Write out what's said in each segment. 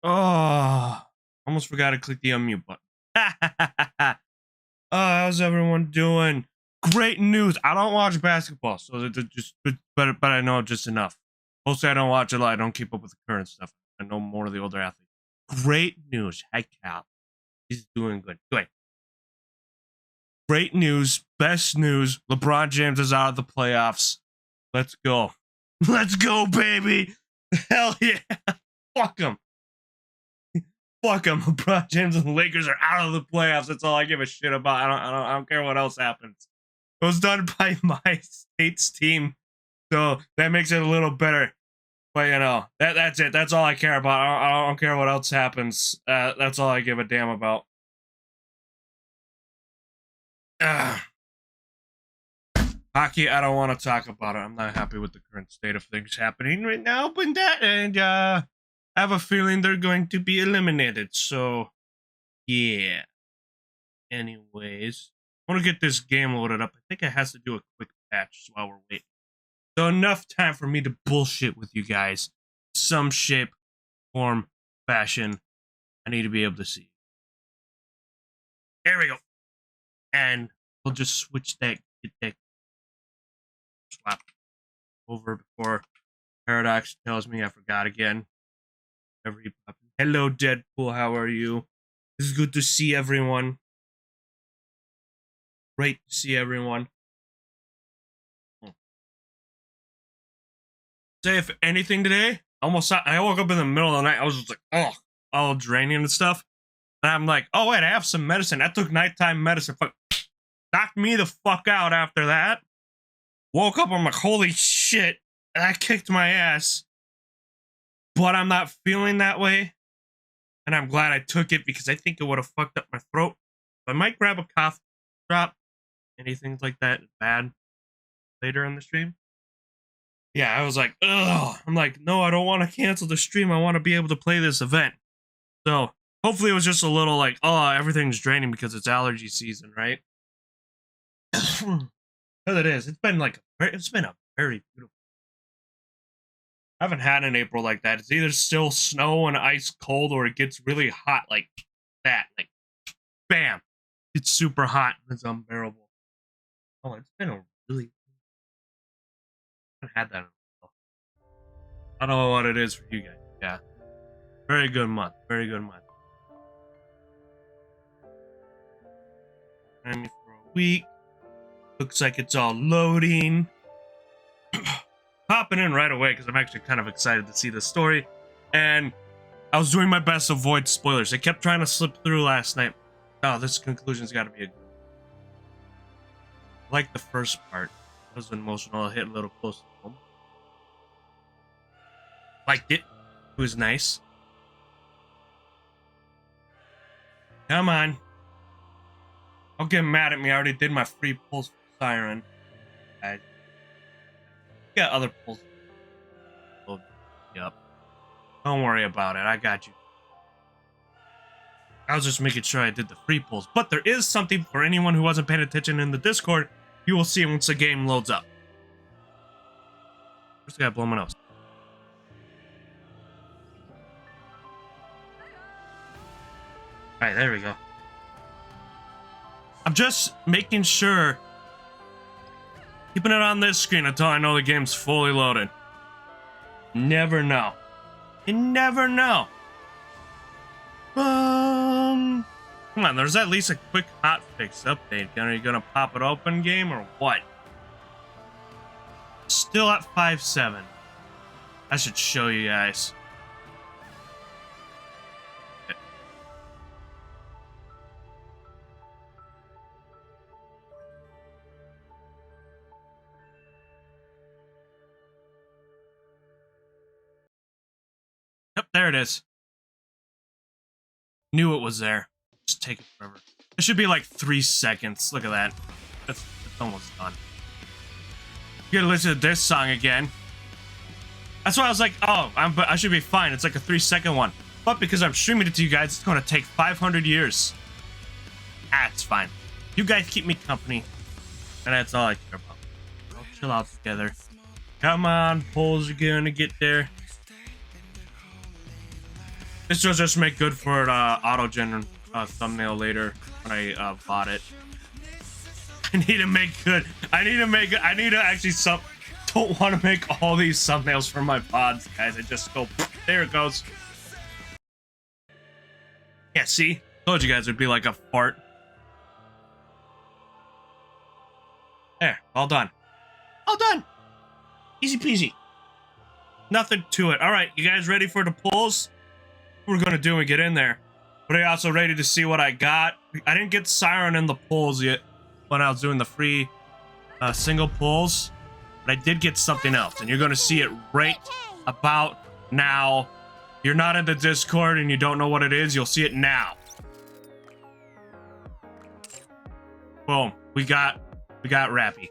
Oh, almost forgot to click the unmute button. Oh, how's everyone doing? Great news. I don't watch basketball, so but I know just enough. Mostly I don't watch a lot. I don't keep up with the current stuff. I know more of the older athletes. Great news. Heck, Cal. He's doing good. Good. Great news. Best news. LeBron James is out of the playoffs. Let's go. Let's go, baby. Hell yeah. Fuck him. Fuck him. LeBron James and the Lakers are out of the playoffs. That's all I give a shit about. I don't care what else happens. It was done by my state's team, so that makes it a little better. But you know, that's it. That's all I care about. I don't care what else happens. That's all I give a damn about. Hockey, I don't want to talk about it. I'm not happy with the current state of things happening right now, but I have a feeling they're going to be eliminated. So, yeah. Anyways, I want to get this game loaded up. I think it has to do a quick patch while we're waiting. So enough time for me to bullshit with you guys. Some shape, form, fashion. I need to be able to see. There we go. And we'll just switch that, get that swap over before Paradox tells me I forgot again. Hello, Deadpool. How are you? It's good to see everyone. Great to see everyone. Say if anything today, I woke up in the middle of the night. I was just like, oh, all draining and stuff. And I'm like, oh wait, I have some medicine. I took nighttime medicine. Fuck, knocked me the fuck out after that. Woke up, I'm like, holy shit. And I kicked my ass. But I'm not feeling that way. And I'm glad I took it because I think it would have fucked up my throat. I might grab a cough drop. Anything like that bad later in the stream. Yeah, I was like, ugh. I'm like, no, I don't want to cancel the stream. I want to be able to play this event. So hopefully it was just a little like, oh, everything's draining because it's allergy season, right? Because it is. It's been a very beautiful. I haven't had an April like that. It's either still snow and ice cold or it gets really hot like that. Like, bam. It's super hot. It's unbearable. Oh, it's been a really... I haven't had that in a while. I don't know what it is for you guys. Yeah. Very good month. Very good month. And for a week. Looks like it's all loading. Popping in right away because I'm actually kind of excited to see the story. And I was doing my best to avoid spoilers. They kept trying to slip through last night. Oh, this conclusion's got to be a good one. I like the first part. It was emotional. It hit a little close to home. Liked it. It was nice. Come on. Don't get mad at me. I already did my free pulls for Siren. I got other pulls. Yep. Don't worry about it. I got you. I was just making sure I did the free pulls. But there is something for anyone who wasn't paying attention in the Discord. You will see once the game loads up. First, I gotta blow my nose. Alright, there we go. I'm just making sure. Keeping it on this screen until I know the game's fully loaded. Never know. You never know. Come on, there's at least a quick hotfix update. Are you gonna pop it open, game, or what? Still at 5-7. I should show you guys. Yep, there it is. Knew it was there. Just take it forever. It should be like 3 seconds. Look at that. That's almost done. You gotta listen to this song again. That's why I was like, oh, I should be fine. It's like a 3-second one. But because I'm streaming it to you guys, it's gonna take 500 years. It's fine. You guys keep me company. And that's all I care about. We'll chill out together. Come on, polls are gonna get there. This will just make good for the auto-gen thumbnail later when I bought it. I need to make good. I need to actually don't want to make all these thumbnails for my pods, guys. I just go, there it goes. Yeah, see? Told you guys it'd be like a fart. There, all done. All done. Easy peasy. Nothing to it. All right, you guys ready for the pulls? What we're gonna do when we get in there. But are you also ready to see what I got? I didn't get Siren in the pulls yet when I was doing the free single pulls. But I did get something else, and you're gonna see it right about now. If you're not in the Discord and you don't know what it is, you'll see it now. Boom. We got Rappy.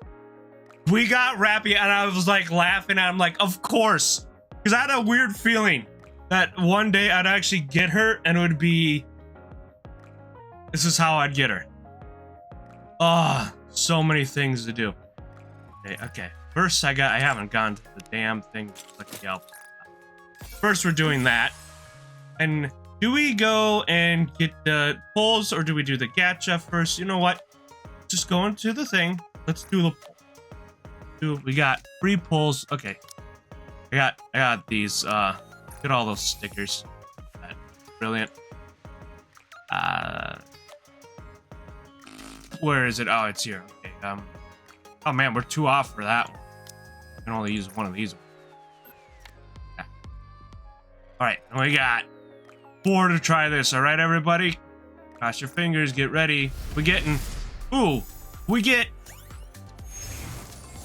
We got Rappy, and I was like laughing at him, like, of course. Because I had a weird feeling that one day I'd actually get her, and it would be... This is how I'd get her. Oh, so many things to do. Okay. First, I haven't gone to the damn thing. First, we're doing that. And do we go and get the pulls, or do we do the gacha first? You know what? Just go into the thing. Let's do the pull. We got free pulls. Okay. I got these. Get all those stickers. Brilliant. Where is it? Oh, it's here. Okay. Oh man, we're 2 off for that one. I can only use one of these. Yeah. All right, we got 4 to try this. All right, everybody, cross your fingers. Get ready. We're getting. Ooh, we get.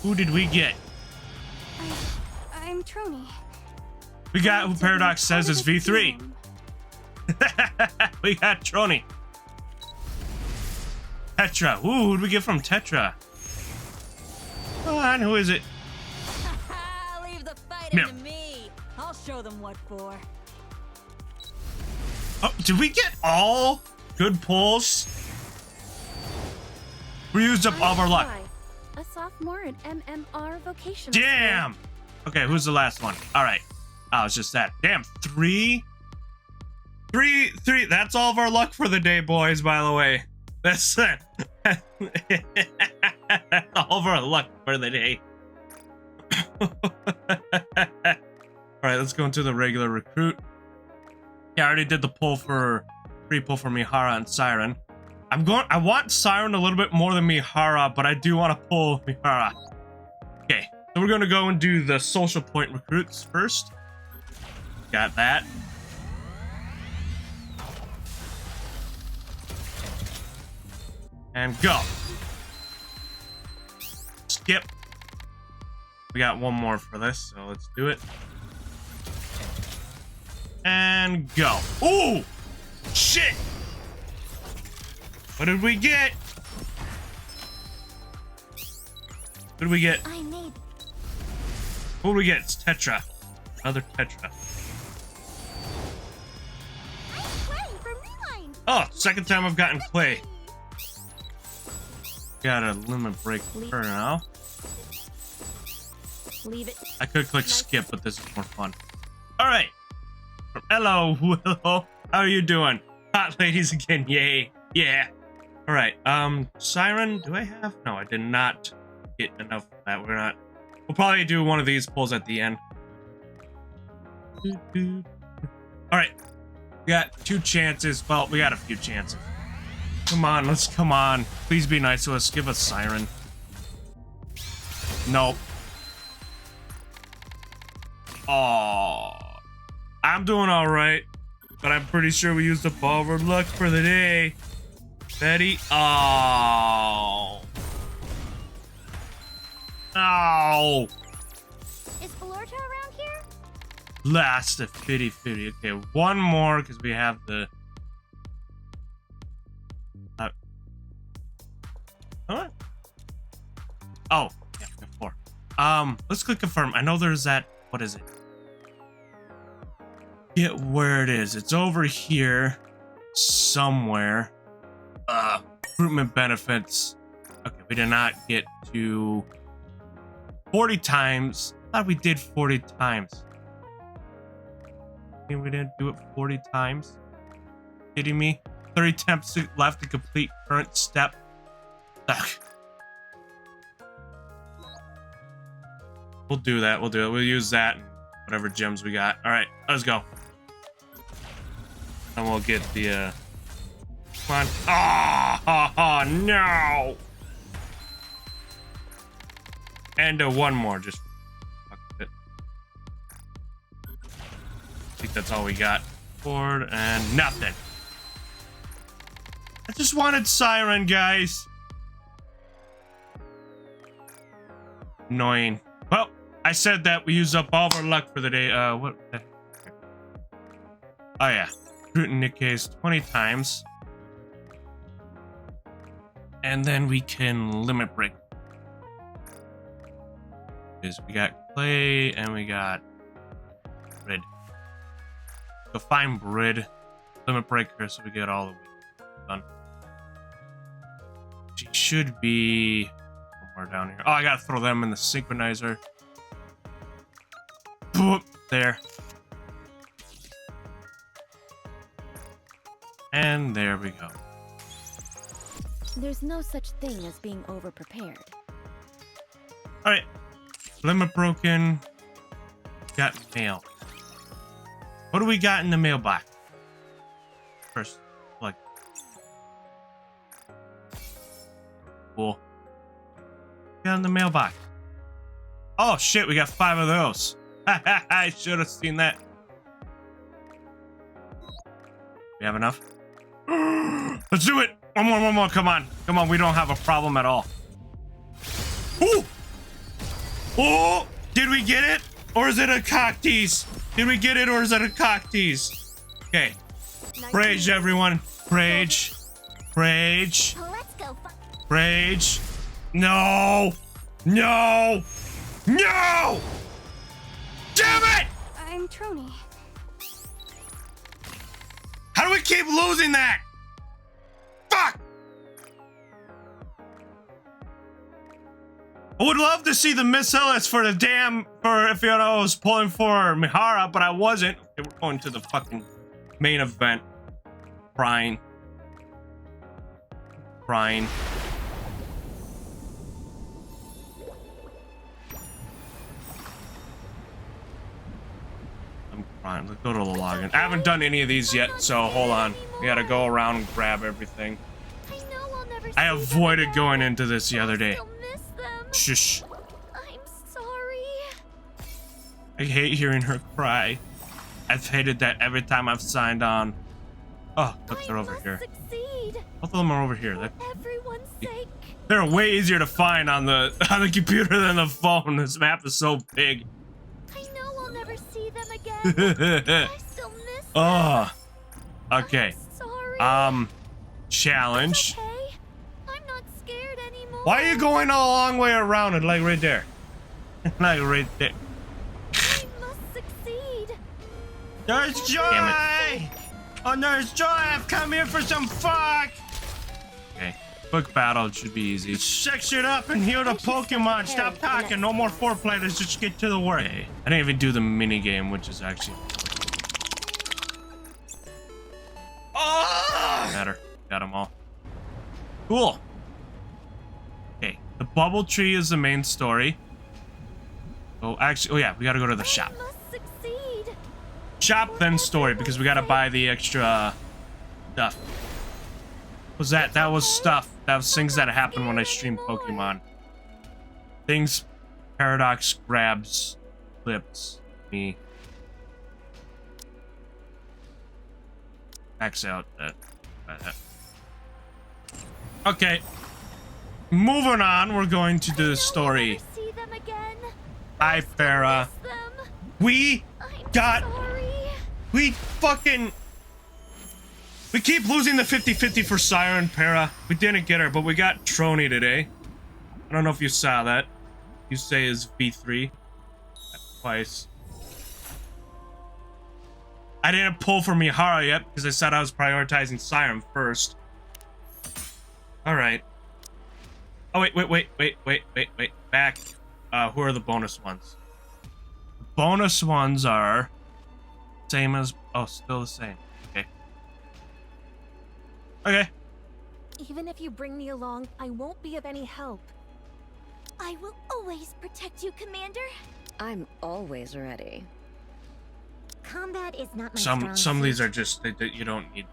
Who did we get? I'm Trony. We got who Paradox says is V3. We got Trony. Tetra. Ooh, who'd we get from Tetra? Come on, who is it? Leave the fighting to me. I'll show them what for. Oh, did we get all good pulls? We used up all of our luck. A sophomore in MMR vocational. Damn. Okay, who's the last one? All right. Oh, it's just that. Damn, 3. That's all of our luck for the day, boys. By the way, that's all of our luck for the day. All right, let's go into the regular recruit. Yeah, I already did the free pull for Mihara and Siren. I want Siren a little bit more than Mihara, but I do want to pull Mihara. Okay, so we're gonna go and do the social point recruits first. Got that. And go. Skip. We got one more for this, so let's do it. And go. Ooh! Shit! What did we get? What did we get? I made. What did we get? It's Tetra. Another Tetra. Oh, second time I've gotten Clay. Got a limit break for now. Leave it. I could click skip, but this is more fun. All right. Hello, Willow. How are you doing? Hot ladies again. Yay. Yeah. All right. Siren, do I have? No, I did not get enough of that. We'll probably do one of these pulls at the end. All right. We got 2 chances. Well, we got a few chances. Come on. Please be nice to us. Give us Siren. Nope. Oh, I'm doing all right, but I'm pretty sure we used up all of our luck for the day. Betty. Oh. Oh. Is Belorta around here? Last of fitty. Okay, one more because we have the. Huh? Oh, yeah, we got 4. Let's click confirm. I know there's that. What is it? Get where it is. It's over here somewhere. Recruitment benefits. Okay, we did not get to 40 times. I thought we did 40 times. mean we didn't do it 40 times? Kidding me? 30 attempts left to complete current step. Ugh. We'll do that. We'll do it. We'll use that and whatever gems we got. All right, let's go. And we'll get the. Come on. Oh, no. And one more. Just fuck it. I think that's all we got. Forward and nothing. I just wanted Siren, guys. Annoying. Well, I said that we used up all of our luck for the day. What? Oh yeah, root and NIKKE's 20 times, and then we can limit break. Is we got clay and we got bread. So find bread, limit breaker, so we get all the way done. She should be somewhere down here. Oh, I gotta throw them in the synchronizer. Boop, there. And there we go. There's no such thing as being over-prepared. Alright. Limit broken. Got mail. What do we got in the mailbox? First, like. Cool. Got in the mailbox. Oh shit, we got 5 of those. I should have seen that. We have enough? Let's do it! One more, come on. Come on, we don't have a problem at all. Ooh! Oh! Did we get it? Or is it a cock tease? Did we get it or is it a cock tease? Okay. Rage, everyone. Rage. Rage. Let's go. Rage. No! No! No! Damn it! I'm Trony. How do we keep losing that? Fuck! I would love to see the Miss Ellis for the damn, for if you know I was pulling for Mihara, but I wasn't. Okay, we're going to the fucking main event. Crying. Crying. I'm crying. Let's go to the login. I haven't done any of these yet, so hold on. We gotta go around and grab everything. I avoided going into this the other day. Shush. I'm sorry. I hate hearing her cry. I've hated that every time I've signed on. Oh, look, they're over here. Succeed. Both of them are over here. Everyone's sake. They're way easier to find on the computer than the phone. This map is so big. I know I'll never see them again. I still miss them. Oh. Okay. I'm sorry. Challenge. Okay. I'm not scared anymore. Why are you going a long way around it, like right there? Like right there. I must succeed. There's Joy! Oh, there's Joy! I've come here for some fuck! Okay. Quick battle should be easy. Sex it up and heal the Pokemon. Stop talking. No more foreplay. Let's just get to the work. Okay. I didn't even do the mini game, which is actually. Oh! Matter. Got them all. Cool. Okay. The bubble tree is the main story. Oh, actually, oh yeah, we gotta go to the shop. I must succeed. Shop, then story, because we gotta buy the extra stuff. What was that? That was stuff. That was things that happened when I streamed Pokemon. Things Paradox grabs, clips me. X out that. Okay. Moving on, we're going to do the story. See them again. Hi, Farah. Miss them. We I'm got. sorry. We fucking. We keep losing the 50-50 for Siren Para. We didn't get her, but we got Trony today. I don't know if you saw that. You say is V3. Twice. I didn't pull for Mihara yet because I said I was prioritizing Siren first. Alright. Oh, wait. Back. Who are the bonus ones? The bonus ones are Same as... Oh, still the same. Okay. Okay. Even if you bring me along, I won't be of any help. I will always protect you, Commander. I'm always ready. Combat is not my Some of these are just... you don't need...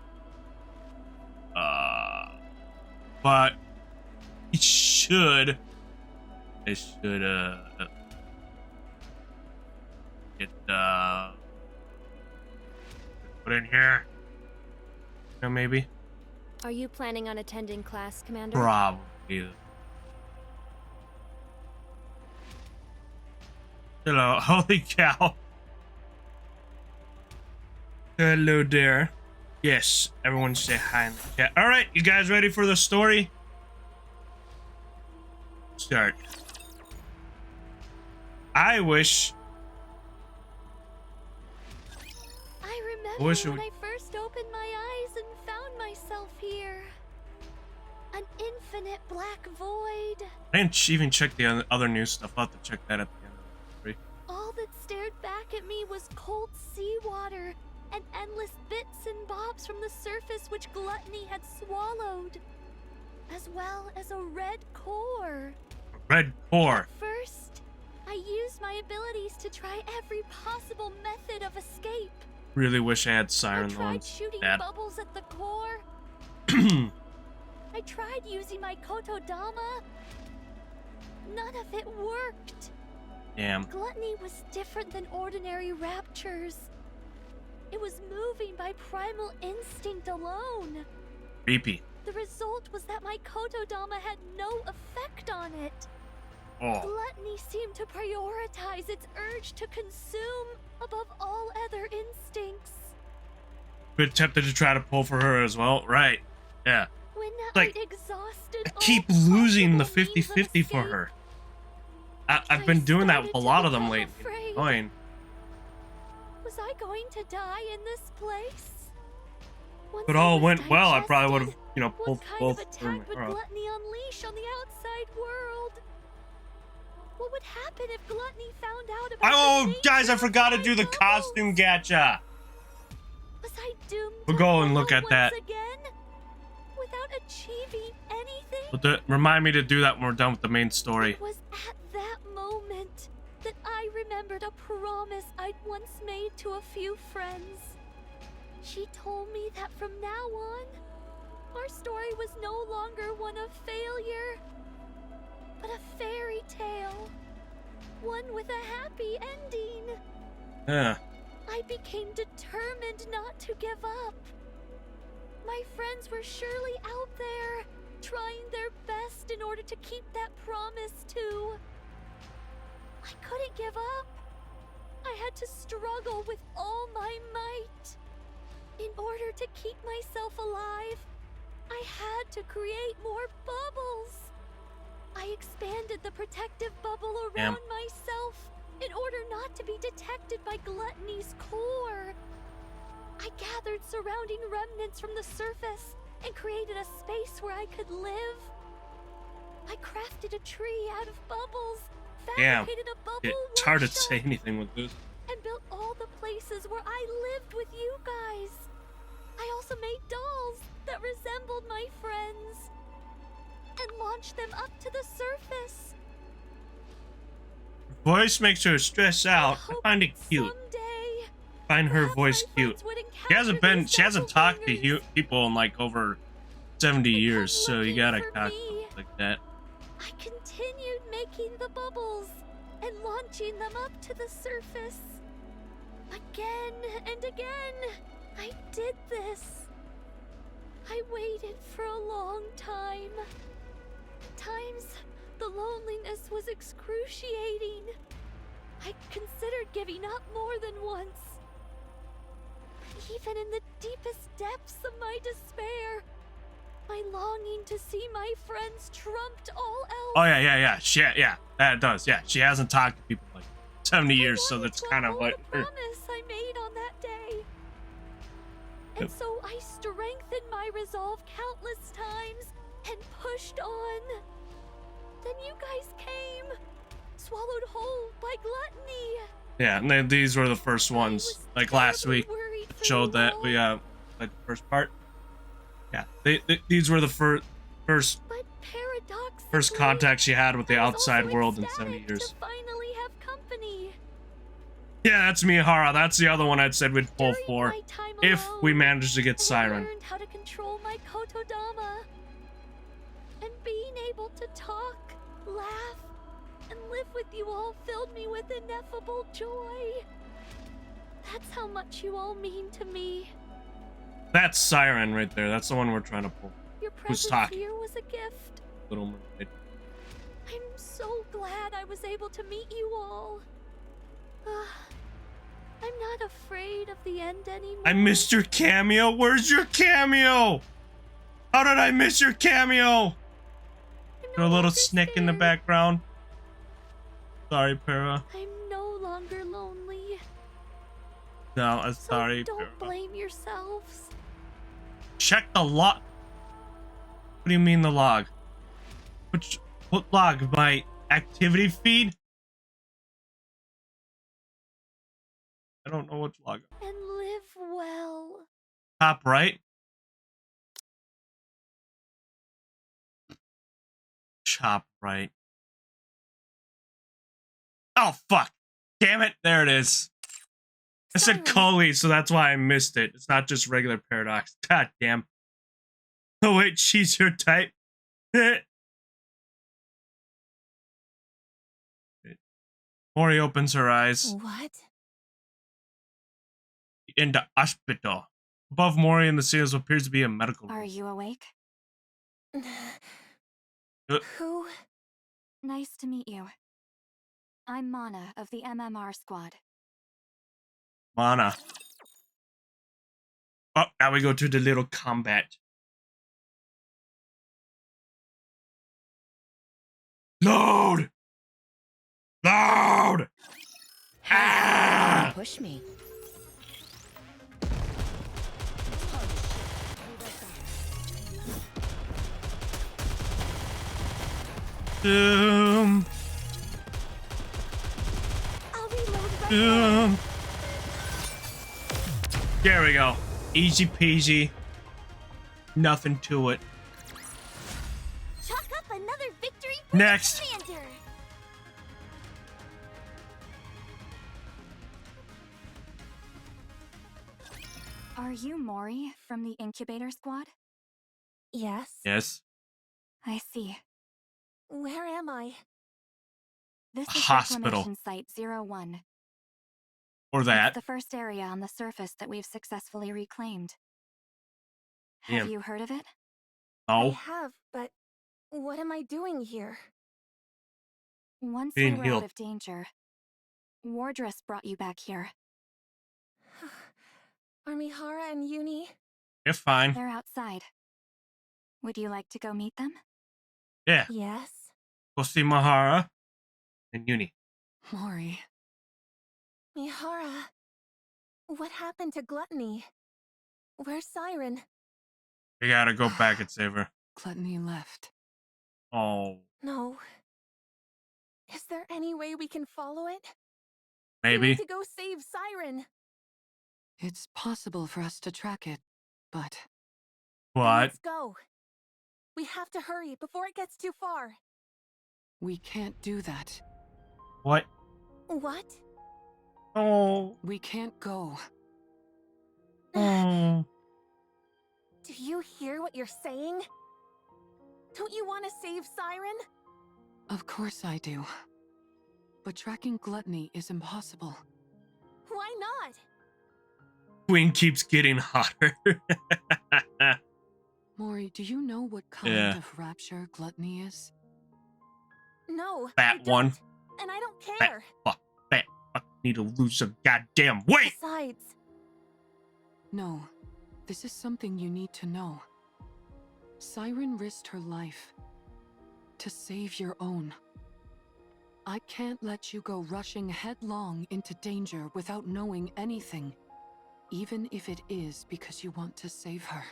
But... It should... It should, get, put in here. You know, maybe? Are you planning on attending class, Commander? Probably. Hello, holy cow. Hello there. Yes, everyone say hi in the chat. Alright, you guys ready for the story? Start. I wish... I remember when I first opened my eyes and found myself here. An infinite black void. I didn't even check the other new stuff. I'll have to check that at the end of the story. All that stared back at me was cold seawater and endless bits and bobs from the surface which Gluttony had swallowed, as well as a red core. Red core. At first, I used my abilities to try every possible method of escape. Really wish I had Siren I tried ones. shooting Dad. bubbles at the core. I tried using my Kotodama. None of it worked. Damn. Gluttony was different than ordinary raptures. It was moving by primal instinct alone. Creepy. The result was that my Kotodama had no effect on it. Oh. Gluttony seemed to prioritize its urge to consume above all other instincts. Bit tempted to try to pull for her as well. Right. Yeah. When Like, I'd exhausted I keep all losing the possible means of 50-50 for escape, her. I've been doing that with a started to lot of them become lately. afraid. Annoying. Was I going to die in this place? Once If it I all was went well, I probably would have, digested, you know, pulled what kind both of through attack would my- Gluttony unleash on the outside world? What would happen if Gluttony found out about Oh, the guys, I nature forgot of to do the my costume bubbles? gacha. Was I doomed We'll to go and look fail at that. once again? Without achieving anything? But remind me to do that when we're done with the main story. It was at that moment that I remembered a promise I'd once made to a few friends. She told me that from now on, our story was no longer one of failure, but a fairy tale. One with a happy ending. Yeah. I became determined not to give up. My friends were surely out there, trying their best in order to keep that promise too. I couldn't give up. I had to struggle with all my might. In order to keep myself alive, I had to create more bubbles. I expanded the protective bubble around myself in order not to be detected by Gluttony's core. I gathered surrounding remnants from the surface and created a space where I could live. I crafted a tree out of bubbles, fabricated a bubble It's hard to workshop, say anything with this. and built all the places where I lived with you guys. I also made dolls that resembled my friends and launched them up to the surface. Voice makes her stress out. I find it cute. Someday, Find her perhaps voice my cute. friends would She hasn't encounter been. these She hasn't talked to doppelgangers. people in like over 70 years, so you gotta looking for talk me. like that. I continued making the bubbles and launching them up to the surface. Again and again, I did this. I waited for a long time. At times, the loneliness was excruciating. I considered giving up more than once. Even in the deepest depths of my despair, my longing to see my friends trumped all else. Oh yeah. Yeah, that does. Yeah, she hasn't talked to people like 70 years, I so wanted that's to kind of uphold what. the promise I made on that day. And Yep. so I strengthened my resolve countless times and pushed on. Then you guys came, swallowed whole by Gluttony. Yeah, and these were the first I ones. was Like last terribly week, worried it for showed you that all. we like the first part. Yeah, these were the first But paradoxically, first contact she had with the I was outside also world in 70 ecstatic years. to finally have company. Yeah, that's Mihara. That's the other one I'd said we'd pull During for my time if we alone, managed to get I Siren. learned how to control my kotodama. And being able to talk, laugh, and live with you all filled me with ineffable joy. That's how much you all mean to me. That's Siren right there. That's the one we're trying to pull. Your Who's presence talking? here was a gift. Little Mermaid. I'm so glad I was able to meet you all. I'm not afraid of the end anymore. I missed your cameo. Where's your cameo? How did I miss your cameo? I'm A no little longer snick in the scared. background. Sorry, Para. I'm no longer lonely. No, I'm So sorry, don't Para. blame yourselves. Check the log. What do you mean the log? What log? My activity feed? I don't know which log. And live well. Top right. Chop right. Oh, fuck. Damn it. There it is. I said Siren. Cully, so that's why I missed it. It's not just regular Paradox. God damn. Oh, wait. She's your type. Mori opens her eyes. What? In the hospital. Above Mori in the ceiling appears to be a medical room. Are you awake? Who? Nice to meet you. I'm Mana of the MMR squad. Mana. Oh, now we go to the little combat. Load! Load! Ah! Push me. Doom. I'll reload right now. Doom. There we go. Easy peasy. Nothing to it. Chalk up another victory for Next. the commander. Are you Mori from the incubator squad? Yes. Yes. I see. Where am I? This is Hospital. Reclamation Site 01. Or It's that. the first area on the surface that we've successfully reclaimed. Yeah. Have you heard of it? I Oh. have, but what am I doing here? Once Being we were healed. out of danger, Wardress brought you back here. Are Mihara and Uni? You're fine. They're outside. Would you like to go meet them? Yeah. Yes. Go see Mahara and Uni. Mori. Mihara, what happened to Gluttony? Where's Siren? We gotta go back and save her. Gluttony left. Oh. No. Is there any way we can follow it? We Maybe. need to go save Siren. It's possible for us to track it, but Then What? let's go. We have to hurry before it gets too far. we can't do that. What? What? Oh. We can't go. Oh. Do you hear what you're saying? Don't you want to save Siren? Of course I do. But tracking Gluttony is impossible. Why not? Queen keeps getting hotter. Mori, do you know what kind Yeah. of rapture Gluttony is? No. Fat I don't. one. And I don't Fat care. fat fuck. Need to lose some goddamn weight. Besides, No. This is something you need to know. Siren risked her life to save your own. I can't let you go rushing headlong into danger without knowing anything, even if it is because you want to save her.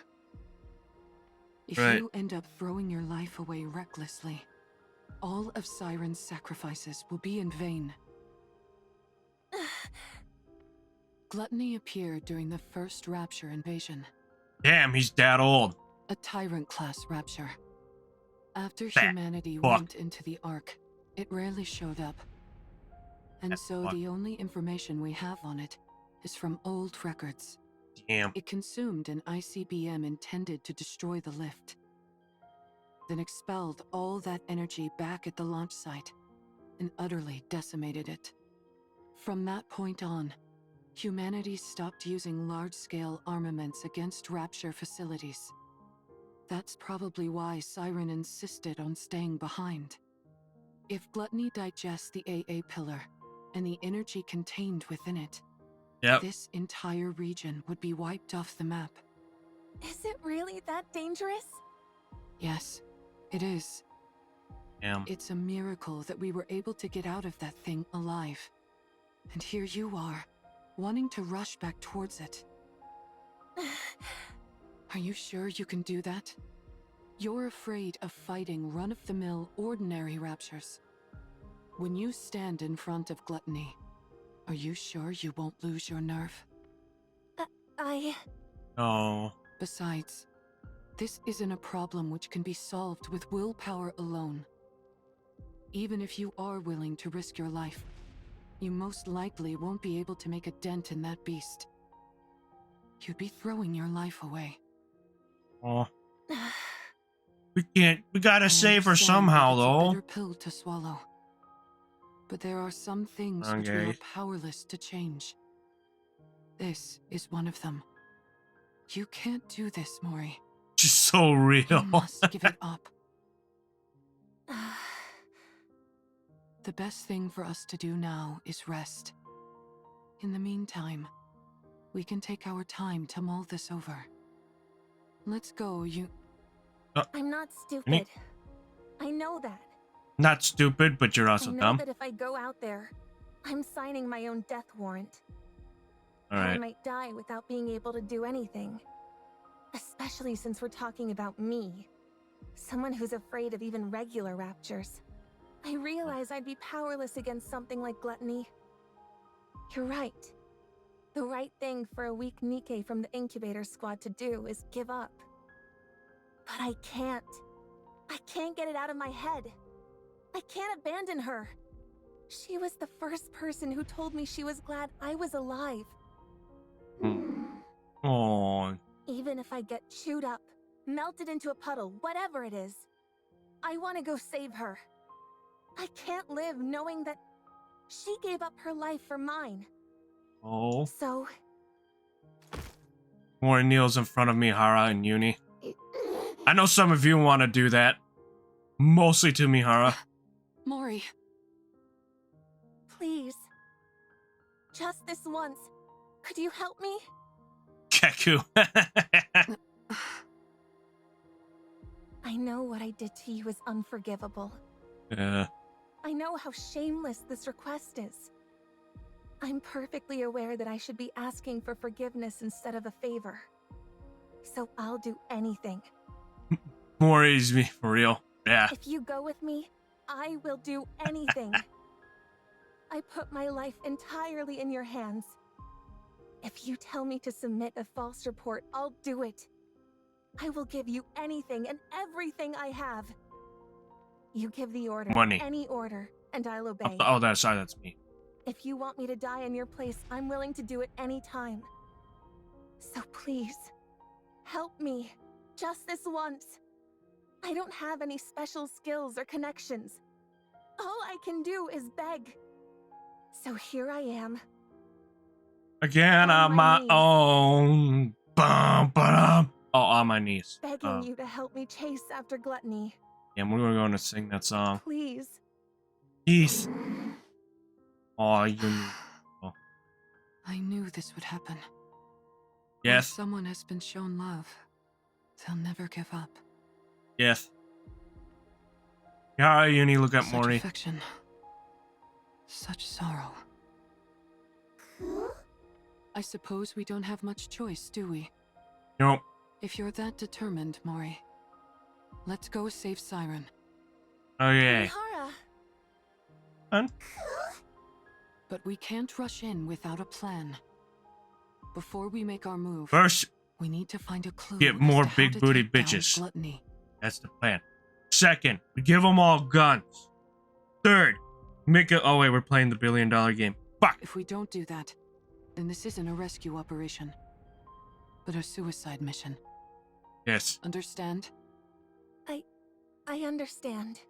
If Right. you end up throwing your life away recklessly, all of Siren's sacrifices will be in vain. Gluttony appeared during the first Rapture invasion. Damn, he's that old. A Tyrant-class Rapture. After Fat humanity fuck. went into the Ark, it rarely showed up. And Fat so fuck. the only information we have on it is from old records. Damn. It consumed an ICBM intended to destroy the lift, then expelled all that energy back at the launch site and utterly decimated it. From that point on, humanity stopped using large-scale armaments against Rapture facilities. That's probably why Siren insisted on staying behind. If Gluttony digests the AA pillar and the energy contained within it, Yep. this entire region would be wiped off the map. Is it really that dangerous? Yes, it is. Damn. It's a miracle that we were able to get out of that thing alive. And here you are, wanting to rush back towards it. Are you sure you can do that? You're afraid of fighting run-of-the-mill ordinary Raptures. When you stand in front of Gluttony, are you sure you won't lose your nerve? Oh. Besides, this isn't a problem which can be solved with willpower alone. Even if you are willing to risk your life, you most likely won't be able to make a dent in that beast. You'd be throwing your life away. Oh. We can't. We gotta I save her understand somehow, that it's a though. bitter pill to swallow. But there are some things which we are Okay. powerless to change. This is one of them. You can't do this, Mori. She's so real. You must give it up. The best thing for us to do now is rest. In the meantime, we can take our time to mull this over. Let's go, I'm not Nick? stupid. I know that. Not stupid, but you're also I know dumb. that if I go out there, I'm signing my own death warrant. All I right. might die without being able to do anything. Especially since we're talking about me. Someone who's afraid of even regular raptures. I realize I'd be powerless against something like Gluttony. You're right. The right thing for a weak NIKKE from the incubator squad to do is give up. But I can't. I can't get it out of my head. I can't abandon her. She was the first person who told me she was glad I was alive. Oh. Even if I get chewed up, melted into a puddle, whatever it is, I want to go save her. I can't live knowing that she gave up her life for mine. Oh. So, Mori kneels in front of Mihara and Uni. I know some of you want to do that. Mostly to Mihara. Mori. please. Just this once. Could you help me? Keku. I know what I did to you is unforgivable. Yeah. I know how shameless this request is. I'm perfectly aware that I should be asking for forgiveness instead of a favor. So I'll do anything. Mori's me for real. Yeah. If you go with me, I will do anything. I put my life entirely in your hands. If you tell me to submit a false report, I'll do it. I will give you anything and everything I have. You give the order, Money. any order, and I'll obey. Oh, that's sorry, that's me. If you want me to die in your place, I'm willing to do it any time. So please, help me, just this once. I don't have any special skills or connections. All I can do is beg. So here I am. Again, On on my my knees. own. Bum, ba-dum. Oh, on my knees. Begging you to help me chase after gluttony. Yeah, we're going to sing that song. Please. Peace. Oh, you. Oh. I knew this would happen. Yes. When someone has been shown love, they'll never give up. Yes. Yeah, Uni, look at Such Mori. affection. Such sorrow. I suppose we don't have much choice, do we? Nope. If you're that determined, Mori, let's go save Siren. Okay. Mihara. Hun? But we can't rush in without a plan. before we make our move, First, we need to find a clue. get as more to how big to booty take down bitches. Gluttony. that's the plan. Second, we give them all guns. Third, make it. Oh wait, we're playing the $1 billion game. Fuck. If we don't do that, then this isn't a rescue operation, but a suicide mission. Yes. Understand? I understand.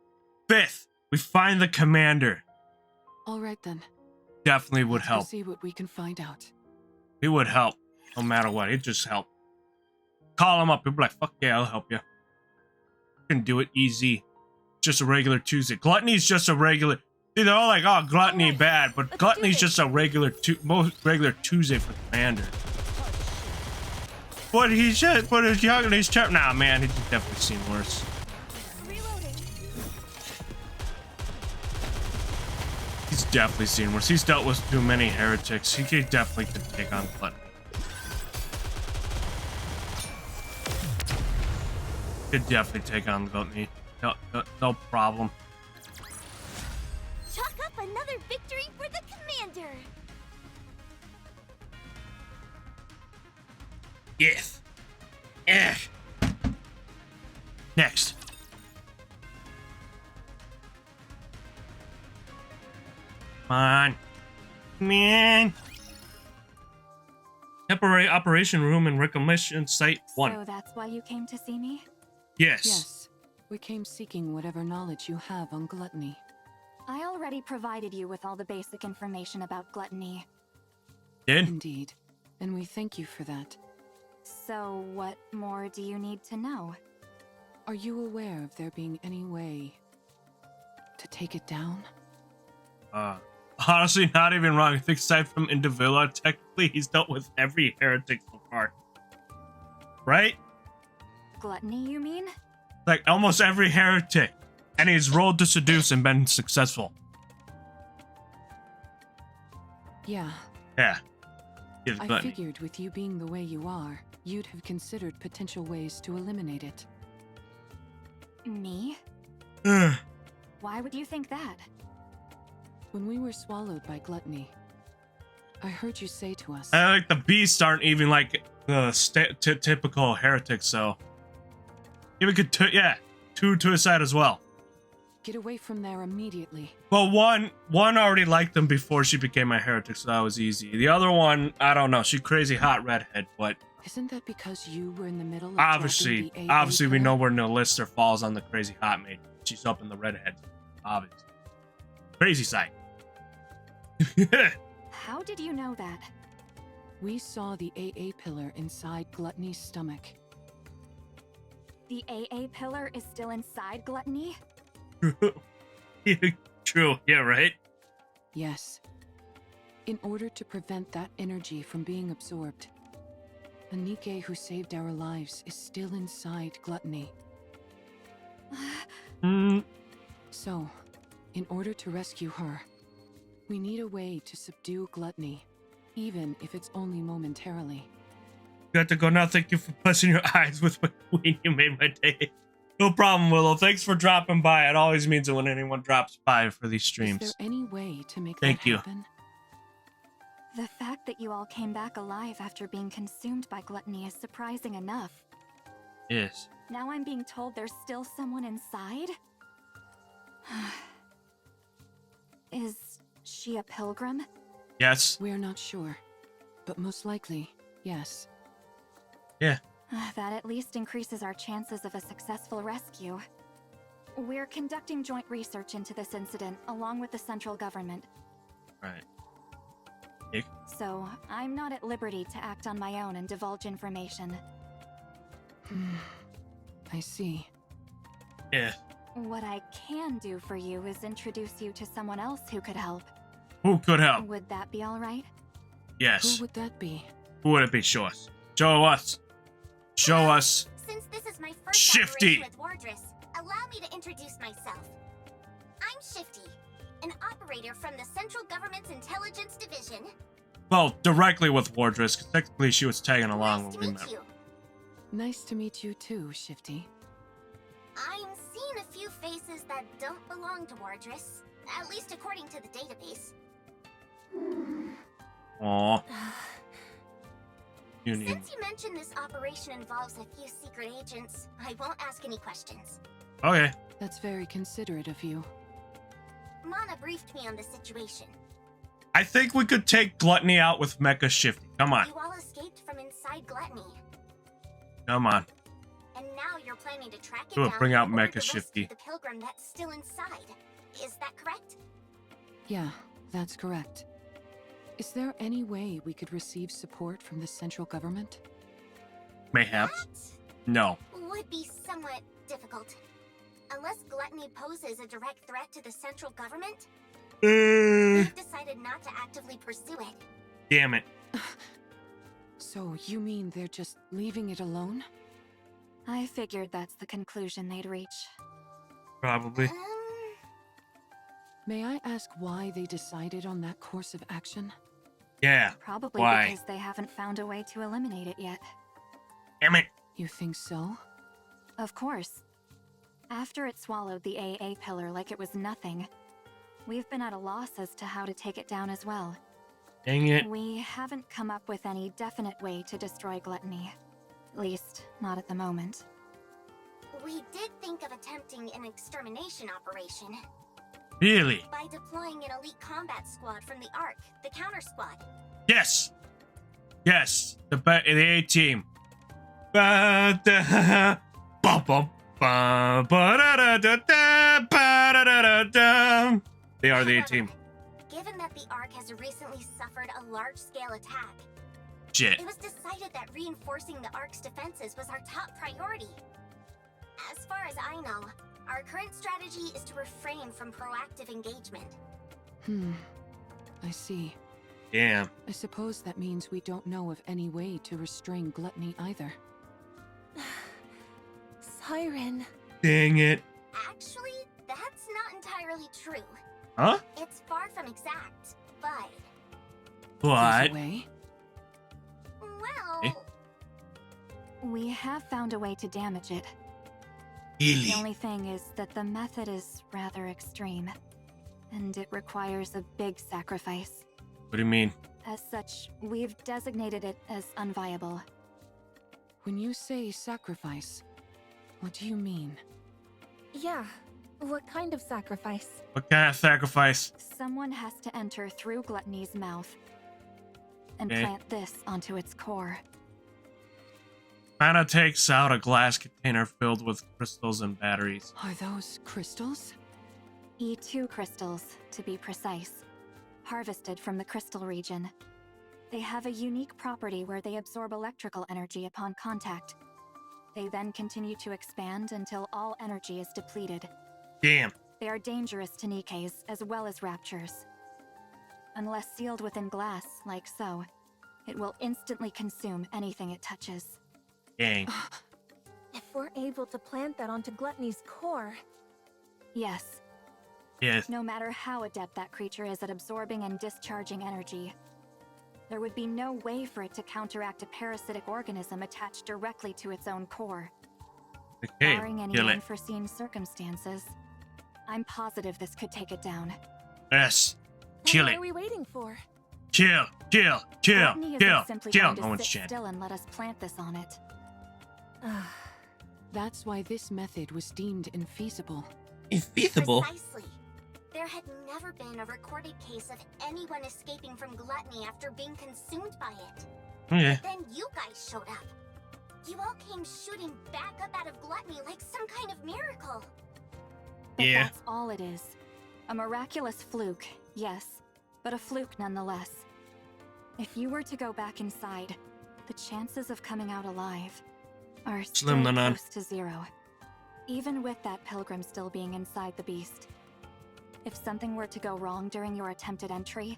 Fifth, we find the commander. All right then. Definitely would Let's go help. see what we can find out. He would help, no matter what. He'd just help. Call him up. He'd be like, "Fuck yeah, I'll help you. You can do it easy. Just a regular Tuesday. Gluttony's just a regular." See, they're all like, "Oh, gluttony bad," but gluttony's just a regular regular Tuesday for commander. But he's just, but he's young and he's nah, man, he's definitely seen worse. Reloading. He's definitely seen worse. He's dealt with too many heretics. He definitely could take on gluttony. Could definitely take on gluttony. No problem. Chalk up another victory for the commander. Yes. Eh. Next. Come on. Man. Temporary operation room and reclamation site 1. So that's why you came to see me? Yes. Yes, we came seeking whatever knowledge you have on gluttony. I already provided you with all the basic information about gluttony. Did? Indeed, and we thank you for that. So what more do you need to know? Are you aware of there being any way to take it down? Honestly, not even wrong. I think aside from Indivilla, technically he's dealt with every heretic so far. Right? Gluttony, you mean? Like almost every heretic. And he's rolled to seduce and been successful. Yeah, Yeah. He has I gluttony. figured with you being the way you are, you'd have considered potential ways to eliminate it. Me? Ugh. Why would you think that? When we were swallowed by gluttony, I heard you say to us, I like the beasts aren't even like the typical heretics, so even could two to his side as well. get away from there immediately. Well, one already liked them before she became a heretic, so that was easy. The other one, I don't know. She's crazy hot redhead, but Isn't that because you were in the middle of obviously dropping the AA we pill? know where Nalista falls on the crazy hot maid. She's up in the redhead, obviously. Crazy sight. How did you know that? We saw the AA pillar inside Gluttony's stomach. The AA pillar is still inside Gluttony? True, yeah, right? Yes. In order to prevent that energy from being absorbed, the NIKKE who saved our lives is still inside Gluttony. So, in order to rescue her, we need a way to subdue Gluttony, even if it's only momentarily. Got to go now. Thank you for blessing your eyes with my queen. You made my day. No problem, Willow. Thanks for dropping by. It always means it when anyone drops by for these Is streams. there any way to make Thank that you. happen? The fact that you all came back alive after being consumed by Gluttony is surprising enough. Yes. Now I'm being told there's still someone inside? Is she a pilgrim? Yes. We're not sure, but most likely, yes. Yeah. That at least increases our chances of a successful rescue. We're conducting joint research into this incident along with the central government, Right. so I'm not at liberty to act on my own and divulge information. I see. Yeah. What I can do for you is introduce you to someone else who could help. Who could help? Would that be alright? Yes. Who would that be? Who would it be? Show us. Show us. Show us. Since this is my first Shifty. operation with Wardress, allow me to introduce myself. I'm Shifty, an operator from the Central Government's Intelligence Division. Well, directly with Wardress, because technically she was tagging along Nice to when we meet met. you. Nice to meet you too, Shifty. I'm seeing a few faces that don't belong to Wardress, at least according to the database. Aw. Union. Since you mentioned this operation involves a few secret agents, I won't ask any questions. Okay. That's very considerate of you. Mana briefed me on the situation. I think we could take Gluttony out with Mecha Shifty. Come on. You all escaped from inside Gluttony, Come on. and now you're planning to track it Do it, down bring out in order Mecha to rescue Shifty. the pilgrim that's still inside. Is that correct? Yeah, that's correct. Is there any way we could receive support from the central government? Mayhaps. No. That would be somewhat difficult. Unless Gluttony poses a direct threat to the central government, we've decided not to actively pursue it. Damn it. So you mean they're just leaving it alone? I figured that's the conclusion they'd reach. Probably. May I ask why they decided on that course of action? Yeah. Probably Why? because they haven't found a way to eliminate it yet. Damn it. You think so? Of course. After it swallowed the AA pillar like it was nothing, we've been at a loss as to how to take it down as well. Dang it. We haven't come up with any definite way to destroy Gluttony. At least, not at the moment. We did think of attempting an extermination operation Really? by deploying an elite combat squad from the ARC, the counter squad. Yes. Yes. The A team. Ba da ba ba ba ba da da da ba da da da. They are the A team. Given that the ARC has recently suffered a large-scale attack, Shit. it was decided that reinforcing the ARC's defenses was our top priority. As far as I know, our current strategy is to refrain from proactive engagement. I see. Damn. I suppose that means we don't know of any way to restrain Gluttony either. Siren. Dang it. Actually, that's not entirely true. Huh? It's far from exact, but... What? There's a way? Well... Eh? We have found a way to damage it. Really? The only thing is that the method is rather extreme, and it requires a big sacrifice. What do you mean? As such, we've designated it as unviable. When you say sacrifice, what do you mean? Yeah. What kind of sacrifice? What kind of sacrifice? Someone has to enter through Gluttony's mouth and Okay. plant this onto its core. Mana takes out a glass container filled with crystals and batteries. Are those crystals? E2 crystals, to be precise, harvested from the crystal region. They have a unique property where they absorb electrical energy upon contact. They then continue to expand until all energy is depleted. Damn. They are dangerous to NIKKEs as well as raptures. Unless sealed within glass, like so, it will instantly consume anything it touches. Dang. If we're able to plant that onto Gluttony's core... Yes, Yes. no matter how adept that creature is at absorbing and discharging energy, there would be no way for it to counteract a parasitic organism attached directly to its own core. Okay. Barring any Kill it. unforeseen circumstances, I'm positive this could take it down. Yes. Then Kill what it. are we waiting for? Kill. Kill. Kill. Gluttony isn't Kill. simply Kill. going I to want sit to chant. still and let us plant this on it. That's why this method was deemed infeasible. Infeasible. Precisely. There had never been a recorded case of anyone escaping from Gluttony after being consumed by it. Yeah. Then you guys showed up. You all came shooting back up out of Gluttony like some kind of miracle. But Yeah. that's all it is. A miraculous fluke, yes, but a fluke nonetheless. If you were to go back inside, the chances of coming out alive are still Slim to none. close to zero. Even with that pilgrim still being inside the beast. If something were to go wrong during your attempted entry,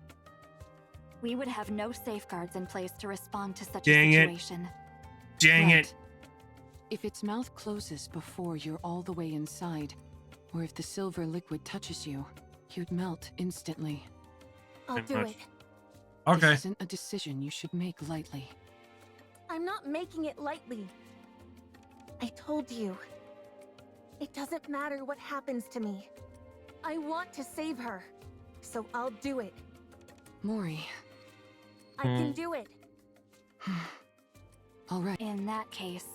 we would have no safeguards in place to respond to such Dang a it. situation. Dang Right. it. If its mouth closes before you're all the way inside, or if the silver liquid touches you, you'd melt instantly. I'll Pretty do much. it. Okay. This isn't a decision you should make lightly. I'm not making it lightly. I told you. It doesn't matter what happens to me. I want to save her. So I'll do it. Mori, I can do it. All right. In that case,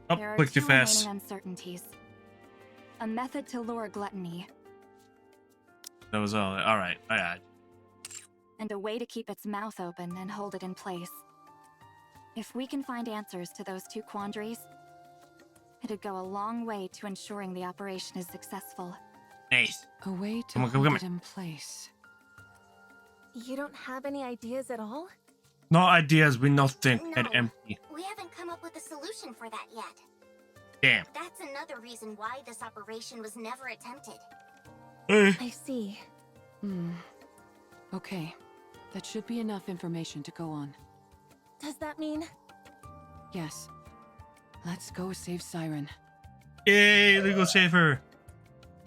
Oh, there are click too two fast. remaining uncertainties. A method to lure gluttony, That was all. All right. All right. and a way to keep its mouth open and hold it in place. If we can find answers to those two quandaries, it'd go a long way to ensuring the operation is successful. Nice. A way to Come on, come hold on. it in place. You don't have any ideas at all? No ideas. We no think. Head No. empty. We haven't come up with a solution for that yet. Damn. That's another reason why this operation was never attempted. I see. Okay. That should be enough information to go on. Does that mean? Yes. Let's go save Siren. Yay, legal safer.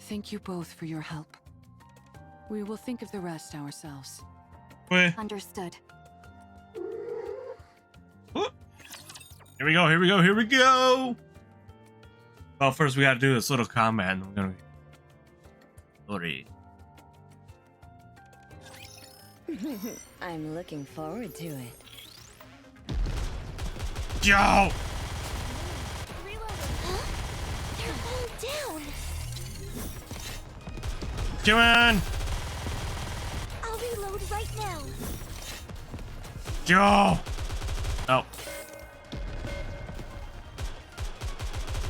Thank you both for your help. We will think of the rest ourselves. Wait. Understood. Oh. Here we go. Here we go. Here we go. Well, first we gotta do this little combat. And we're gonna. Sorry. I'm looking forward to it. Yo. They're all down. Come on. I'll reload right now. Yo. Oh.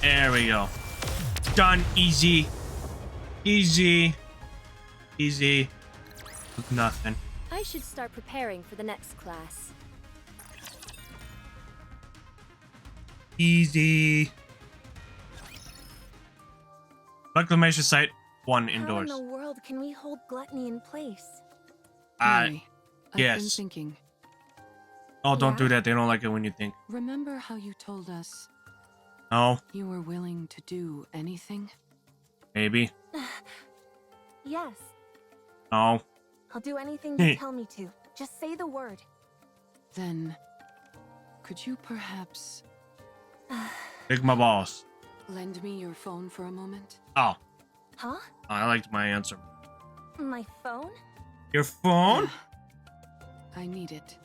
There we go. Done. Easy. Easy. Easy. Nothing. I should start preparing for the next class. Easy. Reclamation site 1 How indoors. in the world can we hold gluttony in place? Mary, I've been yes. thinking. Oh, don't Yeah? do that. They don't like it when you think. Remember how you told us No, you were willing to do anything? maybe. Yes, No. I'll do anything you tell me to. Just say the word. Then, could you perhaps Pick my boss. lend me your phone for a moment? Oh, Huh? I liked my answer. My phone? Your phone? I need it.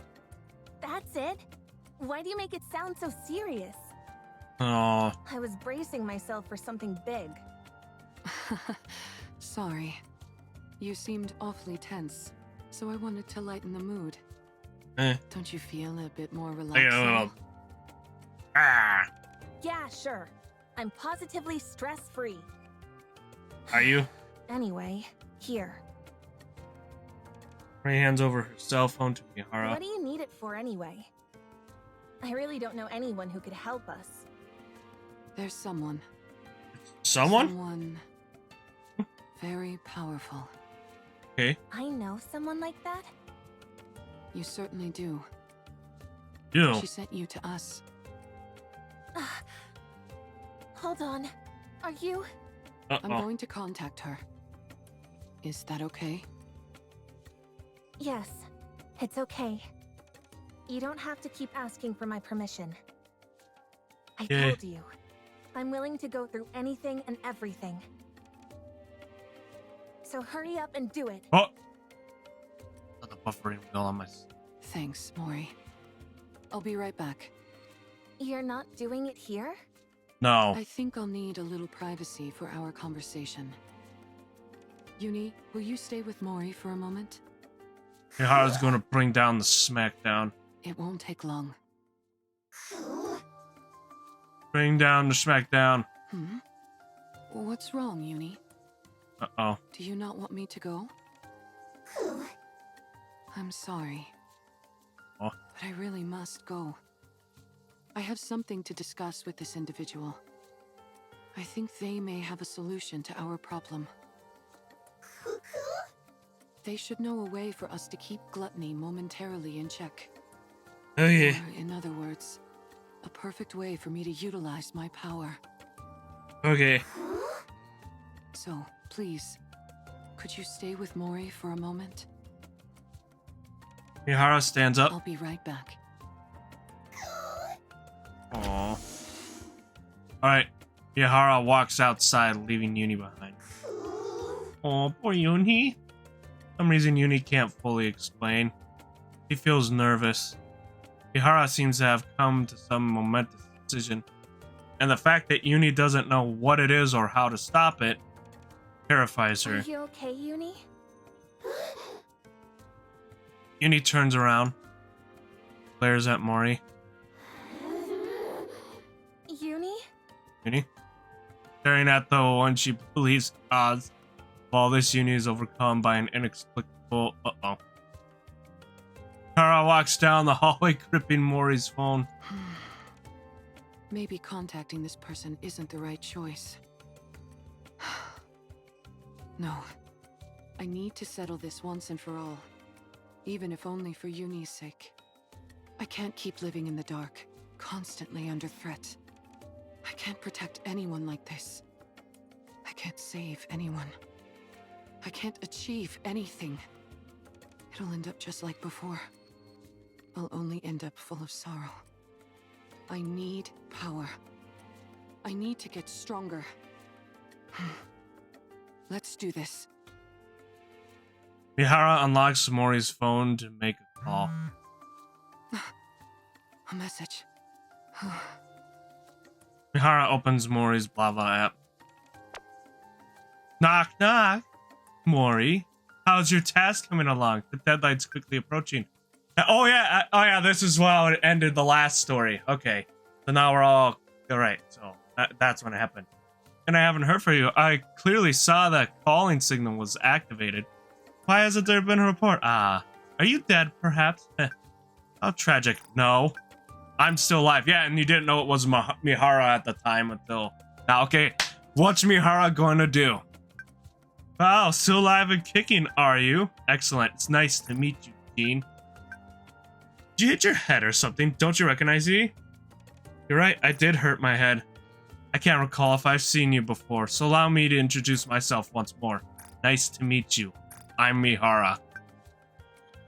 That's it? Why do you make it sound so serious? Oh, I was bracing myself for something big. Sorry. You seemed awfully tense, so I wanted to lighten the mood. Don't you feel a bit more like a relaxed? little. Ah, Yeah, sure. I'm positively stress-free. are you? Anyway, here. Ray hands over her cell phone to Mihara. What do you need it for anyway? I really don't know anyone who could help us. There's someone. Someone? Someone very powerful. Okay. I know someone like that? You certainly do. You. She sent you to us. Hold on. Are you? I'm Uh-oh. going to contact her. Is that okay? Yes, it's okay. You don't have to keep asking for my permission. I Okay. told you. I'm willing to go through anything and everything. So hurry up and do it. Oh. Got the buffering wheel on my. Thanks, Mori. I'll be right back. You're not doing it here? No. I think I'll need a little privacy for our conversation. Uni, will you stay with Mori for a moment? Mihara's gonna bring down the SmackDown. It won't take long. Bring down the SmackDown. What's wrong, Uni? Uh-oh. Do you not want me to go? I'm sorry. Oh. But I really must go. I have something to discuss with this individual. I think they may have a solution to our problem. They should know a way for us to keep gluttony momentarily in check. Okay. Or, in other words, a perfect way for me to utilize my power. Okay. So, please, could you stay with Mori for a moment? Mihara stands up. I'll be right back. Aww. Alright. Mihara walks outside, leaving Uni behind. Oh, poor Uni. For some reason Uni can't fully explain. He feels nervous. Mihara seems to have come to some momentous decision, and the fact that Uni doesn't know what it is or how to stop it terrifies her. Are you okay, Uni? Uni turns around, glares at Mori. Uni? Uni? Staring at the one she believes odds, while this Uni is overcome by an inexplicable uh-oh. Mihara walks down the hallway, gripping Mori's phone. Maybe contacting this person isn't the right choice. No. I need to settle this once and for all. Even if only for Uni's sake. I can't keep living in the dark, constantly under threat. I can't protect anyone like this. I can't save anyone. I can't achieve anything. It'll end up just like before. I'll only end up full of sorrow. I need power. I need to get stronger. Let's do this. Mihara unlocks Mori's phone to make a call. A message. Mihara opens Mori's blah blah app. Knock knock. Mori, how's your task coming along? The deadline's quickly approaching. Oh yeah, this is how it ended the last story. Okay, so now we're all right. So that's when it happened. And I haven't heard from you. I clearly saw that calling signal was activated. Why hasn't there been a report? Ah, are you dead, perhaps? How tragic. No, I'm still alive. Yeah, and you didn't know it was Mihara at the time until now. Okay, what's Mihara going to do? Wow, still alive and kicking, are you? Excellent. It's nice to meet you, Dean. Did you hit your head or something? Don't you recognize me? You're right, I did hurt my head. I can't recall if I've seen you before, so allow me to introduce myself once more. Nice to meet you. I'm Mihara.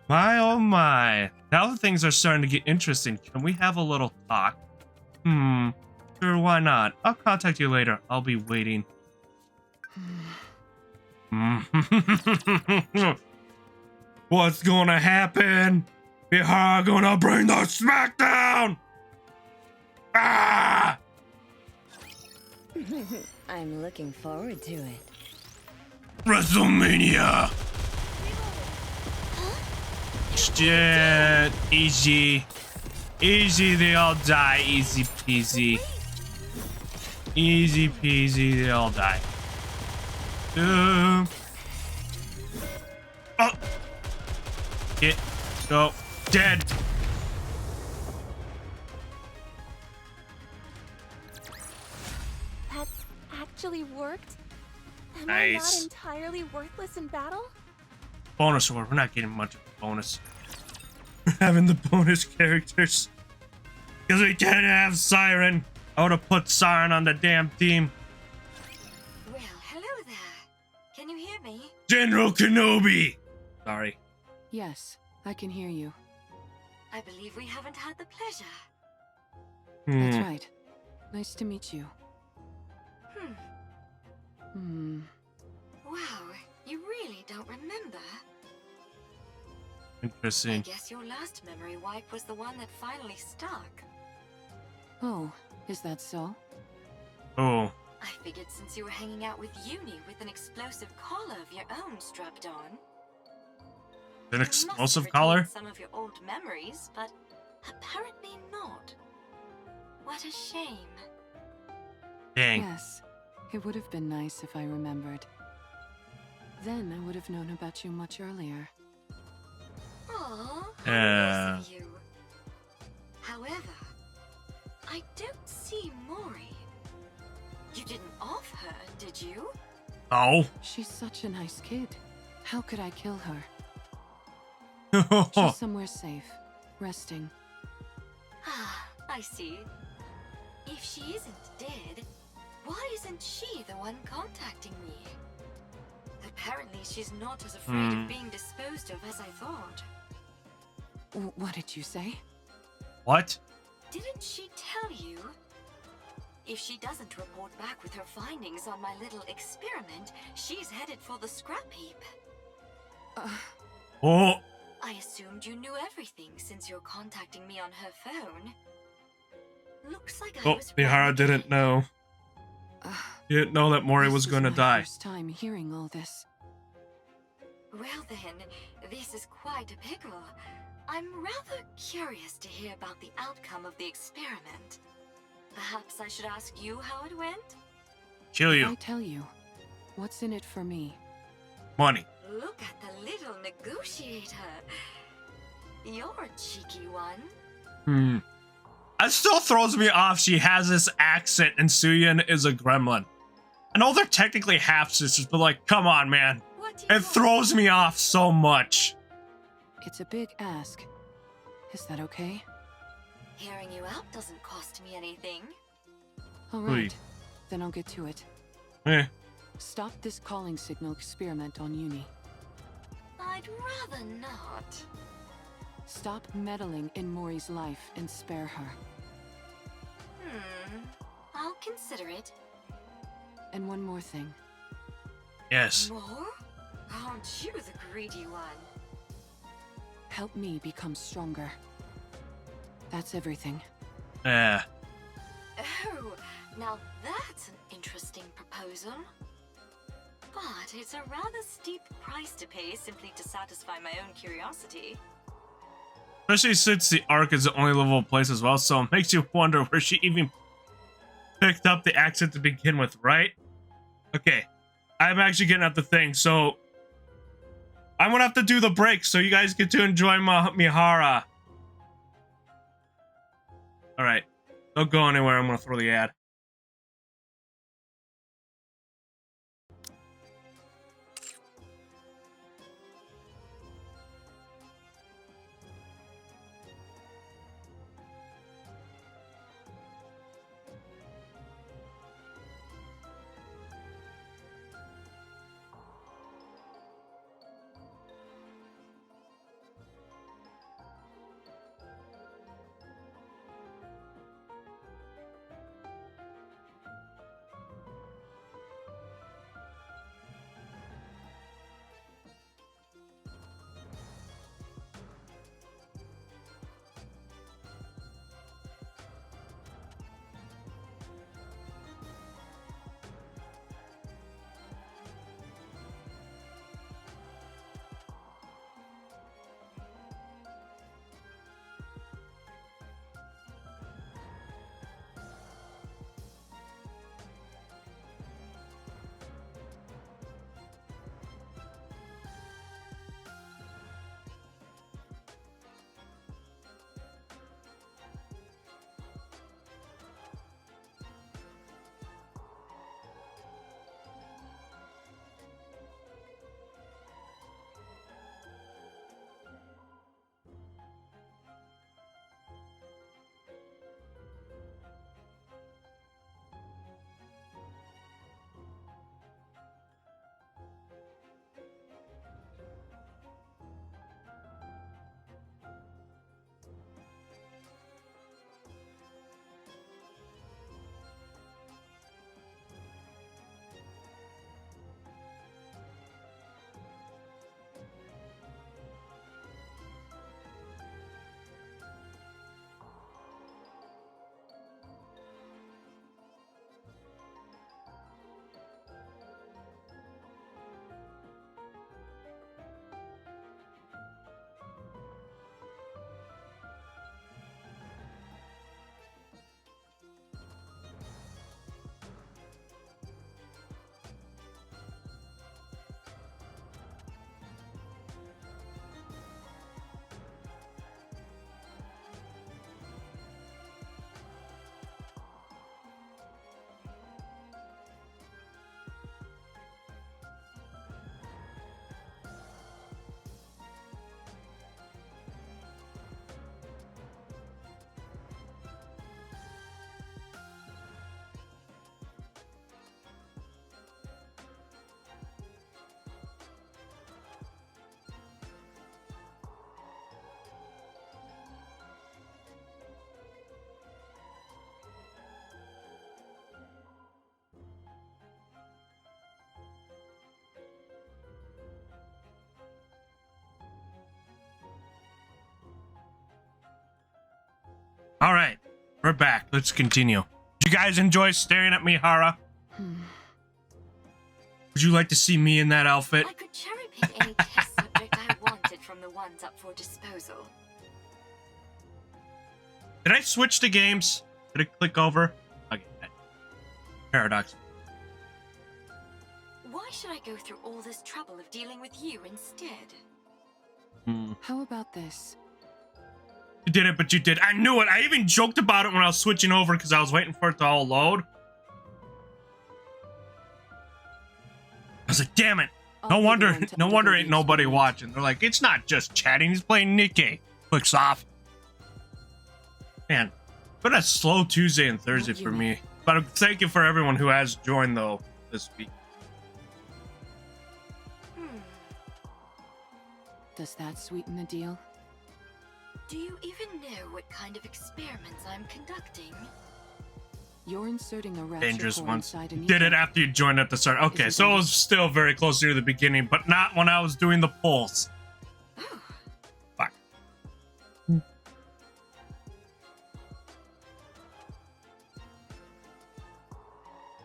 My oh my. Now that things are starting to get interesting, can we have a little talk? Sure, why not? I'll contact you later. I'll be waiting. What's gonna happen? Mihara gonna bring the smackdown! Ah! I'm looking forward to it. WrestleMania! Shit, easy. Easy, they all die. Easy peasy. Easy peasy, they all die. Oh. Get. Go. Dead. That actually worked? Am Nice. I not entirely worthless in battle? Bonus award. We're not getting much of a bonus. We're having the bonus characters. Because we can't have Siren. I would have put Siren on the damn team. Well, hello there. Can you hear me? General Kenobi! Sorry. Yes, I can hear you. I believe we haven't had the pleasure. That's right. Nice to meet you. Wow, you really don't remember? I Interesting. guess your last memory wipe was the one that finally stuck. Oh, is that so? Oh. I figured since you were hanging out with Uni with an explosive collar of your own strapped on. An you explosive must have collar? retained some of your old memories, but apparently not. What a shame. Dang. Yes, it would have been nice if I remembered. Then I would have known about you much earlier. Aw, how nice of you. However, I don't see Mori. You didn't off her, did you? Oh. She's such a nice kid. How could I kill her? She's somewhere safe, resting. Ah, I see. If she isn't dead, why isn't she the one contacting me? Apparently she's not as afraid of being disposed of as I thought. What did you say? What? Didn't she tell you? If she doesn't report back with her findings on my little experiment, she's headed for the scrap heap. Oh. I I assumed you knew everything since you're contacting me on her phone. Looks like I Oh, was Mihara wrong. didn't know. He didn't know that Mori This was is gonna my die. First time hearing all this. Well then, this is quite a pickle. I'm rather curious to hear about the outcome of the experiment. Perhaps I should ask you how it went? Kill I you. tell you, what's in it for me? Money. Look at the little negotiator. You're a cheeky one. It still throws me off she has this accent and Suyin is a gremlin. I know they're technically half-sisters, but like, come on, man. What do you It want? throws me off so much. It's a big ask. Is that okay? Hearing you out doesn't cost me anything. All Oui. right, then I'll get to it. Eh. Stop this calling signal experiment on Uni. I'd rather not. Stop meddling in Mori's life and spare her. I'll consider it. And one more thing. Yes. More? Aren't you the greedy one? Help me become stronger. That's everything. Yeah. Oh, now that's an interesting proposal. But it's a rather steep price to pay simply to satisfy my own curiosity. Especially since the Ark is the only livable place as well, so it makes you wonder where she even picked up the accent to begin with, right? Okay, I'm actually getting at the thing, so I'm gonna have to do the break so you guys get to enjoy Mihara. Alright, don't go anywhere, I'm gonna throw the ad. All right, we're back. Let's continue. Did you guys enjoy staring at me, Hara? Would you like to see me in that outfit? I could cherry pick any test subject I wanted from the ones up for disposal. Did I switch to games? Did it click over? Okay. Paradox. Why should I go through all this trouble of dealing with you instead? How about this? You did it, but you did. I knew it. I even joked about it when I was switching over because I was waiting for it to all load. I was like, damn it. No wonder ain't nobody watching. They're like, it's not just chatting. He's playing NIKKE. Clicks off. Man, been a slow Tuesday and Thursday for me. But thank you for everyone who has joined, though, this week. Does that sweeten the deal? Do you even know what kind of experiments I'm conducting? You're inserting a rapture Dangerous core ones. inside an Did it after you joined at the start. Okay, so it was still very close near the beginning, but not when I was doing the pulse. Fuck.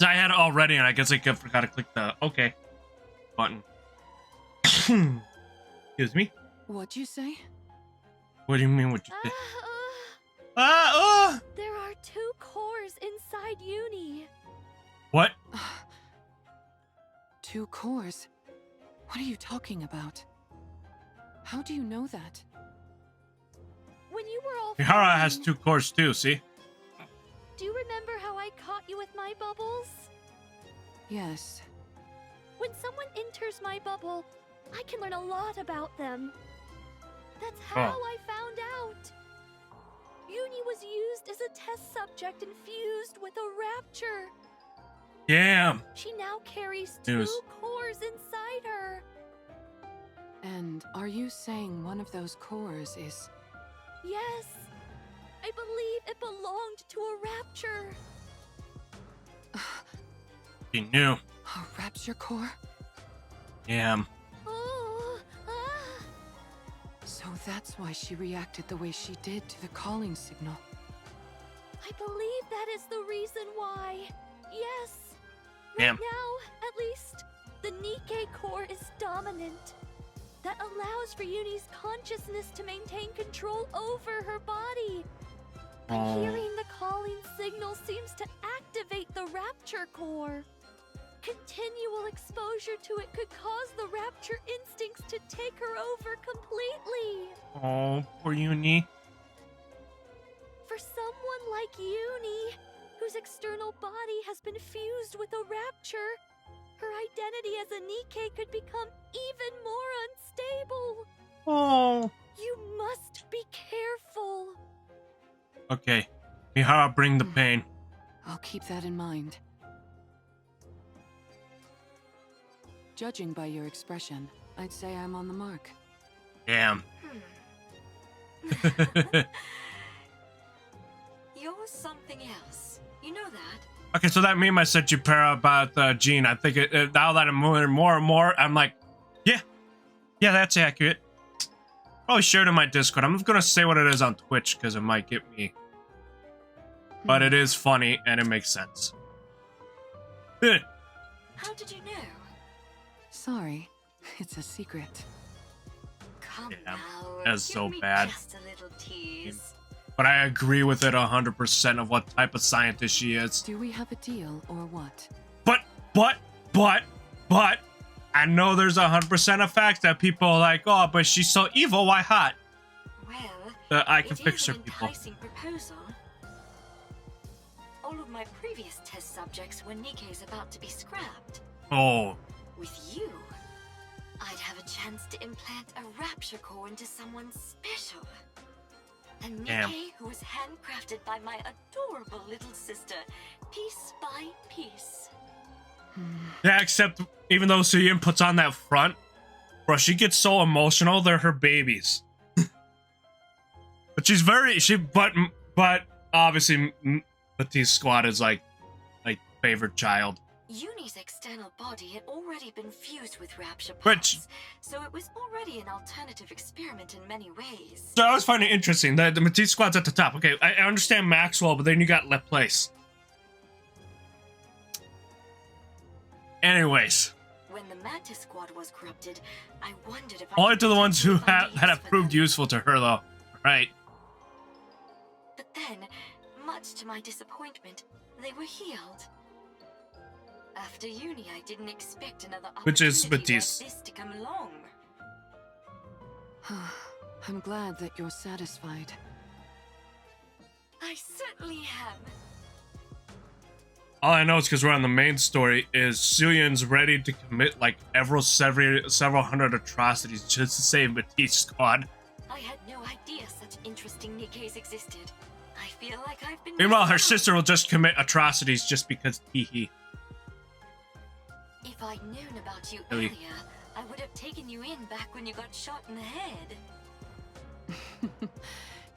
I had it already, and I guess I forgot to click the okay button. Excuse me? What'd you say? What do you mean, what you say? There are 2 cores inside Uni. What? 2 cores? What are you talking about? How do you know that? When you were all Mihara has flying, 2 cores too, see? do you remember how I caught you with my bubbles? Yes. When someone enters my bubble, I can learn a lot about them. That's how I found out. Uni was used as a test subject infused with a rapture. Damn. She now carries 2 cores inside her. And are you saying one of those cores is... Yes. I believe it belonged to a rapture. She knew. A rapture core? Damn. Oh, So that's why she reacted the way she did to the calling signal. I believe that is the reason why. Yes. Damn. Right now, at least, the NIKKE core is dominant. That allows for Uni's consciousness to maintain control over her body. But hearing the calling signal seems to activate the rapture core. Continual exposure to it could cause the rapture instincts to take her over completely. Oh, poor Uni. For someone like Uni, whose external body has been fused with a rapture, her identity as a NIKKE could become even more unstable. Oh. You must be careful. Okay. Mihara, bring the pain. I'll keep that in mind. Judging by your expression, I'd say I'm on the mark. Damn. You're something else. You know that? Okay, so that meme I sent you, Para, about Jean, I think now that I'm learning more and more, I'm like, yeah, that's accurate. Probably shared in my Discord. I'm gonna say what it is on Twitch because it might get me. But it is funny and it makes sense. How did you know? Sorry, it's a secret. Come Yeah, now. that's give so me bad. Just a little tease. But I agree with it 100% of what type of scientist she is. Do we have a deal or what? But, I know there's 100% of facts that people are like, oh, but she's so evil, why hot? Well, I can it fix is her, an people. enticing proposal. All of my previous test subjects were NIKKE's about to be scrapped. Oh, With you, I'd have a chance to implant a rapture core into someone special. A Damn. NIKKE who was handcrafted by my adorable little sister, piece by piece. yeah, except even though Siren puts on that front, bro, she gets so emotional, they're her babies. But but obviously Batiste Squad is like favorite child. Uni's external body had already been fused with Rapture Which- parts, so it was already an alternative experiment in many ways. So I always find it interesting that the Matisse squad's at the top. Okay, I understand Maxwell, but then you got Laplace. Anyways, When the Mantis squad was corrupted, I wondered if I only could to the ones who potentially find a had use have for proved them. useful to her, though. Right? But then, much to my disappointment, they were healed. After uni, I didn't expect another Which is opportunity Matisse. like this to come along. I'm glad that you're satisfied. I certainly am. All I know is because we're on the main story is Cillian's ready to commit like several hundred atrocities just to save Matisse squad. I had no idea such interesting Nikke's existed. I feel like I've been. Meanwhile, her missed out. sister will just commit atrocities just because hee. If I'd known about you Really? earlier, I would have taken you in back when you got shot in the head.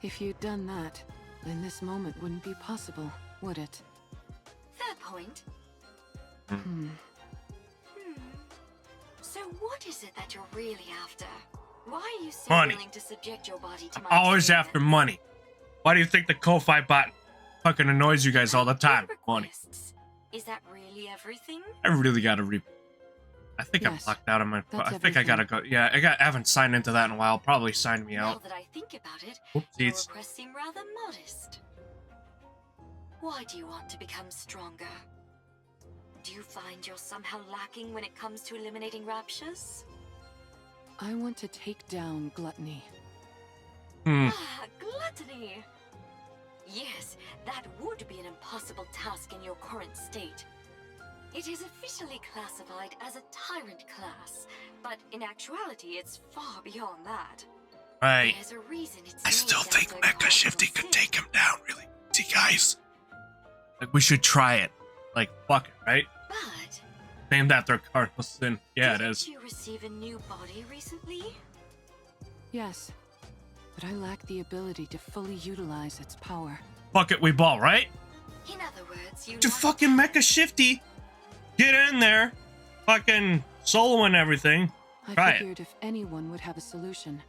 If you'd done that, then this moment wouldn't be possible, would it? Fair point. Hmm. So what is it that you're really after? Why are you so Money. willing to subject your body to my Always experiments? after money. Why do you think the Ko-Fi bot fucking annoys you guys all the time? Your Money. requests. Is that really everything? I really gotta I think I'm Yes, locked out of my. that's I think I gotta go. Yeah, I haven't signed into that in a while. Probably signed me Now out. that I think about it, your Oopsies. requests seem rather modest. Why do you want to become stronger? Do you find you're somehow lacking when it comes to eliminating raptures? I want to take down gluttony. Ah, gluttony! Yes, that would be an impossible task in your current state. It is officially classified as a tyrant class, but in actuality, it's far beyond that. Right. There's a reason it's I still named think after Mecha a Shifty capital could C. take him down really easy, guys. Like, we should try it. Like, fuck it, right? But Named after Cardinal Sin. Yeah, it didn't is. you receive a new body recently? Yes, but I lack the ability to fully utilize its power. Fuck it, we ball, right? In other words, you To lack fucking Mecha Shifty. Get in there. Fucking solo and everything. I Try it. figured if anyone would have a solution,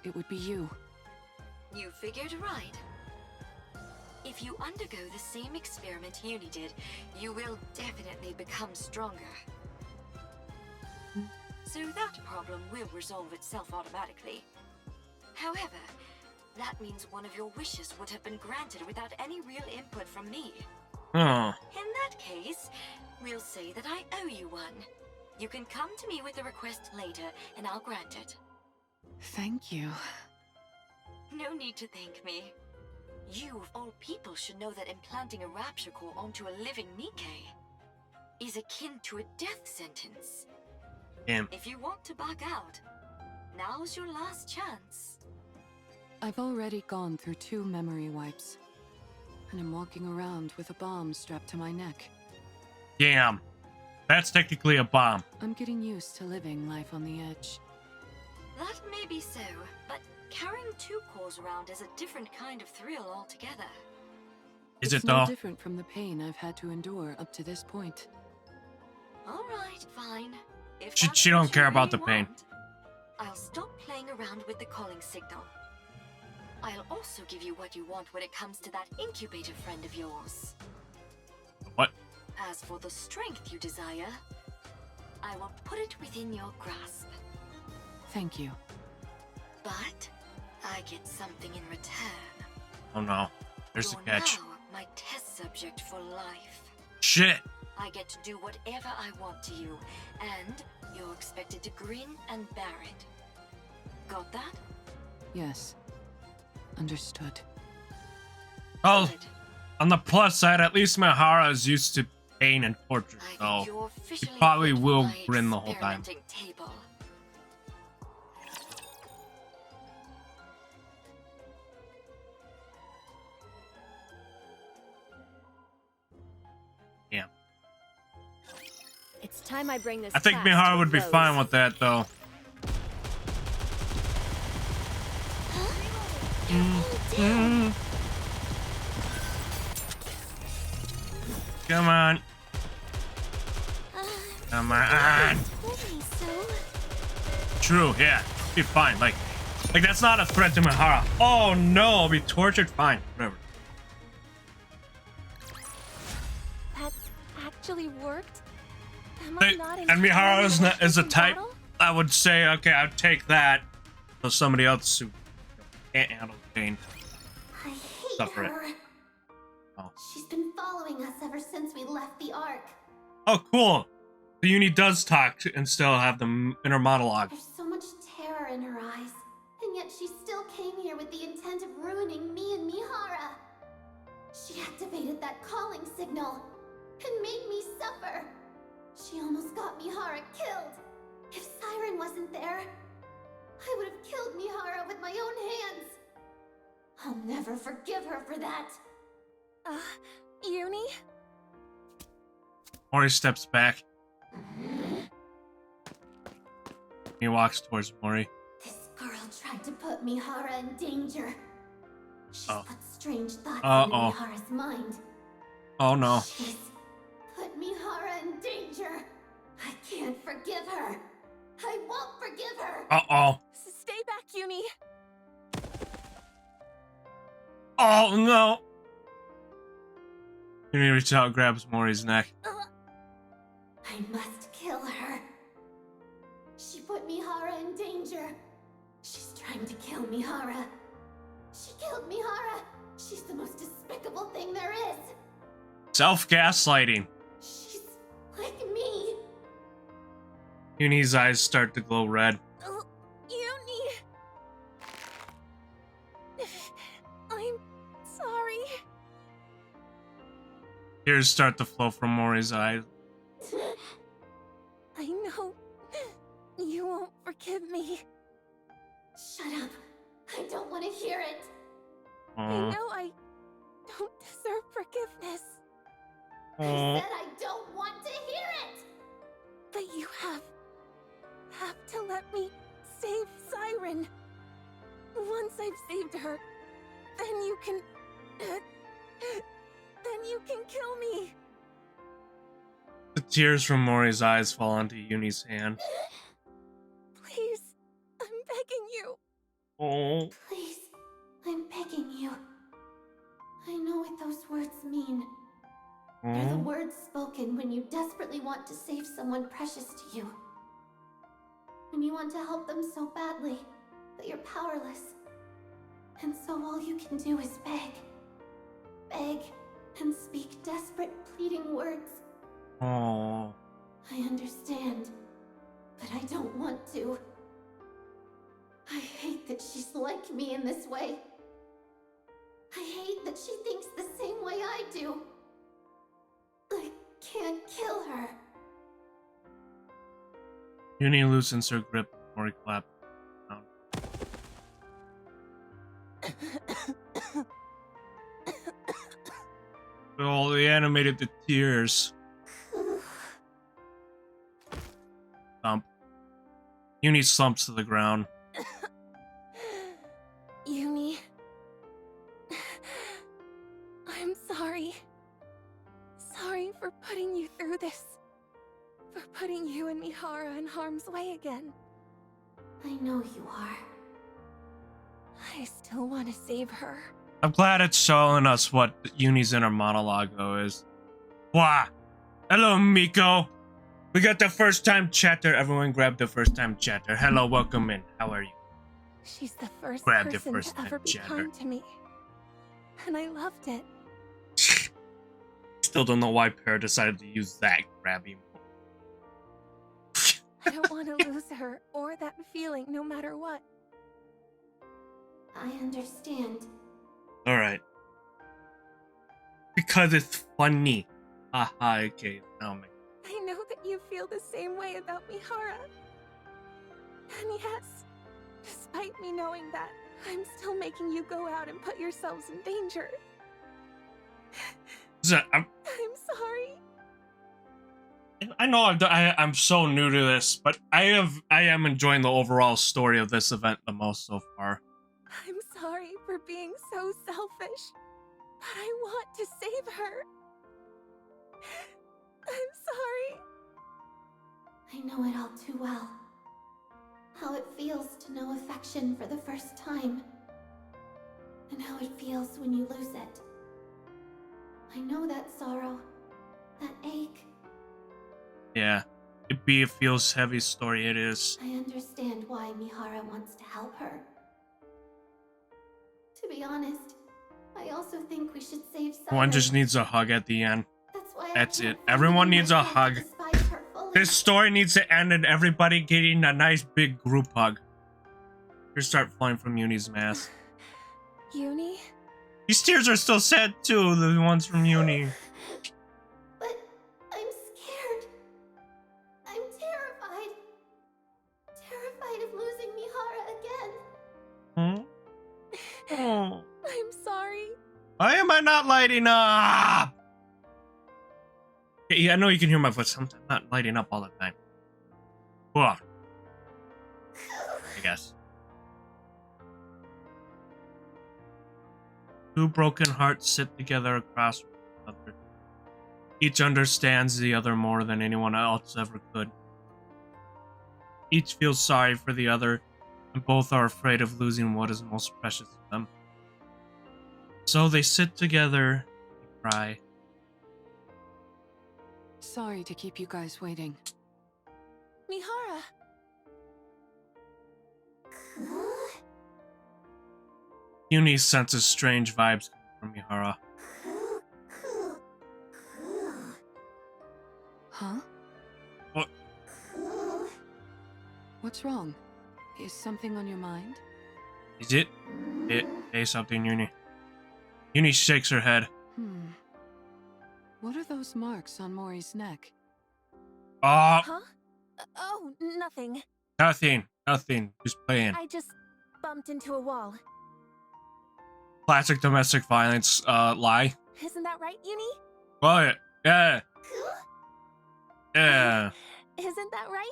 it would be you. You figured right. If you undergo the same experiment Uni did, you will definitely become stronger. So that problem will resolve itself automatically. However, that means one of your wishes would have been granted without any real input from me. Oh. In that case, we'll say that I owe you one. You can come to me with a request later, and I'll grant it. Thank you. No need to thank me. You, of all people, should know that implanting a rapture core onto a living Nikke is akin to a death sentence. Damn. If you want to back out, now's your last chance. I've already gone through 2 memory wipes, and I'm walking around with a bomb strapped to my neck. Damn. That's technically a bomb. I'm getting used to living life on the edge. That may be so, but carrying 2 cores around is a different kind of thrill altogether. Is It's it no though? different from the pain I've had to endure up to this point. All right, fine. If She that's don't what you care about really the pain. want, I'll stop playing around with the calling signal. I'll also give you what you want when it comes to that incubator friend of yours. What? As for the strength you desire, I will put it within your grasp. Thank you. But I get something in return. Oh no. There's the You're catch. now my test subject for life. Shit. I get to do whatever I want to you, and you're expected to grin and bear it. Got that? Yes. Understood. Oh, Good. on the plus side, at least Mahara is used to pain and torture, I so think you're officially probably fit for will my grin the whole time. experimenting table. yeah. It's time I bring this. I think task to Mihara a would be close. fine with that, though. Come on. Come on. Told me so. True, yeah. Be fine. Like that's not a threat to Mihara. Oh no, I'll be tortured. Fine, whatever. That's actually worked. Am I They, not and entirely Mihara is, not, is a in type. battle? I would say, okay, I'd take that. So somebody else who can't handle pain. I hate Suffer it. her. Oh. She's been following us ever since we left the Ark. Oh, cool. The Uni does talk and still have the inner monologue. There's so much terror in her eyes, and yet she still came here with the intent of ruining me and Mihara. She activated that calling signal and made me suffer. She almost got Mihara killed. If Siren wasn't there, I would have killed Mihara with my own hands. I'll never forgive her for that. Uni? Mori steps back. He walks towards Mori. This girl tried to put Mihara in danger. She's put strange thoughts into Mihara's mind. Oh no. She's put Mihara in danger. I can't forgive her. I won't forgive her. Uh-oh. Stay back, Uni. Oh no. Uni reaches out and grabs Mori's neck. I must kill her. She put Mihara in danger. She's trying to kill Mihara. She killed Mihara. She's the most despicable thing there is. Self-gaslighting. She's like me. Uni's eyes start to glow red. Uni! I'm sorry. Tears start to flow from Mori's eyes. I know you won't forgive me. Shut up. I don't want to hear it. I know I don't deserve forgiveness. I said I don't want to hear it. But you have to let me save Siren. Once I've saved her, then you can kill me. The tears from Mori's eyes fall onto Uni's hand. Please, I'm begging you. Oh. Please, I'm begging you. I know what those words mean. They're the words spoken when you desperately want to save someone precious to you. When you want to help them so badly, but you're powerless. And so all you can do is beg. Beg and speak desperate, pleading words. Oh. I understand, but I don't want to. I hate that she's like me in this way. I hate that she thinks the same way I do. I can't kill her. Uni loosens her grip. Mori claps. Oh, they animated the tears. Thump. Uni slumps to the ground. Uni, I'm sorry. Sorry for putting you through this. For putting you and Mihara in harm's way again. I know you are. I still want to save her. I'm glad it's showing us what Uni's inner monologue though is. Wah! Hello, Miko! We got the first time chatter. Everyone grab the first time chatter. Hello, welcome in. How are you? She's the first Grab the person first to ever time be chatter. kind to me. And I loved it. Still don't know why Pear decided to use that grab emote. I don't want to lose her or that feeling no matter what. I understand. Alright. Because it's funny. Haha, okay. Now make I know that you feel the same way about Mihara. And yes, despite me knowing that, I'm still making you go out and put yourselves in danger. I'm sorry. I know I'm so new to this, but I am enjoying the overall story of this event the most so far. I'm sorry for being so selfish, but I want to save her. I'm sorry. I know it all too well. How it feels to know affection for the first time. And how it feels when you lose it. I know that sorrow, that ache. Yeah, it be a feels heavy story. It is. I understand why Mihara wants to help her. To be honest, I also think we should save Siren. One just needs a hug at the end. That's it. I can't Everyone find it in needs a myself to hug. despise her fully. This story needs to end and everybody getting a nice big group hug. Tears start flowing from Uni's mask. Uni? These tears are still sad too, the ones from Uni. But I'm scared. I'm terrified. Terrified of losing Mihara again. Hmm? Oh. I'm sorry. Why am I not lighting up? Yeah, I know you can hear my voice. I'm not lighting up all the time. Whoa. I guess. Two broken hearts sit together across from each other. Each understands the other more than anyone else ever could. Each feels sorry for the other, and both are afraid of losing what is most precious to them. So they sit together and cry. Sorry to keep you guys waiting. Mihara. Uni senses strange vibes from Mihara. Huh? What? What's wrong? Is something on your mind? Is it? Say something, Uni. Uni shakes her head. What are those marks on Mori's neck? Huh? Oh, nothing. Nothing. Just playing. I just bumped into a wall. Classic domestic violence lie. Isn't that right, Uni? Well, yeah. Yeah. Isn't that right?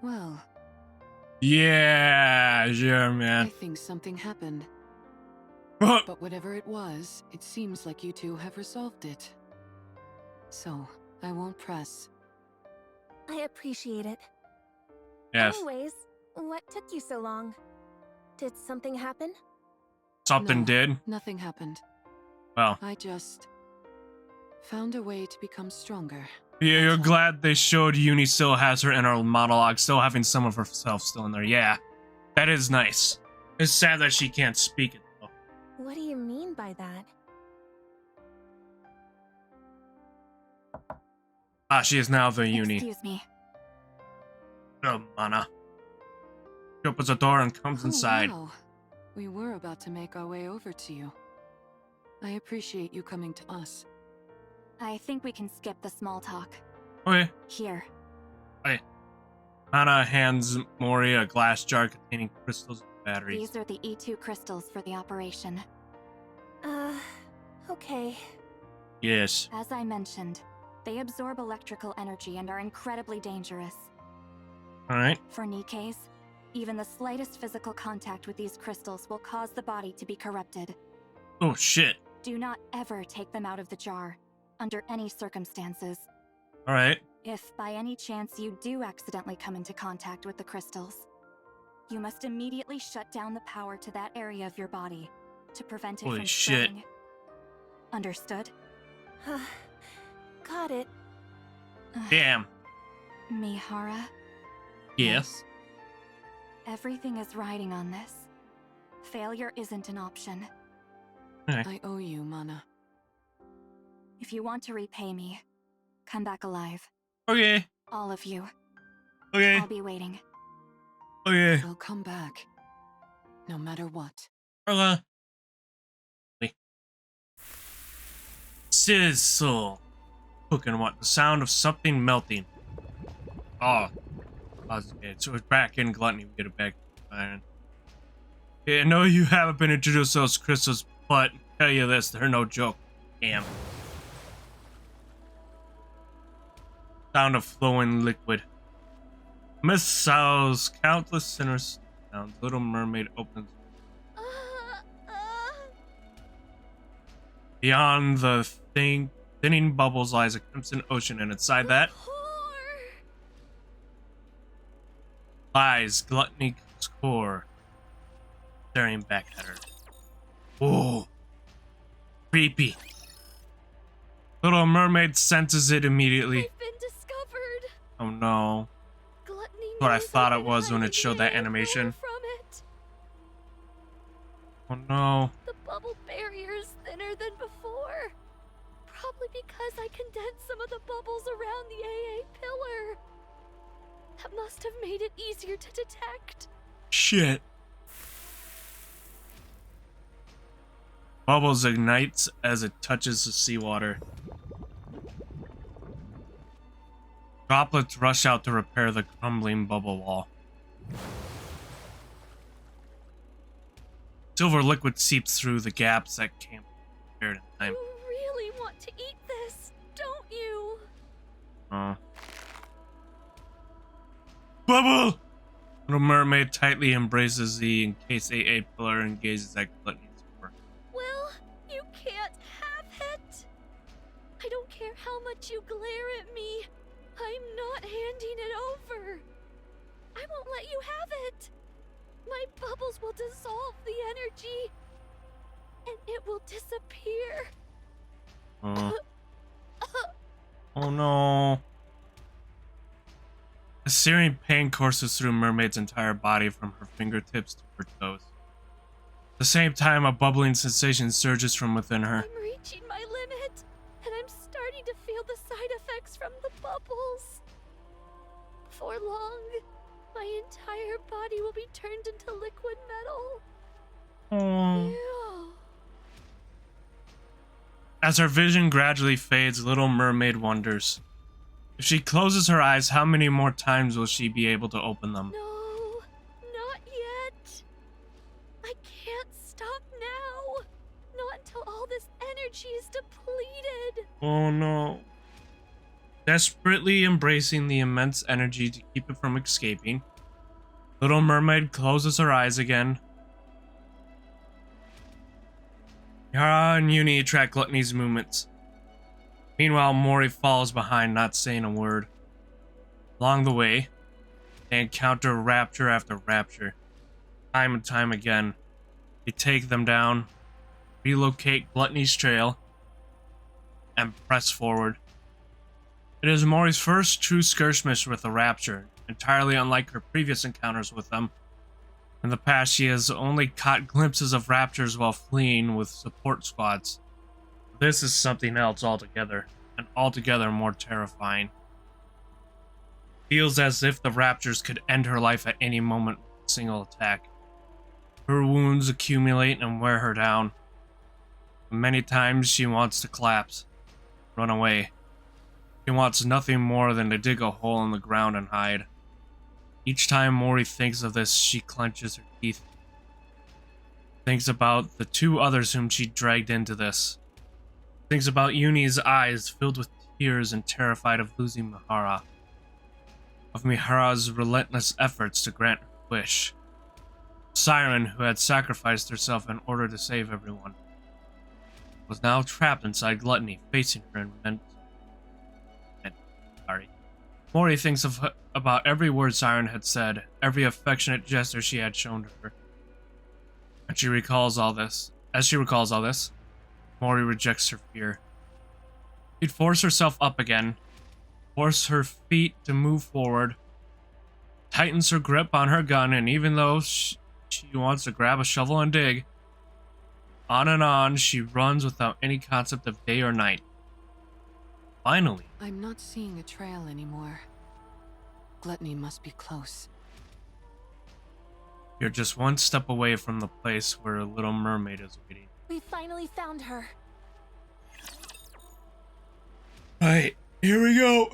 Well, Yeah, sure, I man. think something happened. Yes. But whatever it was, it seems like you two have resolved it. So, I won't press. I appreciate it. Anyways, what took you so long? Did something happen? Something No, did. Nothing happened. Well, I just found a way to become stronger. yeah, you're That's all. glad they showed Uni still has her inner monologue, still having some of herself still in there. Yeah, that is nice. It's sad that she can't speak it though. What do you mean by that? She is now the Uni. Excuse me. Oh, Mana. She opens the door and comes inside. Wow. We were about to make our way over to you. I appreciate you coming to us. I think we can skip the small talk. Okay. Here. Mana hands Mori a glass jar containing crystals and batteries. These are the E2 crystals for the operation. Okay. Yes. As I mentioned, they absorb electrical energy and are incredibly dangerous. Alright. For NIKKEs, even the slightest physical contact with these crystals will cause the body to be corrupted. Oh, shit. Do not ever take them out of the jar, under any circumstances. Alright. If by any chance you do accidentally come into contact with the crystals, you must immediately shut down the power to that area of your body to prevent it Holy from shit. spreading. Understood? Got it. Damn. Mihara, Yes. everything is riding on this. Failure isn't an option. I owe you, Mana. If you want to repay me, come back alive. Okay. All of you. Okay. I'll be waiting. Okay. We'll come back. No matter what. Carla. Sizzle. Cooking what? The sound of something melting. Oh. Okay, so it's back in Gluttony. We get it back. Iron. Yeah, I know you haven't been introduced to those crystals, but I tell you this, they're no joke. Damn. Sound of flowing liquid. Missiles, countless sinners sounds. Little Mermaid opens. Beyond the Thinning bubbles lies a crimson ocean, and inside that lies Gluttony's core, staring back at her. Whoa. Creepy. Little Mermaid senses it immediately. I've been discovered. Oh no. Gluttony What I knows thought I've it been was when it hiding showed the that AA animation. from it. Oh no. The bubble barrier's thinner than before. Probably because I condensed some of the bubbles around the AA pillar. That must have made it easier to detect. Shit. Bubbles ignites as it touches the seawater. Droplets rush out to repair the crumbling bubble wall. Silver liquid seeps through the gaps that can't be repaired in time. You really want to eat this, don't you? Bubble! Little Mermaid tightly embraces the encased AA pillar and gazes at Gluttony's core. Well, you can't have it. I don't care how much you glare at me. I'm not handing it over. I won't let you have it. My bubbles will dissolve the energy, and it will disappear. Oh no. A searing pain courses through Mermaid's entire body from her fingertips to her toes. At the same time, a bubbling sensation surges from within her. I'm reaching my limit, and I'm starting to feel the side effects from the bubbles. Before long, my entire body will be turned into liquid metal. Ew. As her vision gradually fades, Little Mermaid wonders. If she closes her eyes, how many more times will she be able to open them? No, not yet. I can't stop now. Not until all this energy is depleted. Oh no. Desperately embracing the immense energy to keep it from escaping, Little Mermaid closes her eyes again. Yara and Uni track Gluttony's movements. Meanwhile, Mori follows behind, not saying a word. Along the way, they encounter rapture after rapture. Time and time again, they take them down, relocate Gluttony's trail, and press forward. It is Mori's first true skirmish with the rapture, entirely unlike her previous encounters with them. In the past, she has only caught glimpses of raptors while fleeing with support squads. This is something else altogether, and altogether more terrifying. Feels as if the raptors could end her life at any moment with a single attack. Her wounds accumulate and wear her down. Many times she wants to collapse, run away. She wants nothing more than to dig a hole in the ground and hide. Each time Mori thinks of this, she clenches her teeth. Thinks about the two others whom she dragged into this. Thinks about Uni's eyes filled with tears and terrified of losing Mihara. Of Mihara's relentless efforts to grant her wish. Siren, who had sacrificed herself in order to save everyone, was now trapped inside Gluttony, facing her in Mori thinks about every word Siren had said, every affectionate gesture she had shown to her. As she recalls all this, Mori rejects her fear. She'd force herself up again, force her feet to move forward, tightens her grip on her gun, and even though she wants to grab a shovel and dig, on and on she runs without any concept of day or night. Finally, I'm not seeing a trail anymore. Gluttony must be close. you're just one step away from the place where a Little Mermaid is waiting. We finally found her. Alright, here we go.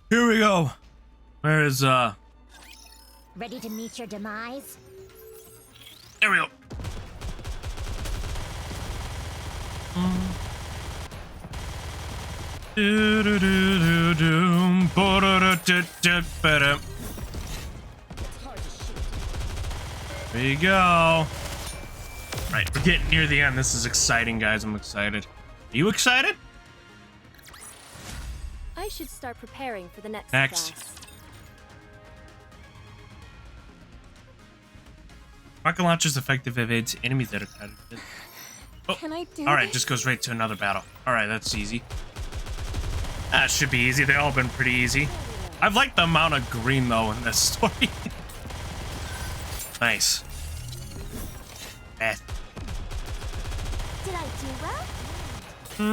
Here we go. Where is, Ready to meet your demise? There we go. There you go. Right, we're getting near the end. This is exciting, guys. I'm excited. Are you excited? I should start preparing for the next Next. class. Rocket launcher is effective if it's enemies that are targeted. Oh, Can I do alright, this? just goes right to another battle. Alright, that's easy. That should be easy. They've all been pretty easy. I've liked the amount of green, though, in this story. Nice. Eh. Did I do well?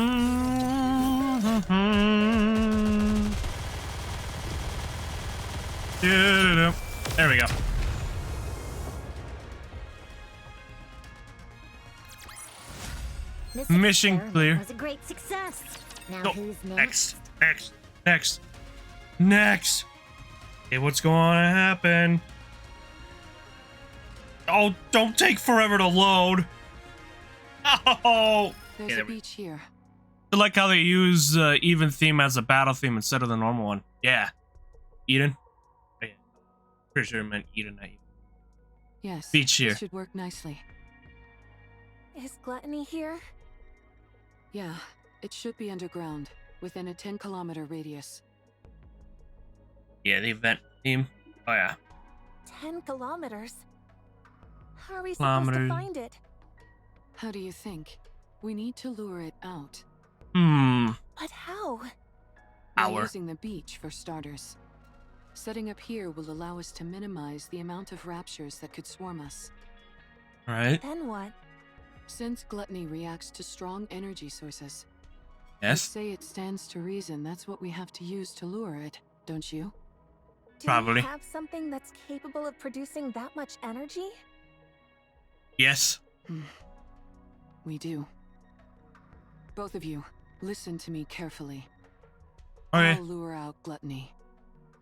There we go. This Mission experiment clear. was a great success. Now Go. who's Next. Hey, what's going to happen? Oh, don't take forever to load. Oh. There's Yeah, a there we- beach here. I like how they use even theme as a battle theme instead of the normal one. Yeah. Eden? Oh, yeah. Pretty sure it meant Eden, not Eden. Yes. Beach here. This should work nicely. Is Gluttony here? Yeah, it should be underground, within a 10-kilometer radius. Yeah, the event theme. Oh, yeah. 10 kilometers? How are we supposed Kilometers. to find it? How do you think? We need to lure it out. But how? By Hour. using the beach, for starters. Setting up here will allow us to minimize the amount of raptures that could swarm us. Alright. Then what? Since gluttony reacts to strong energy sources, I'd Yes. say it stands to reason that's what we have to use to lure it, don't you? Do Probably. we have something that's capable of producing that much energy? Yes. We do. Both of you, listen to me carefully. Okay. I'll lure out gluttony.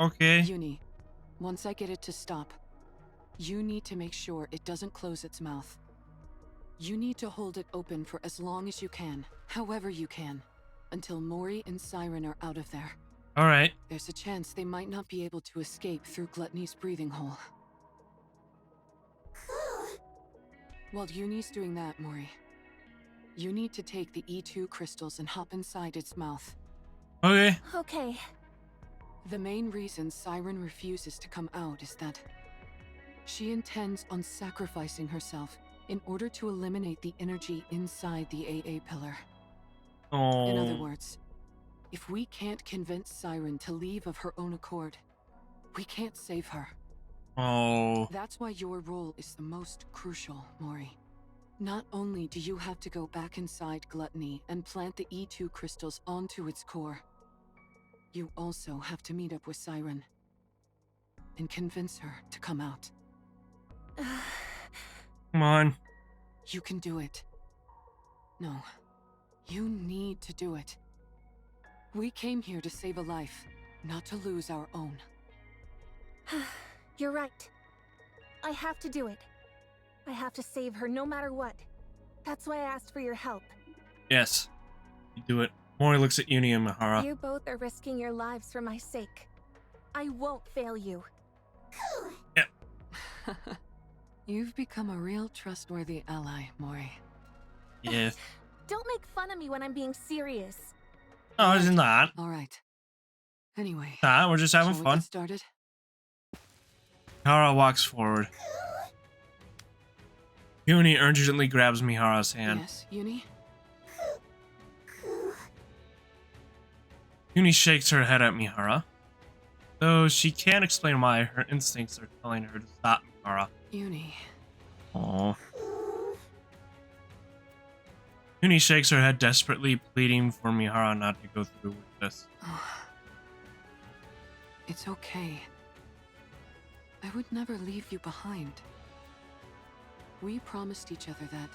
Okay. Uni, once I get it to stop, you need to make sure it doesn't close its mouth. You need to hold it open for as long as you can, however you can, until Mori and Siren are out of there. Alright. There's a chance they might not be able to escape through Gluttony's breathing hole. While Uni's doing that, Mori, you need to take the E2 crystals and hop inside its mouth. Okay. Okay. The main reason Siren refuses to come out is that she intends on sacrificing herself in order to eliminate the energy inside the AA pillar. Oh. In other words, if we can't convince Siren to leave of her own accord, we can't save her. Oh. That's why your role is the most crucial, Mori. Not only do you have to go back inside Gluttony and plant the E2 crystals onto its core, you also have to meet up with Siren and convince her to come out. Come on. You can do it. No, you need to do it. We came here to save a life, not to lose our own. You're right. I have to do it. I have to save her no matter what. That's why I asked for your help. Yes. You do it. Mori looks at Uni and Mihara. You both are risking your lives for my sake. I won't fail you. Yep. You've become a real trustworthy ally, Mori. Yes. Don't make fun of me when I'm being serious. No, it's not. All right. Anyway, Nah, we're just having shall we fun. get started? Mihara walks forward. Uni urgently grabs Mihara's hand. Yes, Uni? Uni shakes her head at Mihara. Though she can't explain why, her instincts are telling her to stop Mihara. Uni. Aww. Uni shakes her head desperately, pleading for Mihara not to go through with this. It's okay. I would never leave you behind. We promised each other that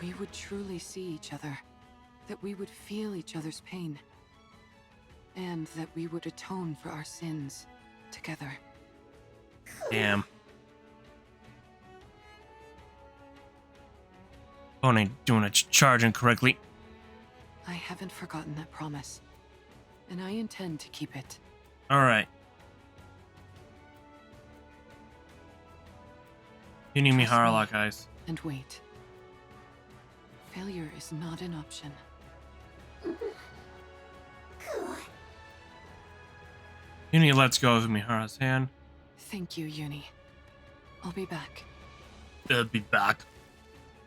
we would truly see each other, that we would feel each other's pain, and that we would atone for our sins together. Damn. Phone ain't doing its charging correctly. I haven't forgotten that promise, and I intend to keep it. Alright. Uni and Trust Mihara me. lock eyes. And wait. Failure is not an option. Uni lets go of Mihara's hand. Thank you, Uni. I'll be back. They'll be back.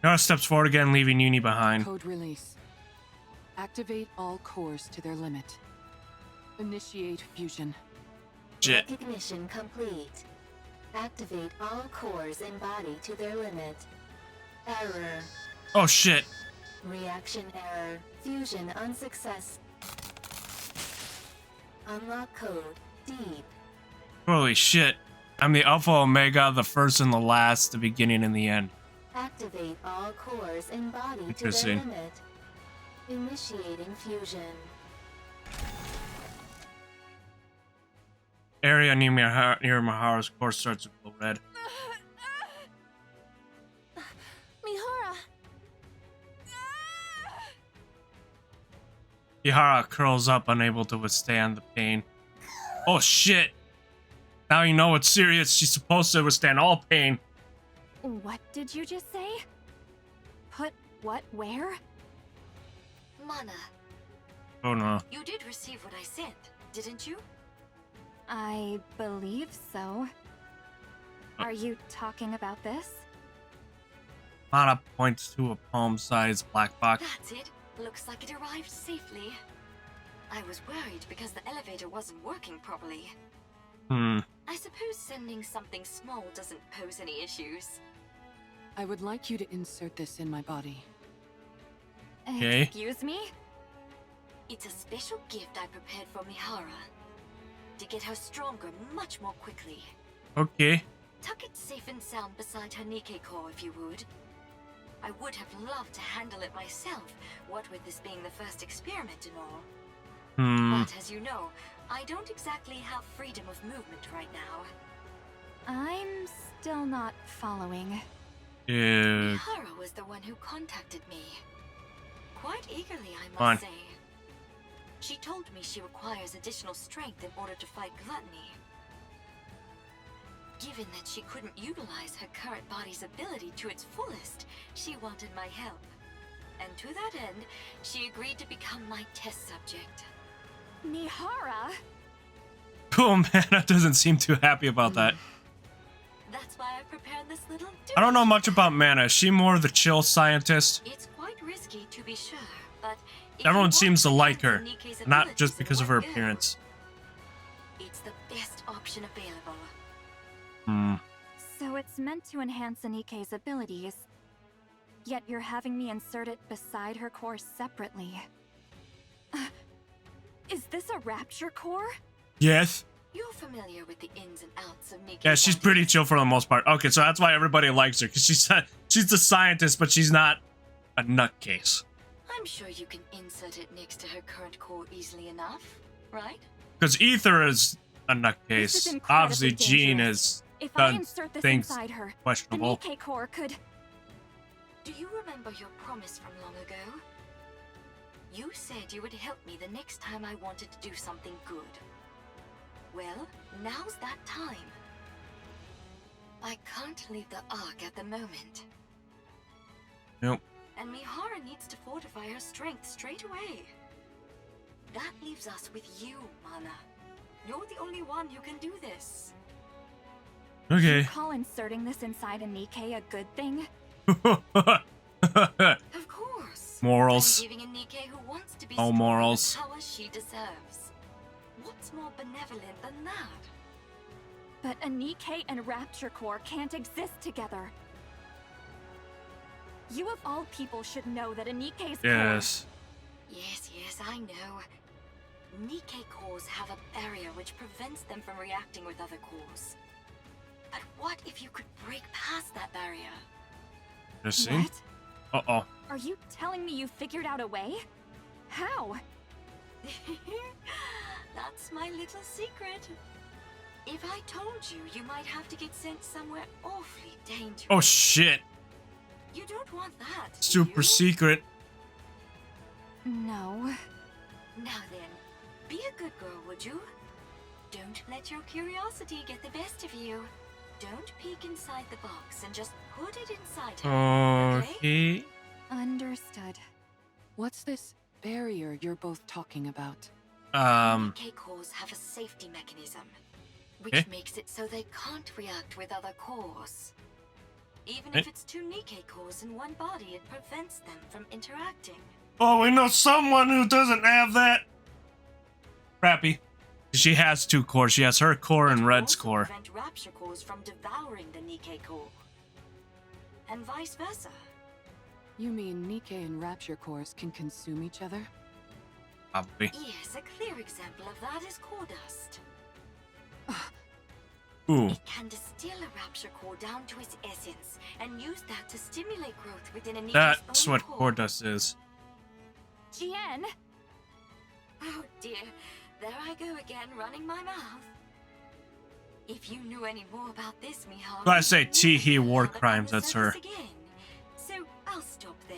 Mihara steps forward again, leaving Uni behind. Code release. Activate all cores to their limit. Initiate fusion. Shit. Recognition complete. Activate all cores in body to their limit. Error. Oh shit. Reaction error. Fusion unsuccess. Unlock code. Deep. Holy shit. I'm the Alpha Omega, the first and the last, the beginning and the end. Activate all cores in body to their Interesting. limit. Initiating fusion. Area near Mihara's core starts to glow red. Mihara! Mihara curls up, unable to withstand the pain. Oh shit! Now you know it's serious. She's supposed to withstand all pain. What did you just say? Put what where? Mana, Oh no. you did receive what I sent, didn't you? I believe so. Are you talking about this? Mana points to a palm-sized black box. That's it. Looks like it arrived safely. I was worried because the elevator wasn't working properly. Mm-hmm. I suppose sending something small doesn't pose any issues. I would like you to insert this in my body. Okay. Excuse me? It's a special gift I prepared for Mihara. To get her stronger much more quickly. Okay. Tuck it safe and sound beside her NIKKE core if you would. I would have loved to handle it myself, what with this being the first experiment and all. But as you know, I don't exactly have freedom of movement right now. I'm still not following. Yeah. Mihara was the one who contacted me. Quite eagerly, I Fine. must say. She told me she requires additional strength in order to fight gluttony. Given that she couldn't utilize her current body's ability to its fullest, she wanted my help. And to that end, she agreed to become my test subject. Mihara? Oh man, that doesn't seem too happy about that. That's why I prepared this little I don't know much about Mana. Is she more the chill scientist? It's quite risky to be sure, but if Everyone you want seems to like her, NIKKE's not abilities just in because of one her go, appearance. It's the best option available. So it's meant to enhance NIKKE's abilities. Yet you're having me insert it beside her core separately. Is this a rapture core? Yes. You're familiar with the ins and outs of NIKKE. Yeah, she's pretty chill for the most part. Okay, so that's why everybody likes her, because she's the scientist, but she's not a nutcase. I'm sure you can insert it next to her current core easily enough, right? Because Ether is a This nutcase. is incredibly Obviously, Jean dangerous. is If I done insert this things inside her, the questionable. NIKKE core could... Do you remember your promise from long ago? You said you would help me the next time I wanted to do something good. Well, now's that time. I can't leave the Ark at the moment. Nope. And Mihara needs to fortify her strength straight away. That leaves us with you, Mana. You're the only one who can do this. Okay. You call inserting this inside a NIKKE a good thing? Of course. Morals. I'm giving a NIKKE who wants to be Oh, strong morals. the power she deserves. What's more benevolent than that? But a NIKKE and Rapture Core can't exist together. You of all people should know that a NIKKE's Yes. Yes, I know. NIKKE cores have a barrier which prevents them from reacting with other cores. But what if you could break past that barrier? Just see. What? Uh-oh. Are you telling me you figured out a way? How? That's my little secret. If I told you, you might have to get sent somewhere awfully dangerous. Oh, shit. You don't want that, do Super you? secret. No. Now then, be a good girl, would you? Don't let your curiosity get the best of you. Don't peek inside the box and just put it inside her, okay? Okay. Understood. What's this barrier you're both talking about? NIKKE cores have a safety mechanism, which Okay. makes it so they can't react with other cores. Even Okay. if it's two NIKKE cores in one body, it prevents them from interacting. Oh, we know someone who doesn't have that. Crappy. She has 2 cores. She has her core and It Red's also core. prevent rapture cores from devouring the NIKKE core, and vice versa. You mean NIKKE and Rapture cores can consume each other? Probably. Yes, a clear example of that is core dust. Ooh. It can distill a rapture core down to its essence and use that to stimulate growth within a NIKKE's That's own what core. core dust is. Jien! Oh dear, there I go again, running my mouth. If you knew any more about this, Mihara, When I say you would Teehee know war about the crimes, that's her. surface again. So I'll stop there.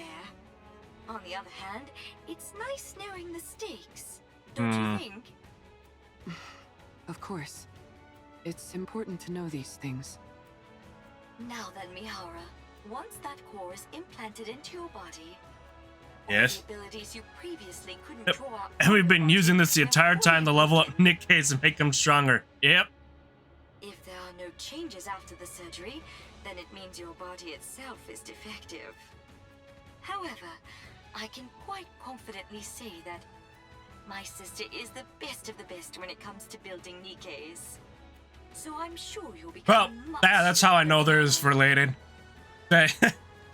On the other hand, it's nice knowing the stakes, don't you think? Of course. It's important to know these things. Now then, Mihara, once that core is implanted into your body, Yes. all the abilities you previously couldn't Yep. draw out And we've from been your using body this the will entire time to level up fully NIKKE's and make them stronger. Yep. If there are no changes after the surgery, then it means your body itself is defective. However, I can quite confidently say that my sister is the best of the best when it comes to building NIKKEs. So I'm sure you'll Well, become much yeah, that's how I know they're stronger. related.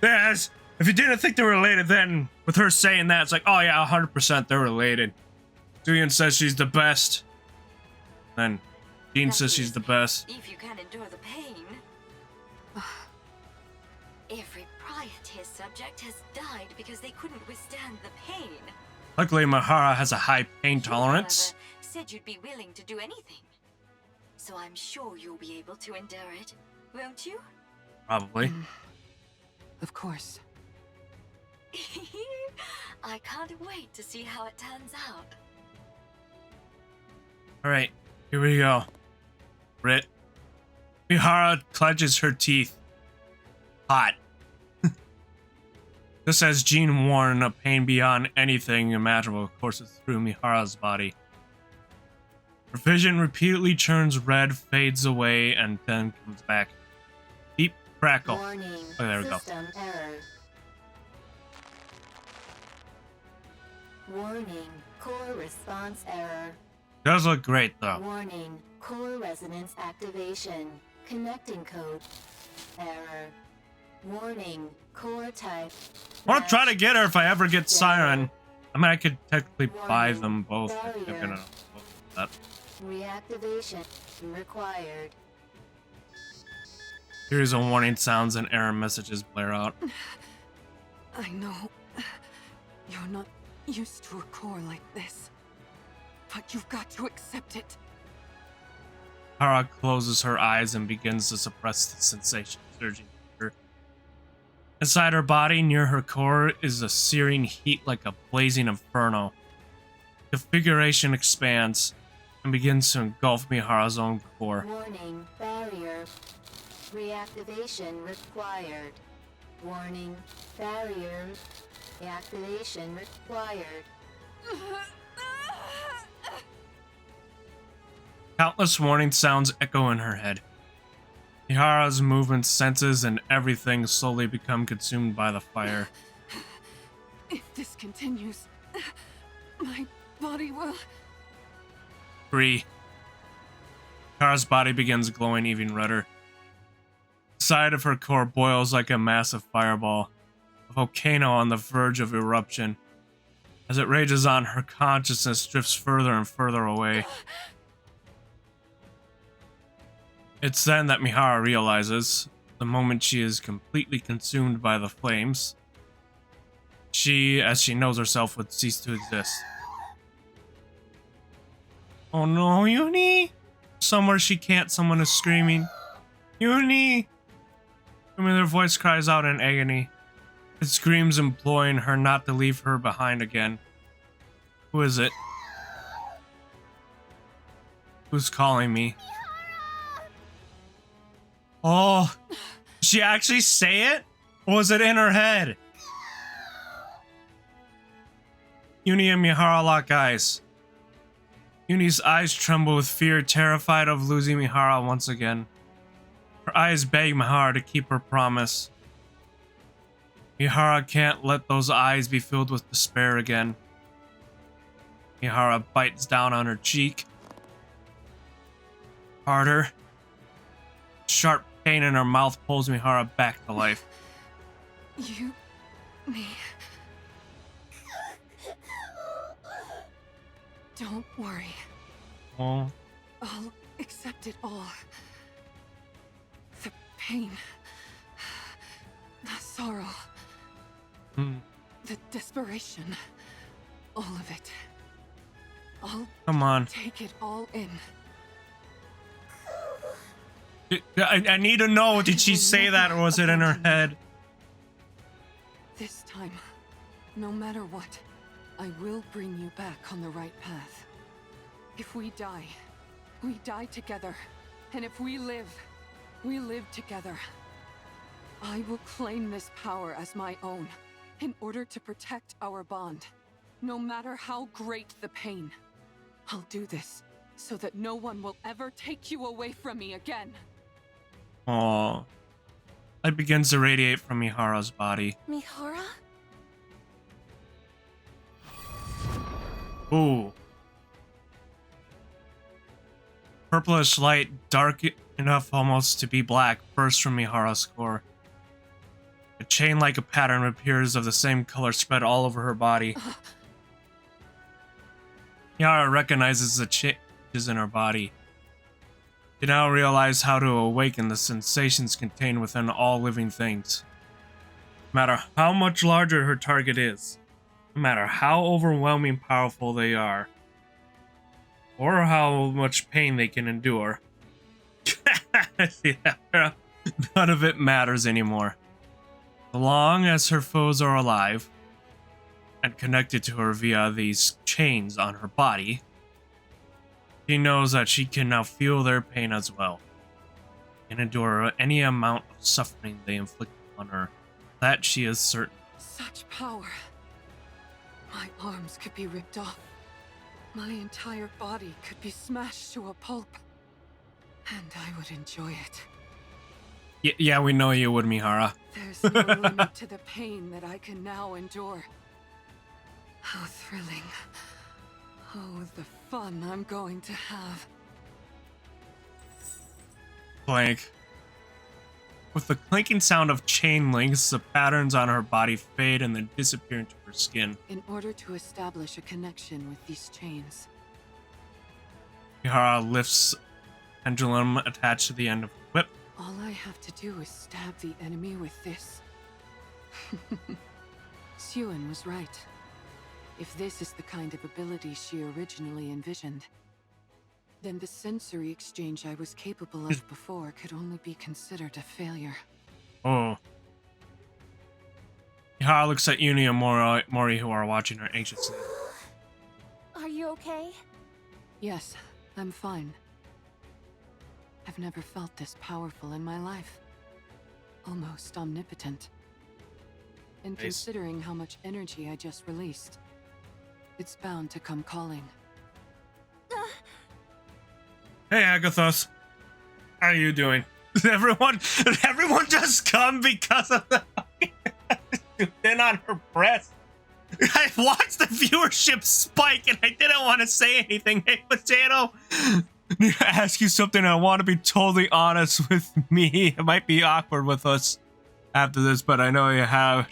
Yes. If you didn't think they were related, then with her saying that, it's like, oh yeah, 100% they're related. Julian says she's the best. Then Jean That says she's is, the best. If you can endure the pain. Every prior test subject has died because they couldn't withstand the pain. Luckily, Mihara has a high pain You, tolerance. however, said you'd be willing to do anything. So I'm sure you'll be able to endure it, won't you? Probably. Of course. I can't wait to see how it turns out. Alright, here we go. Rit. Mihara clenches her teeth. Hot. Just as Jean warned, a pain beyond anything imaginable courses through Mihara's body. Her vision repeatedly turns red, fades away, and then comes back. Deep crackle. Warning. Oh, there we go. System error. Warning. Core response error. Does look great though. Warning. Core resonance activation. Connecting code. Error. Warning. Core type. I want to try to get her if I ever get Siren. I mean, I could technically buy Warning. them both. If I'm Barrier. gonna look that. Reactivation required. Series of warning sounds and error messages blare out. I know. You're not used to a core like this. But you've got to accept it. Hara closes her eyes and begins to suppress the sensation surging through her. Inside her body, near her core, is a searing heat like a blazing inferno. The configuration expands and begins to engulf Mihara's own core. Warning. Barrier. Reactivation required. Warning. Barrier. Reactivation required. Countless warning sounds echo in her head. Mihara's movements, senses, and everything slowly become consumed by the fire. If this continues, my body will... 3. Mihara's body begins glowing even redder. The side of her core boils like a massive fireball, a volcano on the verge of eruption. As it rages on, her consciousness drifts further and further away. It's then that Mihara realizes, the moment she is completely consumed by the flames, she, as she knows herself, would cease to exist. Oh no, Uni! Somewhere she can't, someone is screaming. Uni! I mean, their voice cries out in agony. It screams imploring her not to leave her behind again. Who is it? Who's calling me? Oh, did she actually say it? Or was it in her head? Uni and Mihara lock eyes. Uni's eyes tremble with fear, terrified of losing Mihara once again. Her eyes beg Mihara to keep her promise. Mihara can't let those eyes be filled with despair again. Mihara bites down on her cheek. Harder. Sharp pain in her mouth pulls Mihara back to life. Me. Don't worry. Oh. I'll accept it all. The pain. The sorrow. The desperation. All of it. I'll Come on. take it all in. I need to know, did she say that or was it in her head? This time, no matter what, I will bring you back on the right path. If we die together. And if we live together. I will claim this power as my own, in order to protect our bond, no matter how great the pain. I'll do this, so that no one will ever take you away from me again. Aww. Light begins to radiate from Mihara's body. Mihara? Ooh. Purplish light, dark enough almost to be black, bursts from Mihara's core. A chain-like a pattern appears of the same color spread all over her body. Mihara recognizes the changes in her body. She now realizes how to awaken the sensations contained within all living things. No matter how much larger her target is, no matter how overwhelming powerful they are, or how much pain they can endure, none of it matters anymore. As long as her foes are alive and connected to her via these chains on her body, she knows that she can now feel their pain as well, and endure any amount of suffering they inflict on her. That she is certain. Such power. My arms could be ripped off. My entire body could be smashed to a pulp. And I would enjoy it. Yeah, we know you would, Mihara. There's no limit to the pain that I can now endure. How thrilling. Oh, the fun I'm going to have. Clank. With the clinking sound of chain links, the patterns on her body fade and then disappear into her skin. In order to establish a connection with these chains, Mihara lifts pendulum attached to the end of the whip. all I have to do is stab the enemy with this. Siren was right. If this is the kind of ability she originally envisioned, then the sensory exchange I was capable of before could only be considered a failure. Oh. Mihara looks at Uni and Mori, who are watching her anxiously. Are you okay? Yes, I'm fine. I've never felt this powerful in my life. Almost omnipotent. And Nice. considering how much energy I just released, it's bound to come calling. Hey, Agathos. How are you doing? Did everyone just come because of the thin on her breast? I watched the viewership spike and I didn't want to say anything. Hey, Potato, I need to ask you something. I want to be totally honest with me. It might be awkward with us after this, but I know you have.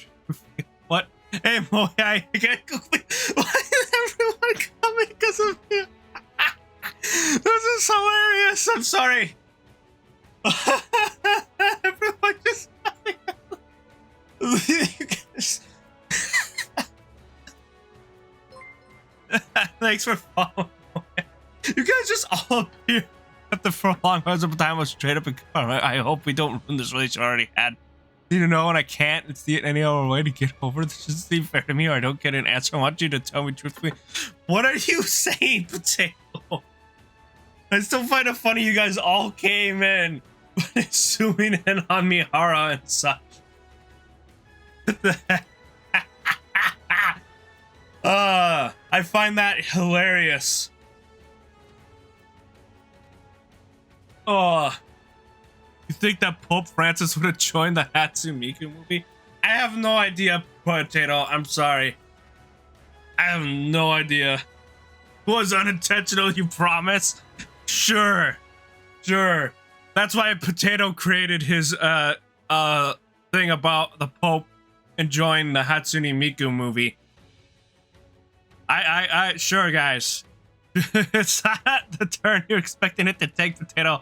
What? Hey, Mo, I can't. Why is everyone coming because of me? This is hilarious. I'm sorry. Everyone just. Thanks for following. You guys just all appear after for a long time was straight up and I hope we don't ruin this relationship I already had. You know, and I can't see it any other way to get over this. Just seem fair to me or I don't get an answer. I want you to tell me truthfully. What are you saying, Potato? I still find it funny you guys all came in, but it's zooming in on Mihara and such. I find that hilarious. Oh, you think that Pope Francis would have joined the Hatsumiku movie? I have no idea, Potato. I'm sorry. I have no idea. Was unintentional, you promise? Sure. Sure. That's why Potato created his thing about the Pope enjoying the Hatsune Miku movie. Sure, guys. It's not the turn you're expecting it to take, Potato.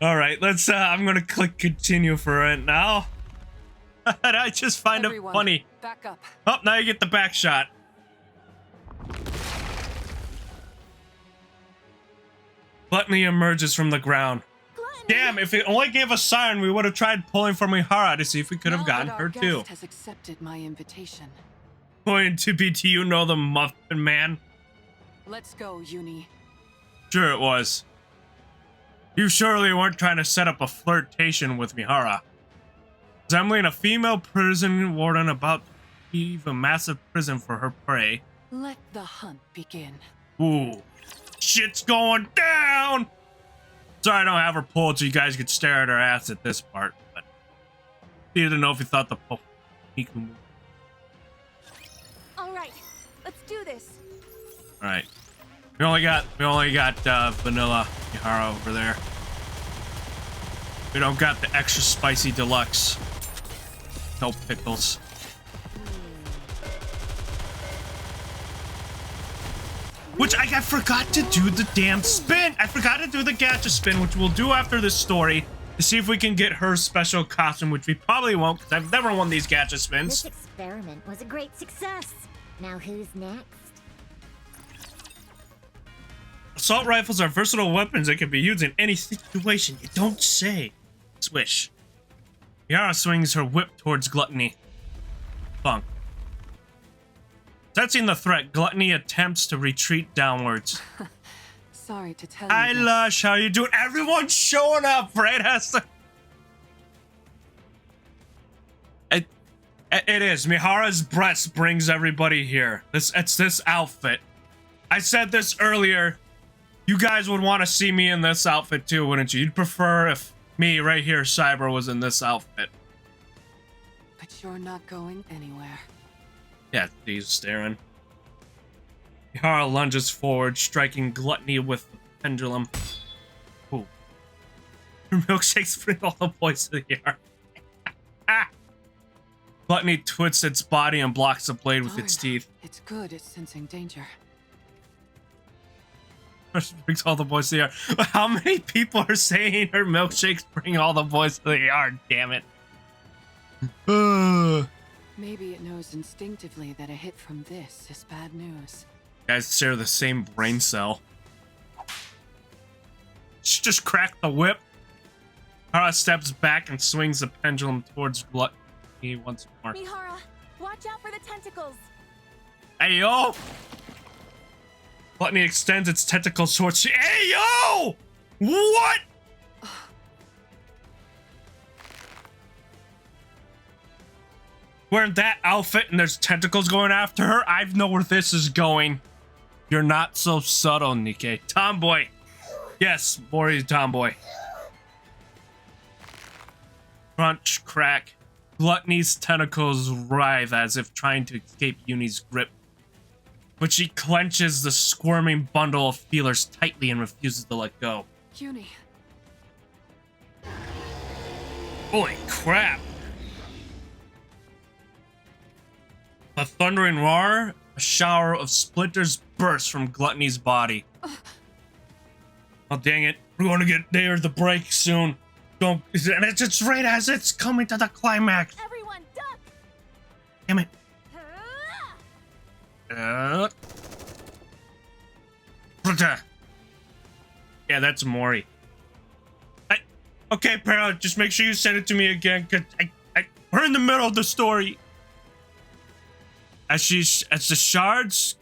All right, let's. I'm gonna click continue for right now. I just find it funny. Back up. Oh, now you get the back shot. Gluttony emerges from the ground. Gluttony. Damn! If it only gave us Siren, we would have tried pulling for Mihara to see if we could have Now gotten that her our too. guest has accepted my invitation. Going to be, do you know the Muffin Man? Let's go, Uni. Sure it was. You surely weren't trying to set up a flirtation with Mihara. Resembling a female prison warden about to heave a massive prison for her prey. Let the hunt begin. Ooh. Shit's going down! Sorry I don't have her pulled so you guys could stare at her ass at this part, but you didn't know if you thought the Miku movie. All right, let's do this. Alright. We only got vanilla Mihara over there. We don't got the extra spicy deluxe. No pickles. Which I forgot to do the damn spin. I forgot to do the gacha spin, which we'll do after this story to see if we can get her special costume, which we probably won't because I've never won these gacha spins. This experiment was a great success. Now who's next? Assault rifles are versatile weapons that can be used in any situation. You don't say. Swish. Yara swings her whip towards Gluttony. Bunk. Sensing the threat, Gluttony attempts to retreat downwards. Sorry to tell you. Hi, this. Lush. How you doing? Everyone's showing up, right? It is. Mihara's breast brings everybody here. It's this outfit. I said this earlier. You guys would want to see me in this outfit too, wouldn't you? You'd prefer if me right here, Cyber, was in this outfit. But you're not going anywhere. Yeah, he's staring. Mihara lunges forward, striking Gluttony with the pendulum. Ooh. Her milkshakes bring all the boys to the yard. Gluttony twists its body and blocks the blade with its teeth. It's good at sensing danger. Brings all the boys to the yard. How many people are saying her milkshakes bring all the boys to the yard? Damn it. Maybe it knows instinctively that a hit from this is bad news. Guys share the same brain cell. She just cracked the whip. Hara steps back and swings the pendulum towards Gluttony once more. Mihara, watch out for the tentacles. Hey, yo! Gluttony extends its tentacles towards... Hey, yo! What? Wearing that outfit and there's tentacles going after her? I know where this is going. You're not so subtle, NIKKE. Tomboy. Yes, Mori tomboy. Crunch, crack. Gluttony's tentacles writhe as if trying to escape Uni's grip. But she clenches the squirming bundle of feelers tightly and refuses to let go. Uni. Holy crap. A thundering roar, a shower of splinters bursts from Gluttony's body. Oh, dang it. We're going to get near the break soon. Don't. And it's just right as it's coming to the climax. Everyone, duck. Damn it. Yeah, that's Mori. Okay, Para, just make sure you send it to me again, because we're in the middle of the story. As the shards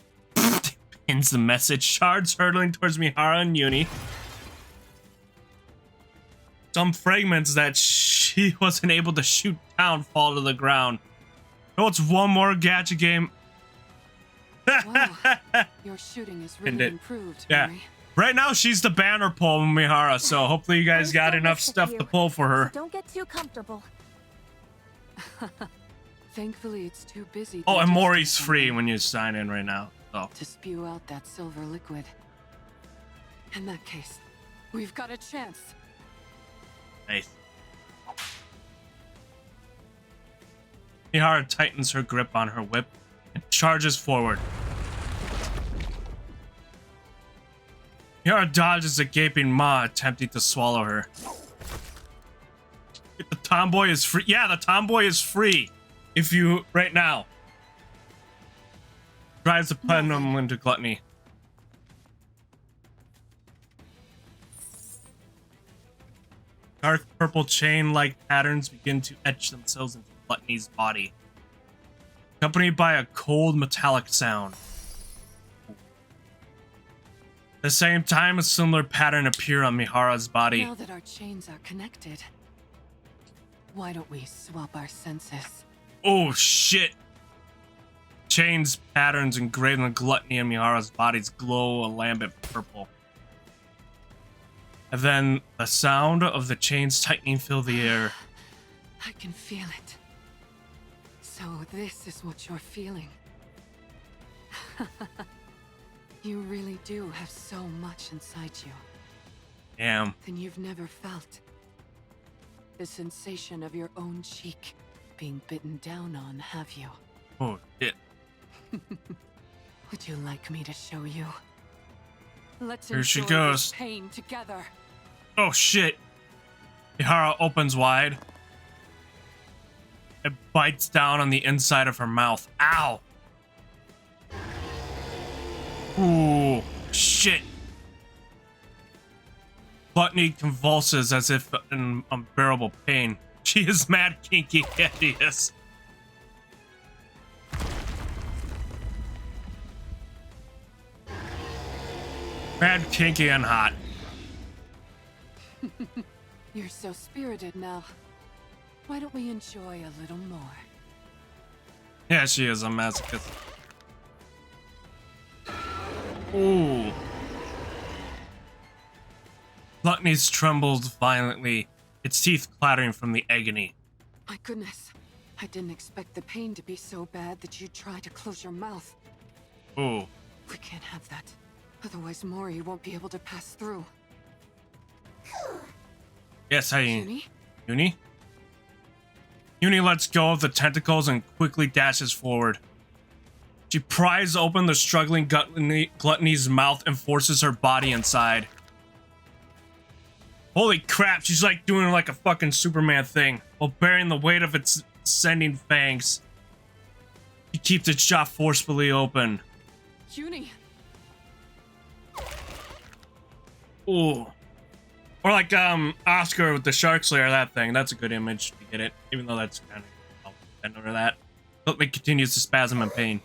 pins the message, shards hurtling towards Mihara and Uni. Some fragments that she wasn't able to shoot down fall to the ground. Oh, it's one more gacha game. Wow, your shooting is really improved, Yeah. Mary. Right now, she's the banner pole, Mihara, so hopefully you guys got enough stuff to pull for her. So don't get too comfortable. Thankfully, it's too busy. Oh, and digesting Mori's free something when you sign in right now. So. to spew out that silver liquid. In that case, we've got a chance. Nice. Mihara tightens her grip on her whip and charges forward. Mihara dodges a gaping maw attempting to swallow her. The tomboy is free. Yeah, the tomboy is free. If you, right now. Drives the pendulum into gluttony. Dark purple chain-like patterns begin to etch themselves into Gluttony's body, accompanied by a cold metallic sound. At the same time, a similar pattern appears on Mihara's body. Now that our chains are connected, why don't we swap our senses? Oh shit! Chains, patterns engraved on Gluttony and Mihara's bodies glow a lambent purple. And then the sound of the chains tightening fill the air. I can feel it. So this is what you're feeling. You really do have so much inside you. Damn. Then you've never felt the sensation of your own cheek being bitten down on, have you? Oh shit. Would you like me to show you? Let's Here she enjoy goes. this pain together. Oh shit. Mihara opens wide. It bites down on the inside of her mouth. Ow! Ooh, shit. Gluttony convulses as if in unbearable pain. She is mad kinky hideous. Mad kinky and hot. You're so spirited now. Why don't we enjoy a little more? Yeah, she is a masochist. Ooh. Gluttony's trembled violently, its teeth clattering from the agony. My goodness. I didn't expect the pain to be so bad that you'd try to close your mouth. Ooh. We can't have that. Otherwise, Mori won't be able to pass through. Yes, hi, Uni? Uni? Uni lets go of the tentacles and quickly dashes forward. She pries open the struggling Gluttony's mouth and forces her body inside. Holy crap, she's like doing like a fucking Superman thing while bearing the weight of its ascending fangs. She keeps its jaw forcefully open. Uni! Ooh. Or like Oscar with the Shark Slayer, that thing. That's a good image to get it, even though that's kind of bend over that. Gluttony continues to spasm in pain.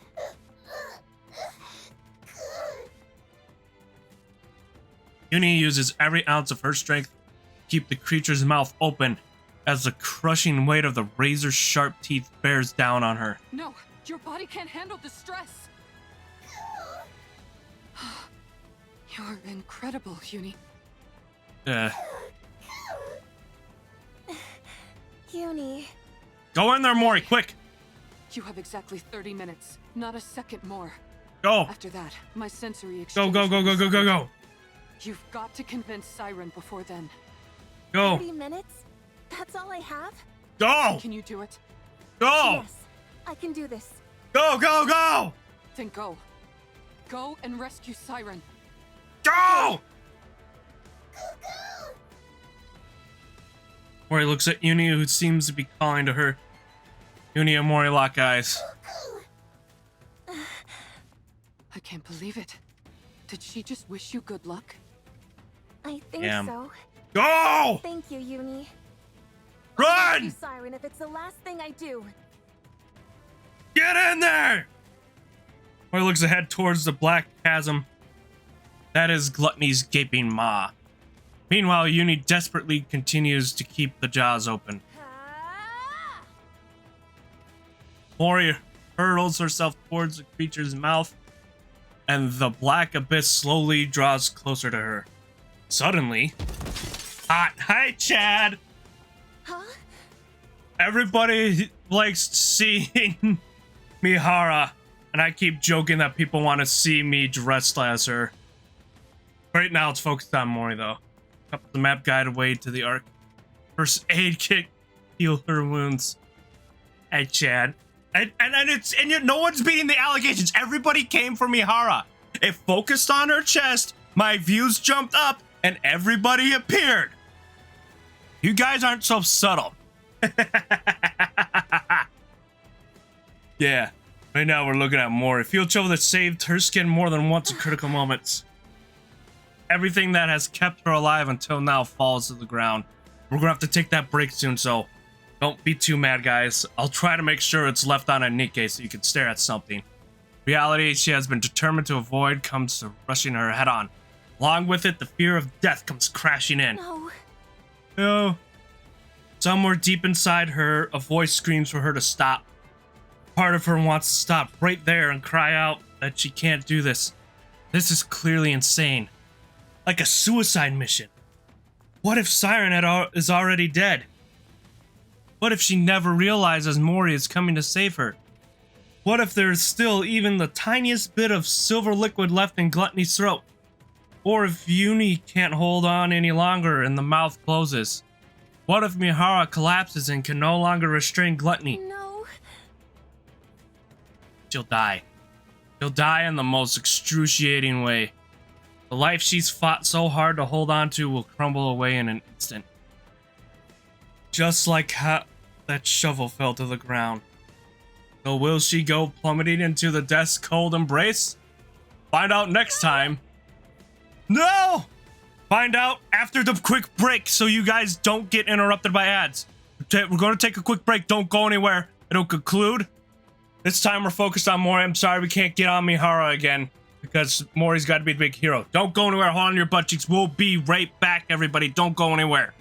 Uni uses every ounce of her strength to keep the creature's mouth open as the crushing weight of the razor-sharp teeth bears down on her. No! Your body can't handle the stress! You're incredible, Uni. Uni. Go in there, Mori, quick! You have exactly 30 minutes, not a second more. Go! After that, my sensory Go, exchange... go, go, go, go, go, go! You've got to convince Siren before then. Go! 30 minutes? That's all I have? Go! Can you do it? Go! Yes, I can do this. Go, go, go! Then go. Go and rescue Siren. Go! Mori looks at Uni, who seems to be calling to her. Uni and Mori lock eyes. I can't believe it. Did she just wish you good luck? I think Damn. so. Go! Thank you, Uni. Run! You, Siren, if it's the last thing I do. Get in there! Mori looks ahead towards the black chasm. That is Gluttony's gaping maw. Meanwhile, Uni desperately continues to keep the jaws open. Ah! Mori hurls herself towards the creature's mouth, and the black abyss slowly draws closer to her. Suddenly, hi, Chad. Huh? Everybody likes seeing Mihara, and I keep joking that people want to see me dressed as her. Right now, it's focused on Mori, though. Up the map guided way to the Ark. First aid kit, heal her wounds. Hey, Chad. And no one's beating the allegations. Everybody came for Mihara. It focused on her chest. My views jumped up, and everybody appeared. You guys aren't so subtle. Yeah. Right now, we're looking at Mori. Field trouble that saved her skin more than once in critical moments. Everything that has kept her alive until now falls to the ground. We're gonna have to take that break soon, so don't be too mad, guys. I'll try to make sure it's left on a NIKKE so you can stare at something. Reality she has been determined to avoid comes to rushing her head on. Along with it, the fear of death comes crashing in. No. No. Somewhere deep inside her, a voice screams for her to stop. Part of her wants to stop right there and cry out that she can't do this. This is clearly insane. Like a suicide mission. What if Siren is already dead? What if she never realizes Mori is coming to save her? What if there's still even the tiniest bit of silver liquid left in Gluttony's throat? Or if Uni can't hold on any longer and the mouth closes? What if Mihara collapses and can no longer restrain Gluttony? No. She'll die. She'll die in the most excruciating way. The life she's fought so hard to hold on to will crumble away in an instant. Just like how that shovel fell to the ground. So will she go plummeting into the death's cold embrace? Find out next time. No! Find out after the quick break so you guys don't get interrupted by ads. We're going to take a quick break. Don't go anywhere. It'll conclude. This time we're focused on Mori. I'm sorry we can't get on Mihara again because Mori's got to be the big hero. Don't go anywhere. Hold on your butt cheeks. We'll be right back, everybody. Don't go anywhere.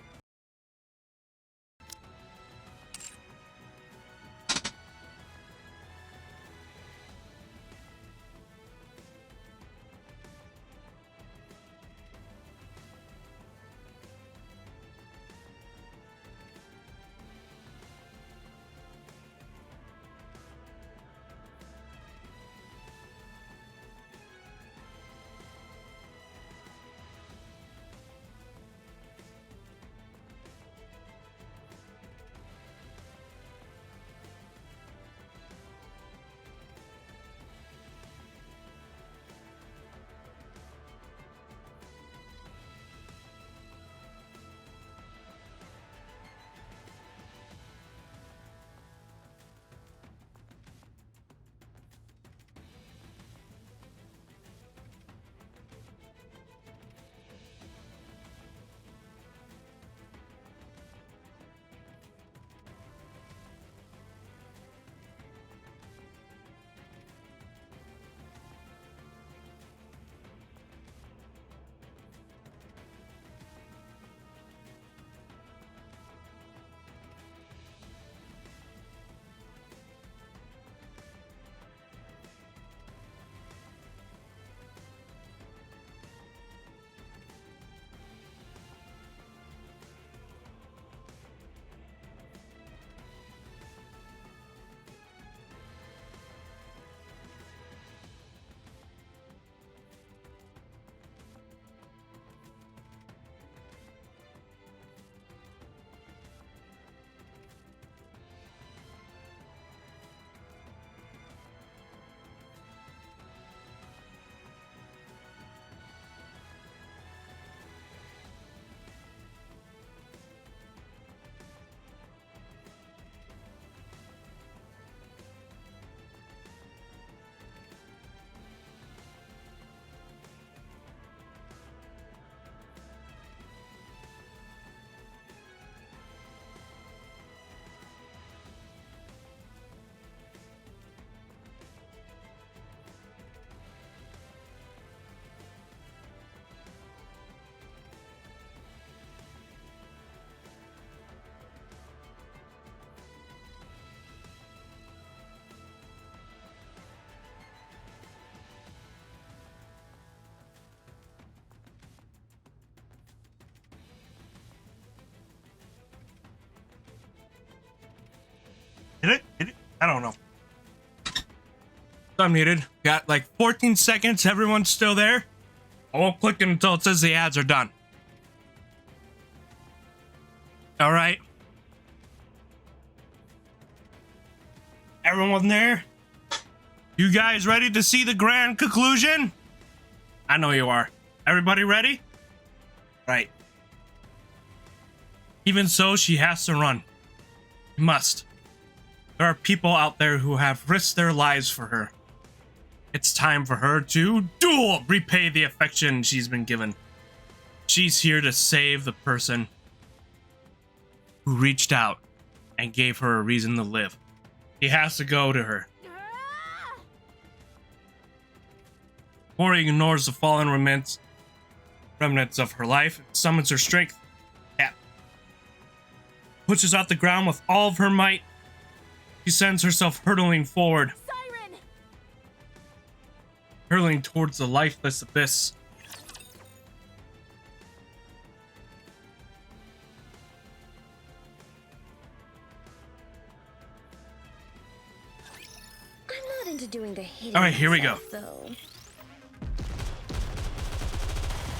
I don't know. I'm muted. Got like 14 seconds. Everyone's still there. I won't click it until it says the ads are done. All right. Everyone there? You guys ready to see the grand conclusion? I know you are. Everybody ready? Right. Even so, she has to run. She must. There are people out there who have risked their lives for her. It's time for her to repay the affection she's been given. She's here to save the person who reached out and gave her a reason to live. He has to go to her. Mori ignores the fallen remnants of her life and summons her strength. Yeah. Pushes off the ground with all of her might. She sends herself hurtling forward. Siren! Hurling towards the lifeless abyss. I'm not into doing the hitting. All right, here we go. Though.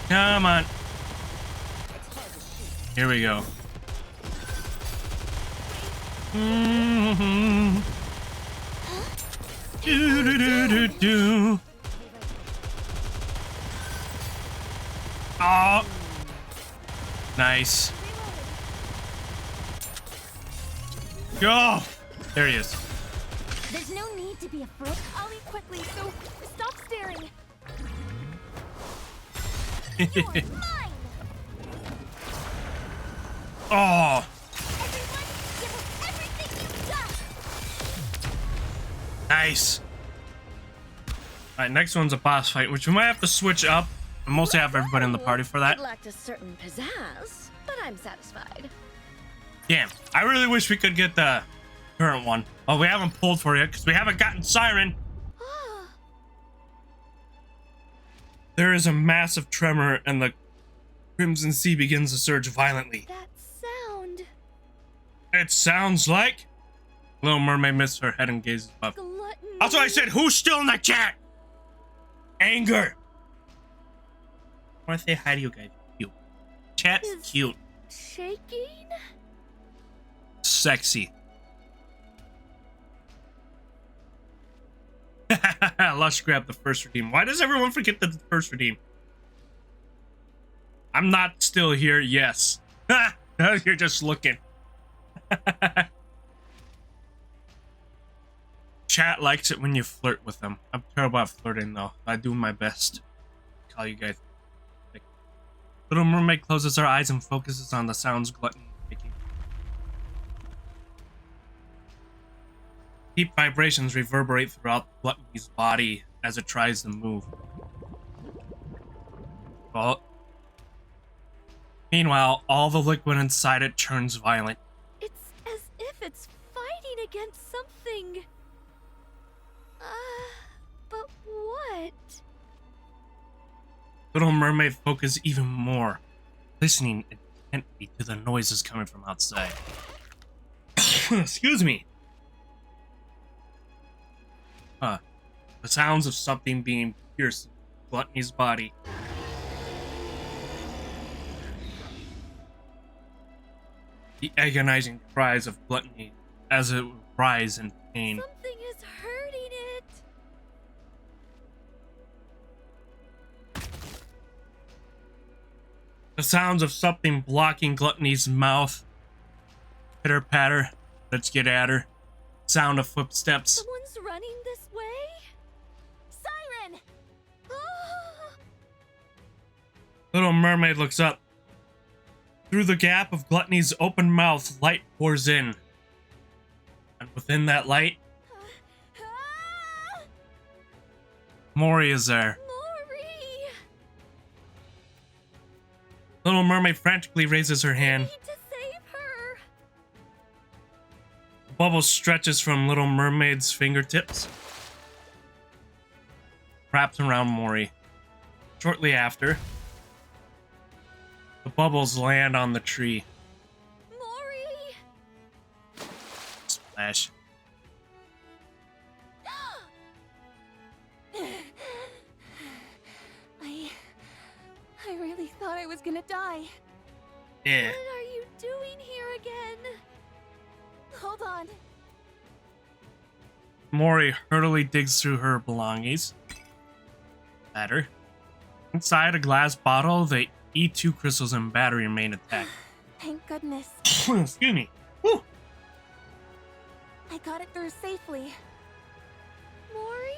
Come on. Here we go. Mm-hmm. Do do do do do. Oh, nice. Go. There he is. There's no need to be afraid. I'll eat quickly, so stop staring. You are mine. Oh, Everyone, give us everything you've got. nice. All right, next one's a boss fight, which we might have to switch up. I mostly have everybody in the party for that. It lacked a certain pizzazz, but I'm satisfied. Damn, I really wish we could get the current one. Oh, we haven't pulled for it because we haven't gotten Siren. There is a massive tremor and the Crimson Sea begins to surge violently. That sound. It sounds like... Little Mermaid missed her head and gazes up. Gluttony. That's why I said, who's still in the chat? Anger. I want to say hi to you guys. Cute. Chat's Is- cute. Shaking? Sexy. Lush grabbed the first redeem. Why does everyone forget the first redeem? I'm not still here. Yes. You're just looking. Chat likes it when you flirt with them. I'm terrible at flirting though. I do my best. Call you guys. Little Mermaid closes her eyes and focuses on the sounds Gluttony is making. Deep vibrations reverberate throughout Gluttony's body as it tries to move. Well, meanwhile, all the liquid inside it turns violent. It's as if it's fighting against something. But what? Little Mermaid focuses even more, listening intently to the noises coming from outside. Excuse me. The sounds of something being pierced in Gluttony's body. The agonizing cries of Gluttony as it writhes in pain. Something is hurting it. The sounds of something blocking Gluttony's mouth. Pitter patter. Let's get at her. Sound of footsteps. Someone's running this way? Siren! Little Mermaid looks up. Through the gap of Gluttony's open mouth, light pours in. And within that light, Mori is there. Mori! Little Mermaid frantically raises her I hand. need to save her. The bubble stretches from Little Mermaid's fingertips, wraps around Mori. Shortly after, the bubbles land on the tree. Mori! Splash. I was gonna die. Yeah. What are you doing here again? Hold on. Mori hurriedly digs through her belongings. Better. Inside a glass bottle, the E2 crystals and battery remain intact. Thank goodness. Excuse me. Woo. I got it through safely. Mori?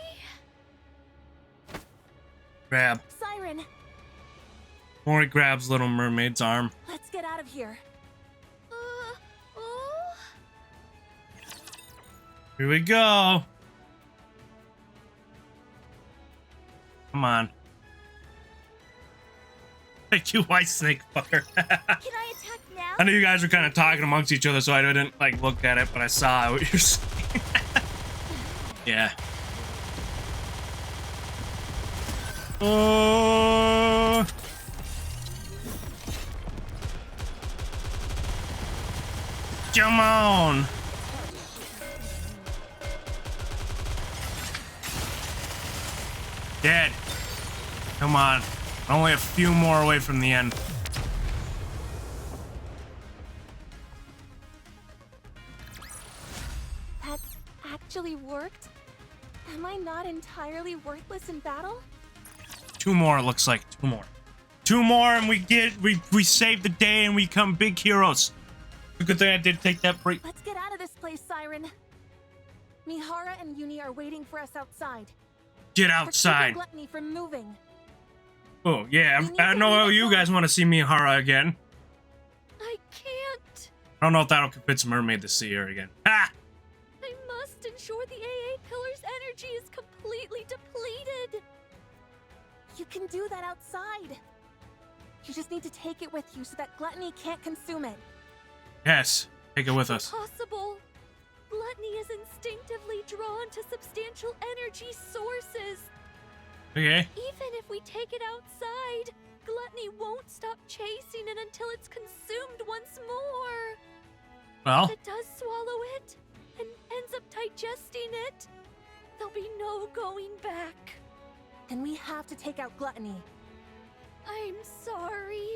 Grab. Siren, Mori grabs Little Mermaid's arm. let's get out of here. Oh? Here we go. Come on. Thank you, white snake fucker. Can I attack now? I know you guys were kind of talking amongst each other, so I didn't like look at it, but I saw what you're saying. Yeah. Oh. Come on. Dead. Come on. Only a few more away from the end. That actually worked? Am I not entirely worthless in battle? 2 more, it looks like. 2 more. 2 more and we save the day and we become big heroes. Good thing I did take that break. Let's get out of this place, Siren. Mihara and Uni are waiting for us outside. Get They're outside. keeping Gluttony from moving. Oh, yeah. We need I to know leave it you alone. guys want to see Mihara again. I can't. I don't know if that'll convince Mermaid to see her again. Ah! I must ensure the AA Pillar's energy is completely depleted. You can do that outside. You just need to take it with you so that Gluttony can't consume it. Yes. Take it with us. Impossible. Gluttony is instinctively drawn to substantial energy sources. Okay. Even if we take it outside, Gluttony won't stop chasing it until it's consumed once more. Well, If it does swallow it and ends up digesting it, there'll be no going back. Then we have to take out Gluttony. I'm sorry.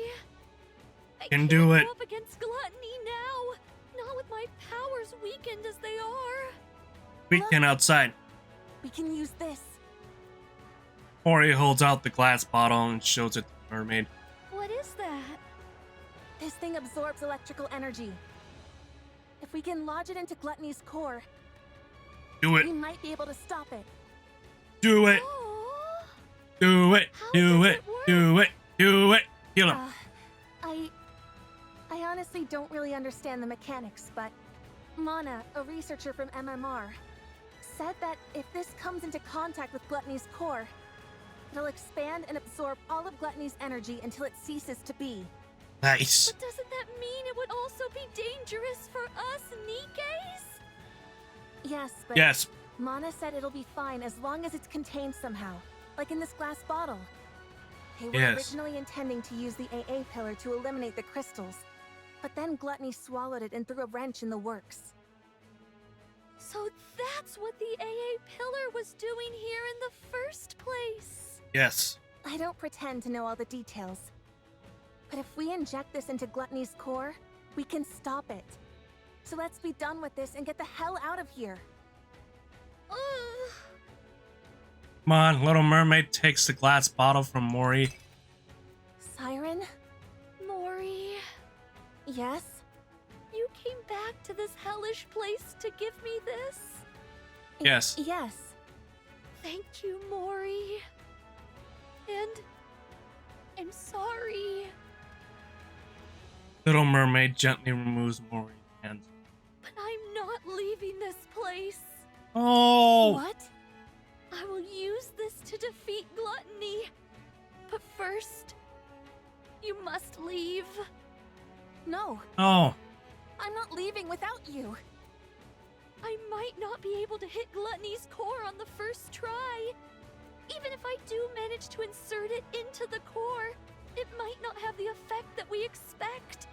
I Can can't do it. go up against Gluttony now. Not with my powers weakened as they are. weekend outside. We can use this. Mori holds out the glass bottle and shows it to the mermaid. What is that? This thing absorbs electrical energy. If we can lodge it into Gluttony's core, Do it. we might be able to stop it. Do it. Oh. Do it. How Do does it. it work? Do it. Do it. Kill him. I honestly don't really understand the mechanics, but Mana, a researcher from MMR, said that if this comes into contact with Gluttony's core, it'll expand and absorb all of Gluttony's energy until it ceases to be. Nice. But doesn't that mean it would also be dangerous for us NIKKEs? Yes, but Yes. Mana said it'll be fine as long as it's contained somehow, like in this glass bottle. They were Yes. originally intending to use the AA pillar to eliminate the crystals, but then Gluttony swallowed it and threw a wrench in the works. So that's what the AA pillar was doing here in the first place. Yes. I don't pretend to know all the details, but if we inject this into Gluttony's core, we can stop it. So let's be done with this and get the hell out of here. Come on, Little Mermaid takes the glass bottle from Mori. Siren? Mori? Yes? You came back to this hellish place to give me this? Yes. Yes. Thank you, Mori. And I'm sorry. Little Mermaid gently removes Mori's hands. But I'm not leaving this place. Oh! What? I will use this to defeat Gluttony. But first, you must leave. No, Oh. I'm not leaving without you. I might not be able to hit Gluttony's core on the first try. Even if I do manage to insert it into the core, it might not have the effect that we expect.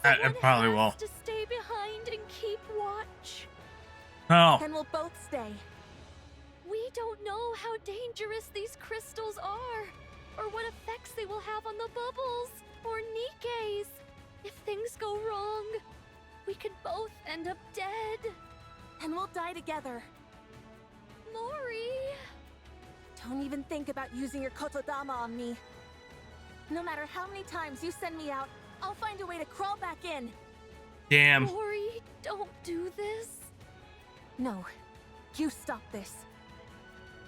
It probably will. Has to stay behind and keep watch. Oh. And we'll both stay. We don't know how dangerous these crystals are, or what effects they will have on the bubbles. Or Nikke's. If things go wrong, we could both end up dead. And we'll die together. Mori! Don't even think about using your kotodama on me. No matter how many times you send me out, I'll find a way to crawl back in. Damn. Mori, don't do this. No, you stop this.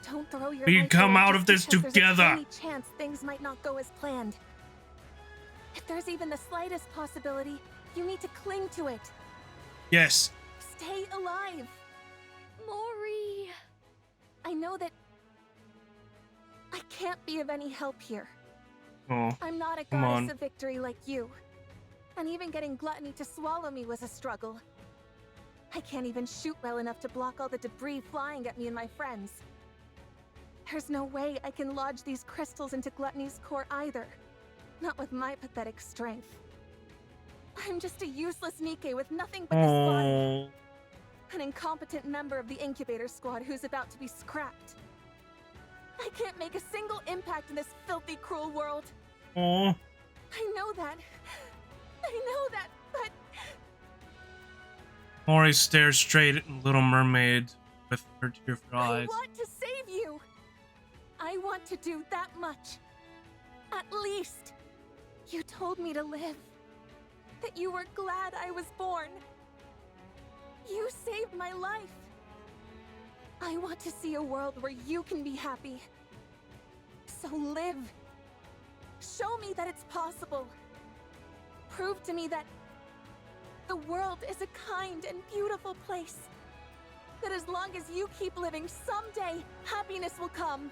Don't throw your We life come away out just of this because there's a together. tiny chance things might not go as planned. If there's even the slightest possibility, you need to cling to it. Yes. Stay alive. Mori. I know that I can't be of any help here. Oh. I'm not a Come goddess on. of victory like you. And even getting Gluttony to swallow me was a struggle. I can't even shoot well enough to block all the debris flying at me and my friends. There's no way I can lodge these crystals into Gluttony's core either. Not with my pathetic strength. I'm just a useless Nikke with nothing but this body. Oh. An incompetent member of the incubator squad who's about to be scrapped. I can't make a single impact in this filthy, cruel world. Oh. I know that. But Mori stares straight at Little Mermaid with her tearful I eyes. want to save you. I want to do that much. At least. You told me to live. That you were glad I was born. You saved my life. I want to see a world where you can be happy. So live. Show me that it's possible. Prove to me that the world is a kind and beautiful place. That as long as you keep living, someday happiness will come.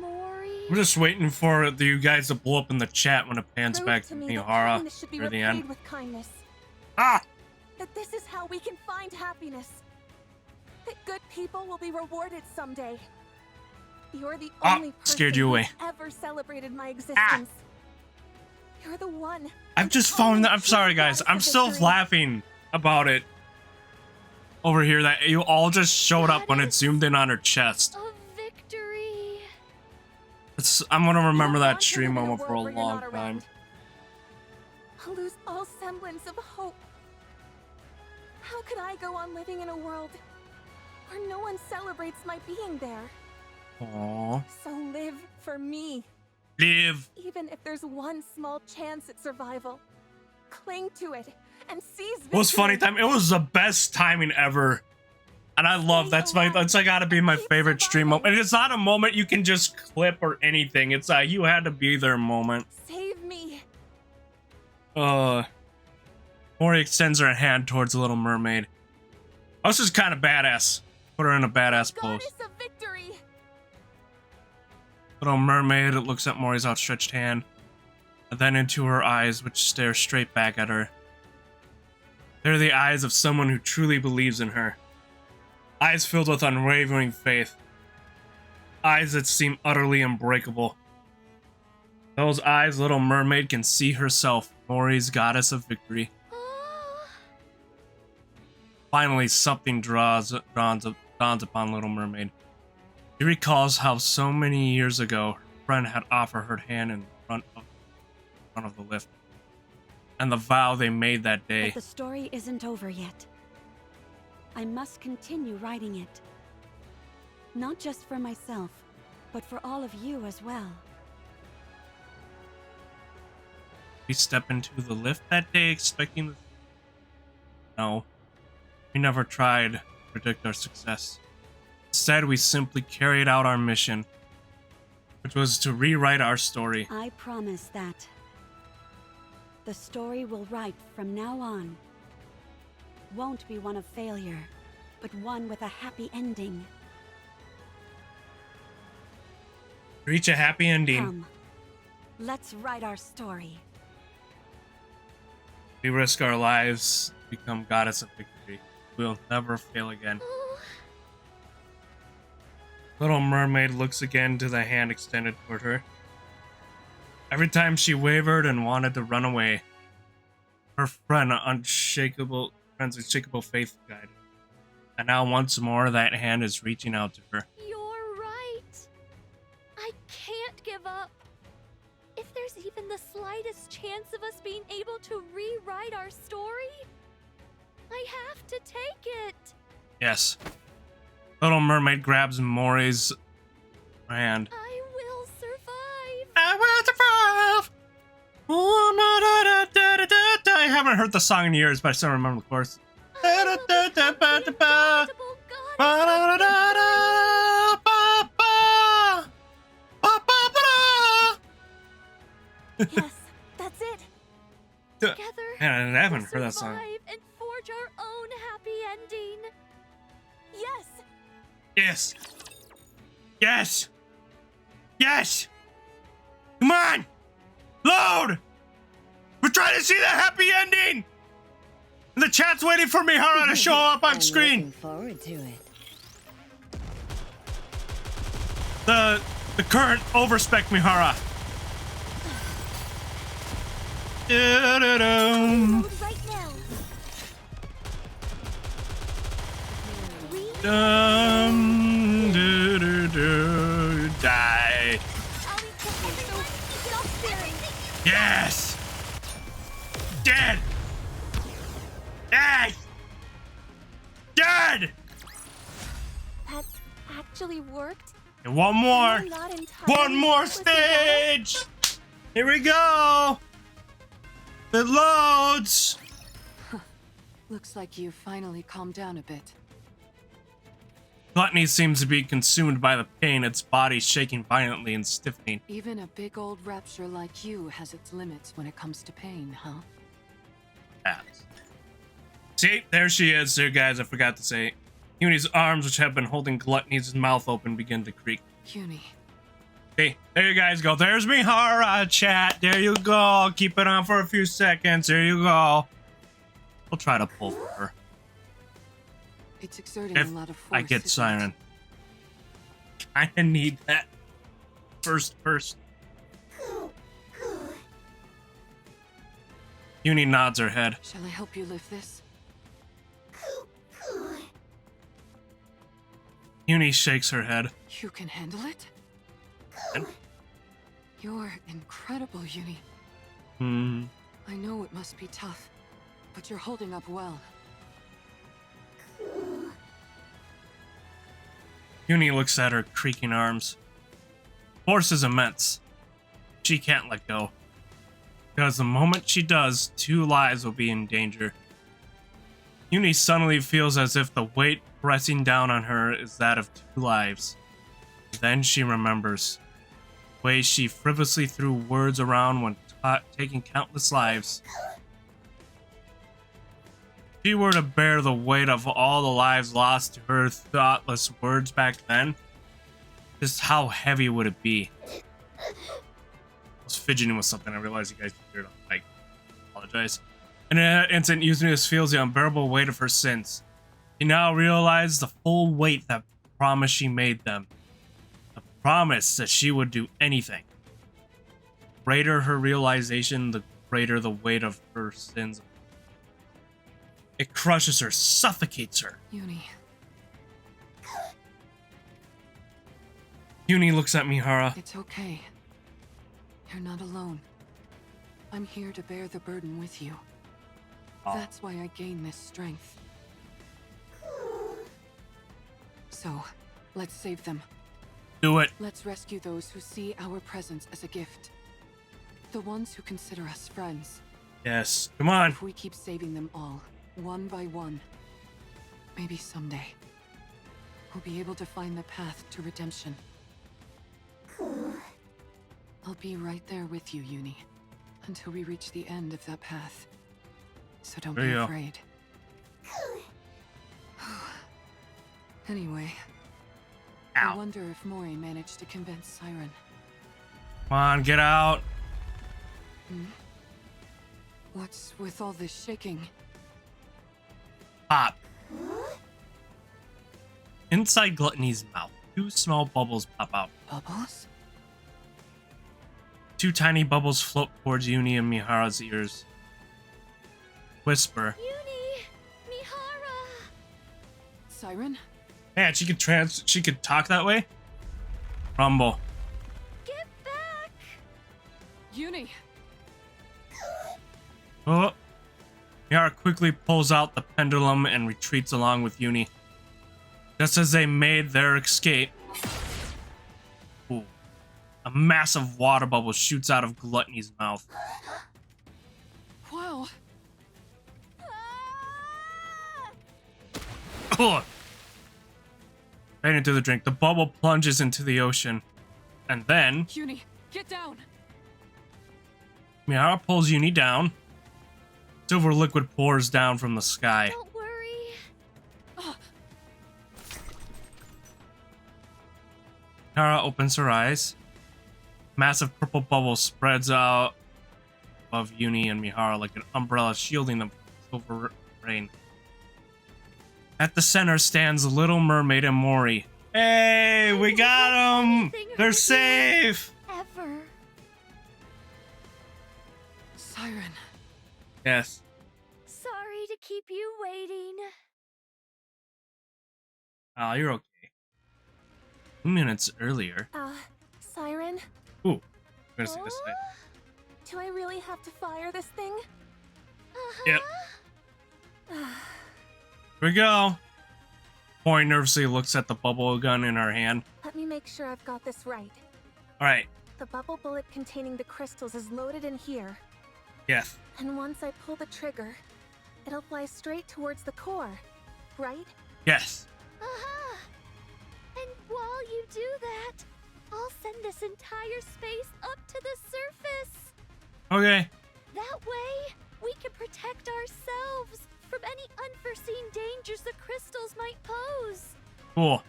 Mori. I'm just waiting for you guys to blow up in the chat when it pans Prove back to to me that Mihara kindness should be near the repaid end. with kindness. Ah! That this is how we can find happiness. That good people will be rewarded someday. You're the only person scared you away. who's ever celebrated my existence. You're the one. I've just found that. I'm sorry, guys. I'm still laughing about it over here that you all just showed up when it zoomed in on her chest. A victory. I'm gonna remember I that want to stream live in a moment for a world where you're long not time. around. I'll lose all semblance of hope. How could I go on living in a world where no one celebrates my being there? Aww. So live for me. Live. Even if there's one small chance at survival, cling to it and seize victory. It was funny time. It was the best timing ever. And I love that's gotta be my favorite stream moment. And it's not a moment you can just clip or anything. It's a you had to be there moment. Save me. Mori extends her hand towards the Little Mermaid. Oh, this is kind of badass. Put her in a badass pose. Goddess of victory. Little Mermaid looks at Mori's outstretched hand, and then into her eyes, which stare straight back at her. They're the eyes of someone who truly believes in her. Eyes filled with unwavering faith. Eyes that seem utterly unbreakable. Those eyes, Little Mermaid can see herself, Mori's goddess of victory. Finally, something dawns upon Little Mermaid. She recalls how so many years ago her friend had offered her hand in front of the lift, and the vow they made that day. But the story isn't over yet. I must continue writing it. Not just for myself, but for all of you as well. We step into the lift that day expecting the... No. We never tried to predict our success. Instead, we simply carried out our mission, which was to rewrite our story. I promise that the story we'll write from now on won't be one of failure, but one with a happy ending. Reach a happy ending. Come, let's write our story. We risk our lives to become goddess of victory. We'll never fail again. Little Mermaid looks again to the hand extended toward her. Every time she wavered and wanted to run away, her friend's unshakable faith guided. And now once more that hand is reaching out to her. You're right. I can't give up. If there's there's even the slightest chance of us being able to rewrite our story, I have to take it. Yes. Little Mermaid grabs Mori's hand. I will survive. I will survive. I haven't heard the song in years, but I still remember the chorus. Yes, that's it. Together, Man, I haven't heard that song. And forge our own happy ending. Yes. Yes. Yes. Yes. Come on. Load. We're trying to see the happy ending. And the chat's waiting for Mihara to show up on screen. Looking forward to it. The current overspec Mihara. Load right now. Die. Yes. Dead. Dead. Dead. That actually worked. And one more. I'm not entirely One more hopeless about it. stage. Here we go. It loads. Looks like you finally calmed down a bit. Gluttony seems to be consumed by the pain, its body shaking violently and stiffening. Even a big old rapture like you has its limits when it comes to pain, huh? Abs. See, there she is, there, guys. I forgot to say. Uni's arms, which have been holding Gluttony's mouth open, begin to creak. Uni. See, there you guys go. There's Mihara, chat. There you go. Keep it on for a few seconds. There you go. We'll try to pull for her. It's exerting If a lot of force. I get isn't Siren. I need that first person. Uni nods her head. Shall I help you lift this? Uni shakes her head. You can handle it? And- You're incredible, Uni. I know it must be tough, but you're holding up well. Uni looks at her creaking arms. Force is immense. She can't let go. Because the moment she does, 2 lives will be in danger. Uni suddenly feels as if the weight pressing down on her is that of 2 lives. Then she remembers the way she frivolously threw words around when taking countless lives. If she were to bear the weight of all the lives lost to her thoughtless words back then, just how heavy would it be? I was fidgeting with something. I realized you guys could hear it. I apologize. In an instant, Yuzunius feels the unbearable weight of her sins. She now realizes the full weight that promise she made them. The promise that she would do anything. The greater her realization, the greater the weight of her sins. It crushes her, suffocates her. Uni. Uni looks at Mihara. It's okay. You're not alone. I'm here to bear the burden with you. That's why I gain this strength. So, let's save them. Do it. Let's rescue those who see our presence as a gift. The ones who consider us friends. Yes, come on. If we keep saving them all, one by one, maybe someday, we'll be able to find the path to redemption. I'll be right there with you, Uni, until we reach the end of that path. So don't There be you go. afraid. Anyway, I Ow. wonder if Mori managed to convince Siren. Come on, get out. What's with all this shaking? Pop. Inside Gluttony's mouth, 2 small bubbles pop out. Bubbles? 2 tiny bubbles float towards Uni and Mihara's ears. Whisper. Uni! Mihara! Siren? Man, she could talk that way? Rumble. Get back! Uni! Oh. Yara quickly pulls out the pendulum and retreats along with Uni. Just as they made their escape, ooh, a massive water bubble shoots out of Gluttony's mouth. Wow. Right into the drink. The bubble plunges into the ocean. And then Uni, get down! Mihara pulls Uni down. Silver liquid pours down from the sky. Don't worry. Mihara opens her eyes. Massive purple bubble spreads out above Uni and Mihara like an umbrella shielding them from silver rain. At the center stands Little Mermaid and Mori. Hey, we got them! They're safe! Ever. Siren. Yes. Sorry to keep you waiting. Oh, you're okay. 2 minutes earlier. Siren? Ooh, I'm gonna say this side. Do I really have to fire this thing? Yep. Here we go. Mori nervously looks at the bubble gun in her hand. Let me make sure I've got this right. Alright. The bubble bullet containing the crystals is loaded in here. Yes. And once I pull the trigger, it'll fly straight towards the core, right? Yes. And while you do that, I'll send this entire space up to the surface. Okay. That way, we can protect ourselves from any unforeseen dangers the crystals might pose. Cool.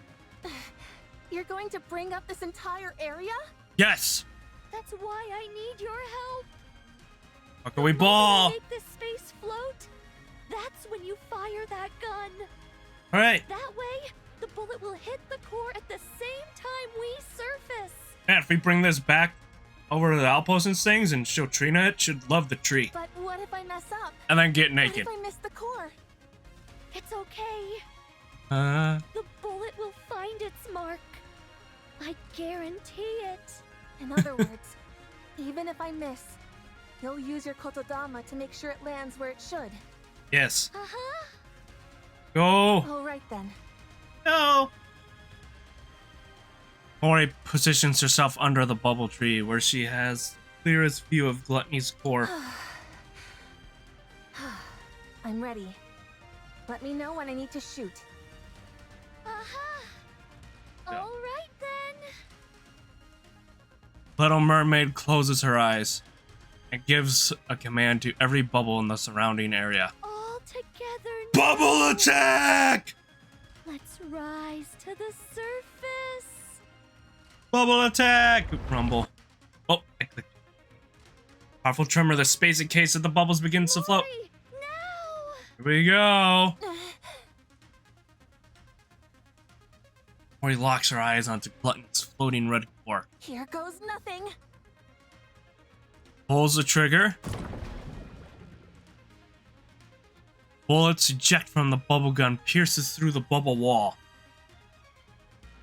You're going to bring up this entire area? Yes. That's why I need your help. How can we ball? Make this space float. That's when you fire that gun. All right. That way, the bullet will hit the core at the same time we surface. Man, if we bring this back over to the outpost and things and show Trina it, she'd love the tree. But what if I mess up? And then get naked. What if I miss the core? It's okay. The bullet will find its mark. I guarantee it. In other words, even if I miss, you'll use your kotodama to make sure it lands where it should. Yes. Uh-huh. Go. All right then. No. Mori positions herself under the bubble tree where she has clearest view of Gluttony's core. I'm ready. Let me know when I need to shoot. All right then. Little Mermaid closes her eyes and gives a command to every bubble in the surrounding area. All together Bubble now. attack! Let's rise to the surface. Bubble attack! Rumble. Oh, I clicked. Powerful tremor, the space encased of the bubbles begins to float. Here we go. Mori locks her eyes onto Glutton's floating red core. Here goes nothing. Pulls the trigger. Bullets eject from the bubble gun, pierces through the bubble wall,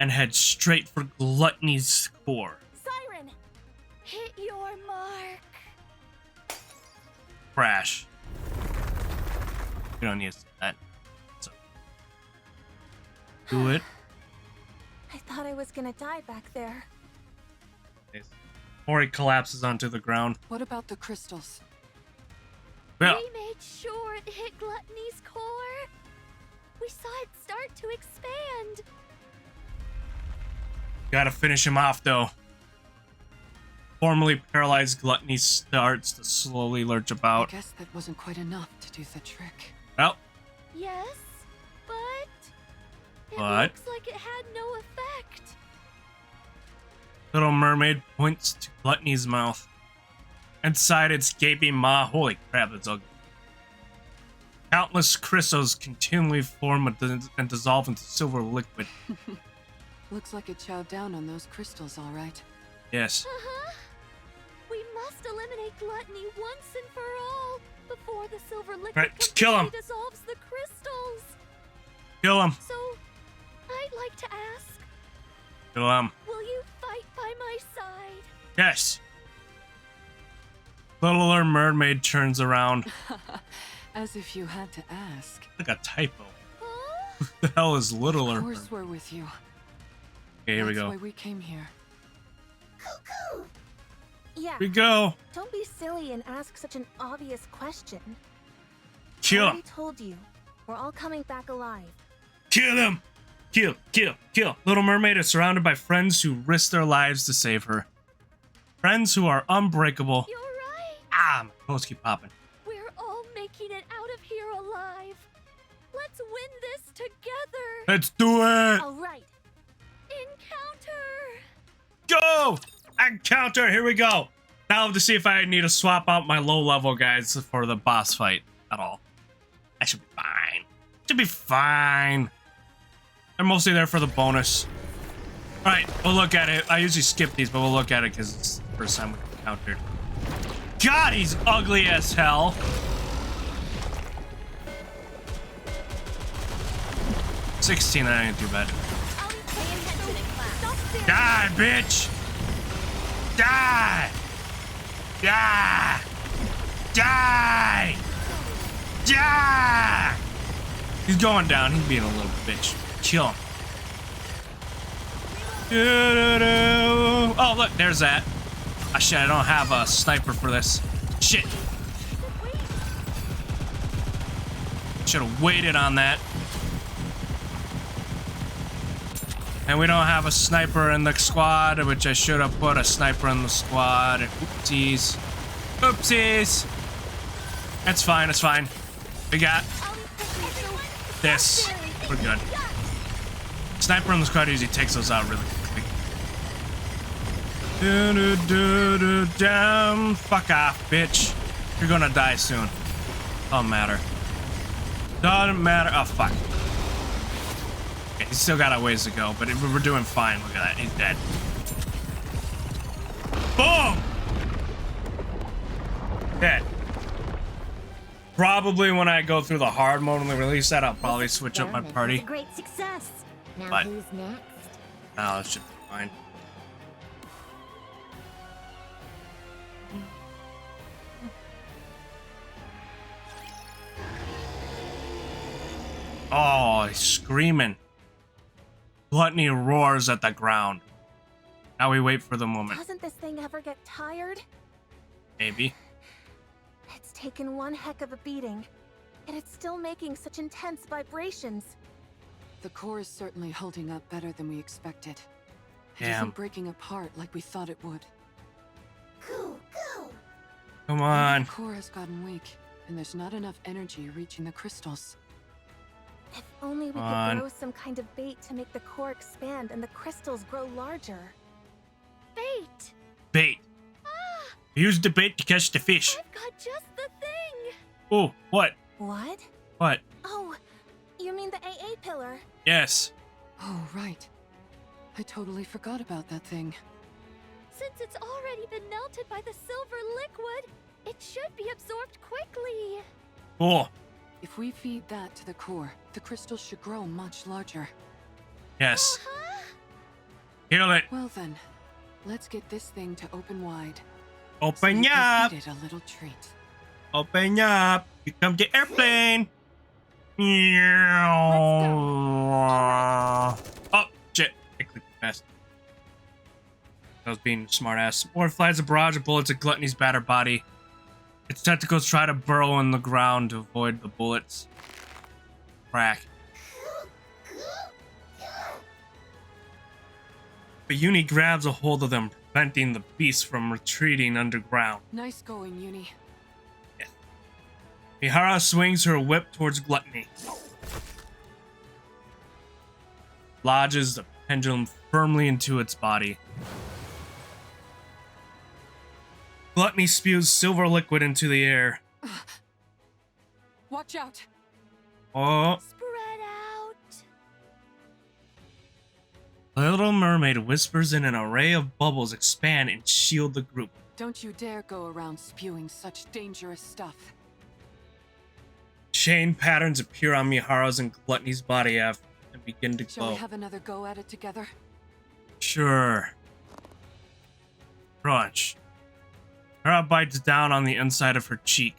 and head straight for Gluttony's core. Siren! Hit your mark. Crash. We don't need to see that. So. Do it. I thought I was gonna die back there. Mori collapses onto the ground. What about the crystals? Yeah. We made sure it hit Gluttony's core. We saw it start to expand. Gotta finish him off, though. Formerly paralyzed Gluttony starts to slowly lurch about. I guess that wasn't quite enough to do the trick. Well. Yes, but it What? looks like it had no effect. Little Mermaid points to Gluttony's mouth. Inside its gaping maw, holy crap, that's ugly. Countless crystals continually form and dissolve into silver liquid. Looks like it chowed down on those crystals, all right. Yes. We must eliminate Gluttony once and for all before the silver liquid Right, just kill him. completely dissolves the crystals. Kill him. So, I'd like to ask, Kill him. will you fight by my side? Yes. Little Mermaid turns around. As if you had to ask. Like a typo. Who the hell is Little Of Mermaid? course we're with you. Okay, here we That's go. why we came here. Yeah. Here we go. Don't be silly and ask such an obvious question. Kill I him. already told you. We're all coming back alive. Kill him. Kill, kill, kill. Little Mermaid is surrounded by friends who risk their lives to save her. Friends who are unbreakable. You're right. Ah, my toes keep popping. We're all making it out of here alive. Let's win this together. Let's do it. All right. Encounter. Go. Encounter. Here we go. Now to see if I need to swap out my low level guys for the boss fight at all. I should be fine. Should be fine. They're mostly there for the bonus. All right, we'll look at it. I usually skip these, but we'll look at it because it's the first time we've encountered. God, he's ugly as hell. $16, that ain't too bad. I'll be paying attention in class. Stop staring. Die, bitch! Die! Die! Die! Die! He's going down. He's being a little bitch. Kill him. Oh, look, there's that. Ah, shit, I don't have a sniper for this. Shit. Should have waited on that. And we don't have a sniper in the squad, which I should have put a sniper in the squad. Oopsies. Oopsies. That's fine, it's fine. We got this. We're good. Sniper in the squad usually takes those out really quickly. Damn. Fuck off, bitch. You're gonna die soon. Don't matter. Doesn't matter. Oh, fuck. Okay, he's still got a ways to go, but we're doing fine. Look at that. He's dead. Boom! Dead. Probably when I go through the hard mode and they release that, I'll probably switch up my party. It's a great success. Now But- who's next? Oh, that should be fine. Oh, he's screaming. Gluttony roars at the ground. Now we wait for the moment. Doesn't this thing ever get tired? Maybe. It's taken one heck of a beating, and it's still making such intense vibrations. The core is certainly holding up better than we expected. It Damn. isn't breaking apart like we thought it would. Come Maybe on. the core has gotten weak, and there's not enough energy reaching the crystals. If only we Come could on. throw some kind of bait to make the core expand and the crystals grow larger. Bait. Bait. Use the bait to catch the fish. I've got just the thing. Oh, what? What? What? Oh, you mean the AA pillar? Yes. Oh, right. I totally forgot about that thing. Since it's already been melted by the silver liquid, it should be absorbed quickly. Cool. If we feed that to the core, the crystals should grow much larger. Yes. Huh? Heal it. Well then, let's get this thing to open wide. so Open we can up. feed it a little treat. Open up. Here comes the airplane. Oh, shit. I clicked too fast. I was being a smart ass. Or flies a barrage of bullets at Gluttony's battered body. Its tentacles try to burrow in the ground to avoid the bullets. Crack. But Uni grabs a hold of them, preventing the beast from retreating underground. Nice going, Uni. Mihara swings her whip towards Gluttony. Lodges the pendulum firmly into its body. Gluttony spews silver liquid into the air. Watch out! Oh, Spread out. the Little Mermaid whispers and an array of bubbles expand and shield the group. Don't you dare go around spewing such dangerous stuff. Chain patterns appear on Mihara's and Gluttony's body and begin to Shall we glow. have another go at it together? Sure. Crunch. Hera bites down on the inside of her cheek.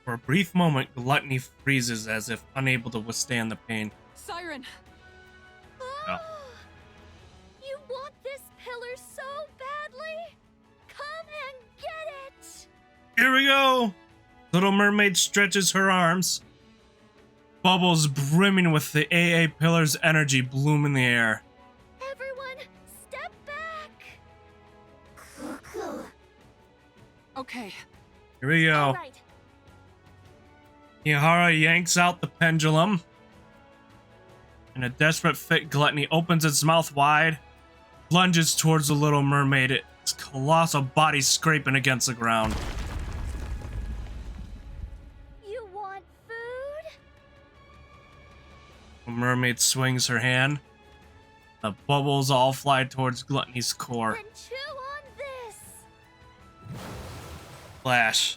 For a brief moment, Gluttony freezes as if unable to withstand the pain. Siren! Oh. You want this pillar so badly? Come and get it! Here we go! Little Mermaid stretches her arms. Bubbles brimming with the AA pillar's energy bloom in the air. Everyone, step back! Okay. Here we go. All right. Ihara yanks out the pendulum. In a desperate fit, Gluttony opens its mouth wide, lunges towards the Little Mermaid, its colossal body scraping against the ground. You want food? The mermaid swings her hand. The bubbles all fly towards Gluttony's core. Then chew on this! Flash.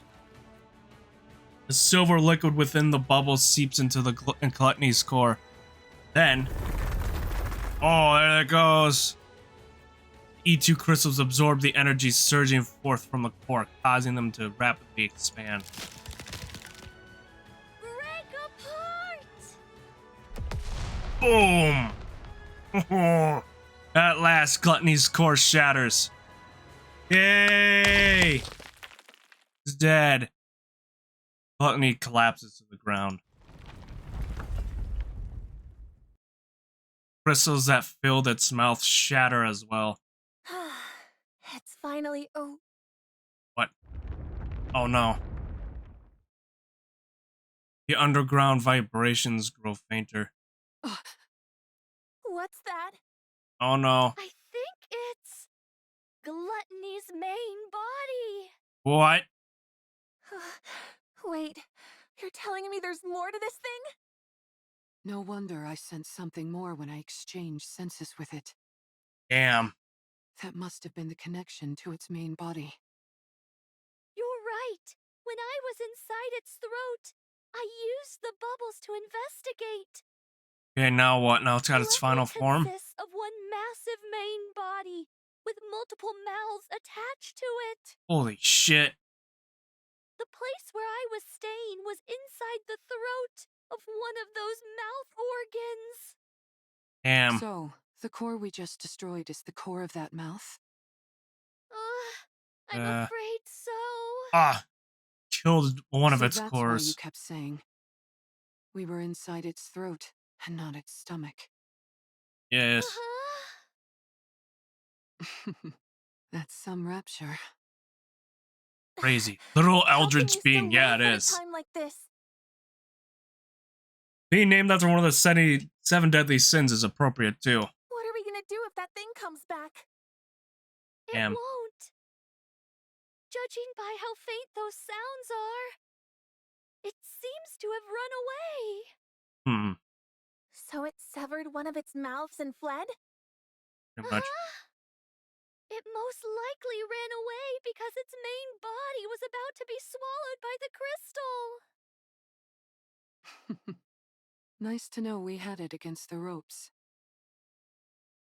The silver liquid within the bubbles seeps into the Gluttony's core. Then, oh, there it goes. E2 crystals absorb the energy surging forth from the core, causing them to rapidly expand. Break apart! Boom! At last, Gluttony's core shatters. Yay! He's dead. Gluttony collapses to the ground. Crystals that filled its mouth shatter as well. It's finally What? Oh no. The underground vibrations grow fainter. What's that? Oh no. I think it's Gluttony's main body. What? Wait, you're telling me there's more to this thing? No wonder I sensed something more when I exchanged senses with it. Damn. That must have been the connection to its main body. You're right. When I was inside its throat, I used the bubbles to investigate. Okay, now what? Now it's got its final Gluttony form? consists of one massive main body with multiple mouths attached to it. Holy shit. The place where I was staying was inside the throat of one of those mouth organs. Damn. So, the core we just destroyed is the core of that mouth? I'm afraid so. Killed one of So its that's cores. why you kept saying we were inside its throat and not its stomach. Yes. That's some rapture. Crazy. Literal How can eldritch you being. still Yeah, laugh it at a is. time like this? Being named after one of the seven deadly sins is appropriate too. What are we gonna do if that thing comes back? It Damn. won't. Judging by how faint those sounds are, it seems to have run away. So it severed one of its mouths and fled? Pretty much. It most likely ran away because its main body was about to be swallowed by the crystal. Nice to know we had it against the ropes.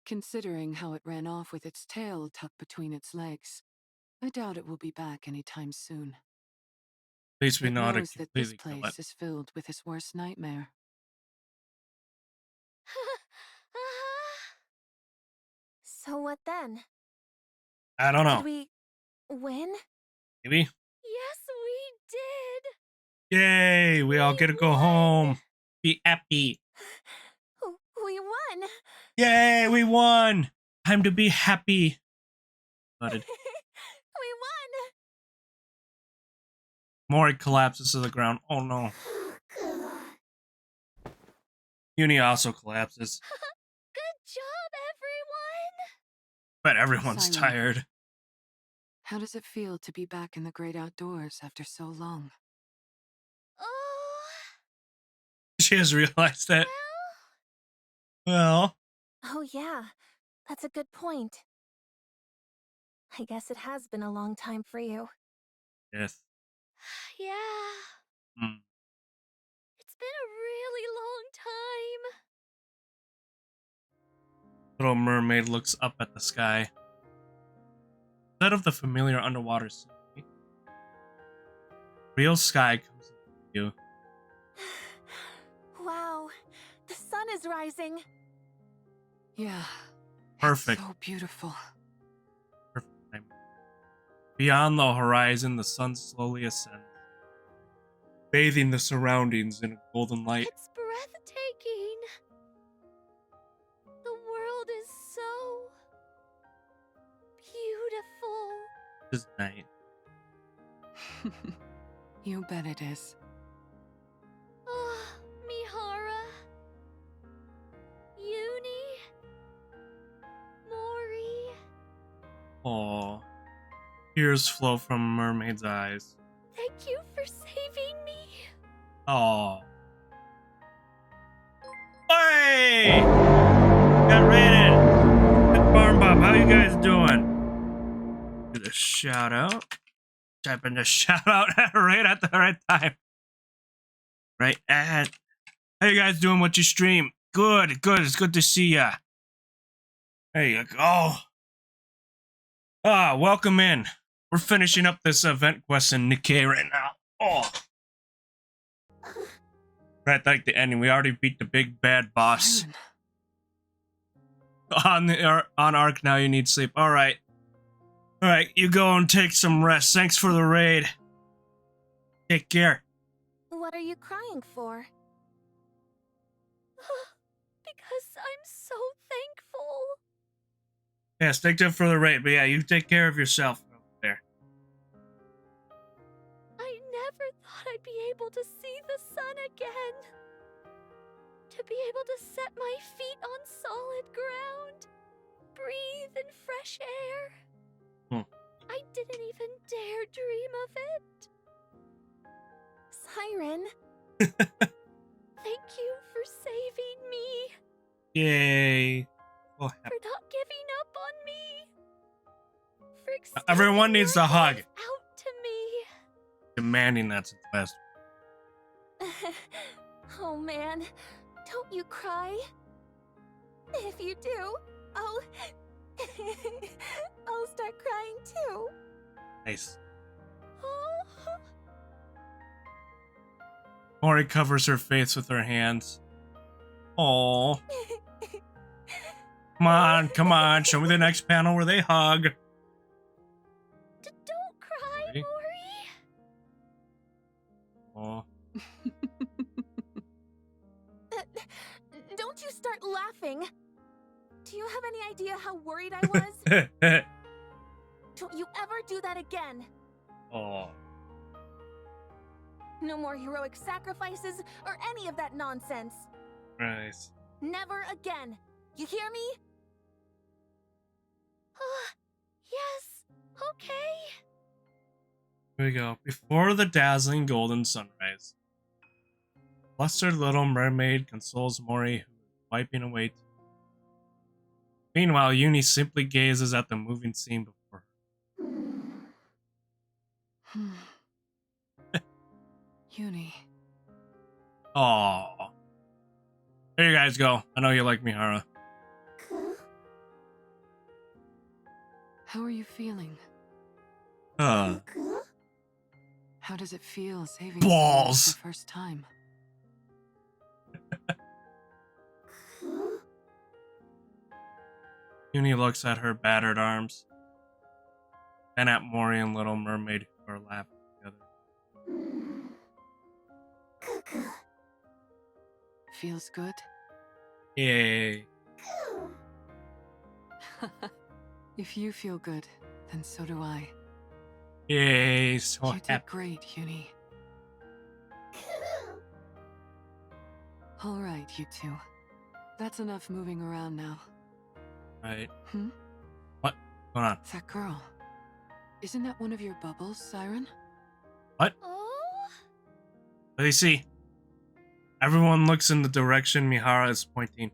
Considering how it ran off with its tail tucked between its legs, I doubt it will be back anytime soon. At least we It know how to knows that this completely kill place it. is filled with his worst nightmare. So what then? I don't know. Did we win? Maybe? Yes, we did. Yay! We all get to go home. Be happy. We won! Yay! We won! Time to be happy. Butted. We won! Mori collapses to the ground. Oh no. Uni also collapses. Good job, everyone. But everyone's Siren. tired. How does it feel to be back in the great outdoors after so long? Oh, She has realized that. Well. Oh yeah, that's a good point. I guess it has been a long time for you. Yes. yeah. Mm. It's been a really long time. Little mermaid looks up at the sky. Instead of the familiar underwater sea, real sky comes into view. Wow, the sun is rising. Yeah. Perfect. So beautiful. Perfect time. Beyond the horizon, the sun slowly ascends, bathing the surroundings in a golden light. It's breathtaking. The world is so beautiful. This night. You bet it is. Oh, Mihara. Uni. Mori. Aww. Tears flow from a mermaid's eyes. Thank you for saving me. Aww. Hey! Got rated. Good Farm Bob, how you guys doing? Get a shout out. Type in the shout out right at the right time. Right at. How you guys doing? What you stream? Good, good. It's good to see ya. There you go. Welcome in. We're finishing up this event quest in NIKKE right now. Oh. Right, like the ending. We already beat the big bad boss. Siren. On Arc now, you need sleep. All right, you go and take some rest. Thanks for the raid. Take care. What are you crying for? Because I'm so thankful. Yes, thank you for the raid. But yeah, you take care of yourself over there. I never thought I'd be able to see the sun again. To be able to set my feet on solid ground. Breathe in fresh air. I didn't even dare dream of it. Siren. Thank you for saving me. Yay. Oh, For not giving up on me. For everyone extending needs your a hug. life out to me. Demanding that's the best. Oh man, don't you cry. If you do, I'll start crying too. Nice. Oh. Mori covers her face with her hands. Aww. Come on, show me the next panel where they hug. Don't cry, Okay. Mori. Aw. Don't you start laughing. Do you have any idea how worried I was? Don't you ever do that again. Aw. No more heroic sacrifices or any of that nonsense. Nice. Never again. You hear me? Yes. Okay. Here we go. Before the dazzling golden sunrise, flustered little mermaid consoles Mori, who is wiping away tears. Meanwhile, Uni simply gazes at the moving scene before her. Uni. Aww. There you guys go. I know you like Mihara. How are you feeling? Uh. How does it feel saving Balls. someone for the first time? Uni looks at her battered arms, then at Mori and Little Mermaid, who are laughing together. Feels good? Yay. If you feel good, then so do I. Yay, so You did happy. great, Uni. All right, you two. That's enough moving around now. Right. Hmm? What? What's going on? That girl. Isn't that one of your bubbles, Siren? What? Oh. What do you see? Everyone looks in the direction Mihara is pointing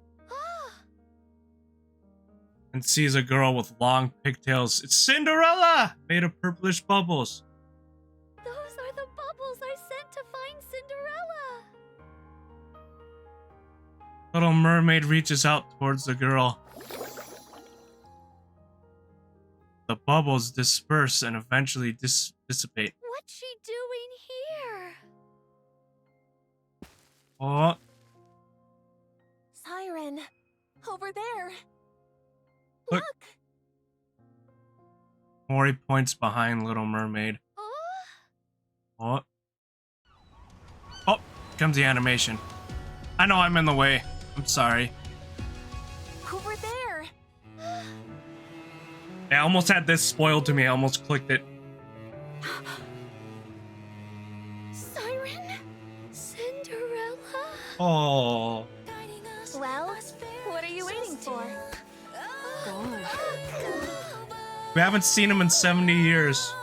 and sees a girl with long pigtails. It's Cinderella! Made of purplish bubbles. Those are the bubbles I sent to find Cinderella. Little Mermaid reaches out towards the girl. The bubbles disperse and eventually dissipate. What's she doing here? Oh, Siren, over there. Look. Mori points behind Little Mermaid. Oh. Oh, comes the animation. I know I'm in the way. I'm sorry. Over there. I almost had this spoiled to me. I almost clicked it. Siren? Cinderella? Oh. Well, what are you waiting for? We haven't seen him in 70 years.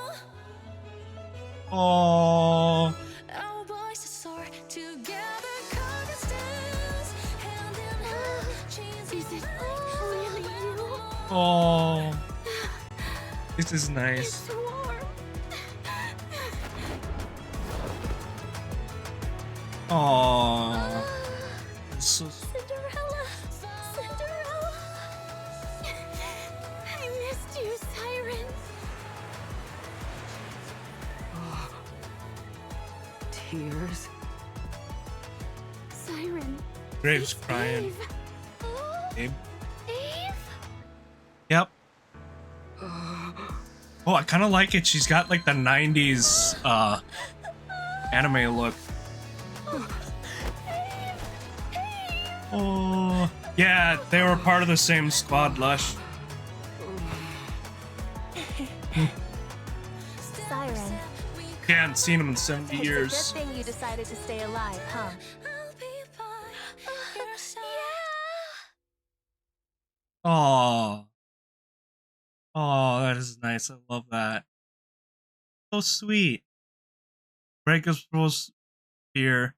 Oh. Oh. This is nice. Oh. So Cinderella! Cinderella! I missed you, Siren. Tears. Siren. Graves crying. Abe. Eve? Yep. Oh, I kind of like it. She's got like the 90s anime look. Oh, yeah, they were part of the same squad, Lush. Siren. Yeah, I haven't seen him in 70 years. It's a good thing you decided to stay alive, huh? Oh. Oh, that is nice. I love that. So sweet. Breakup's supposed here.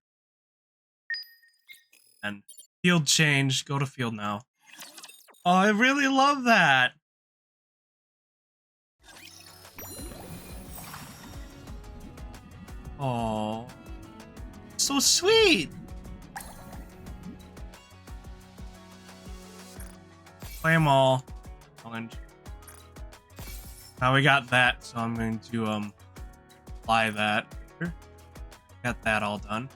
And field change. Go to field now. Oh, I really love that. Oh. So sweet. Play them all. Challenge. Now we got that, so I'm going to apply that. Got that all done.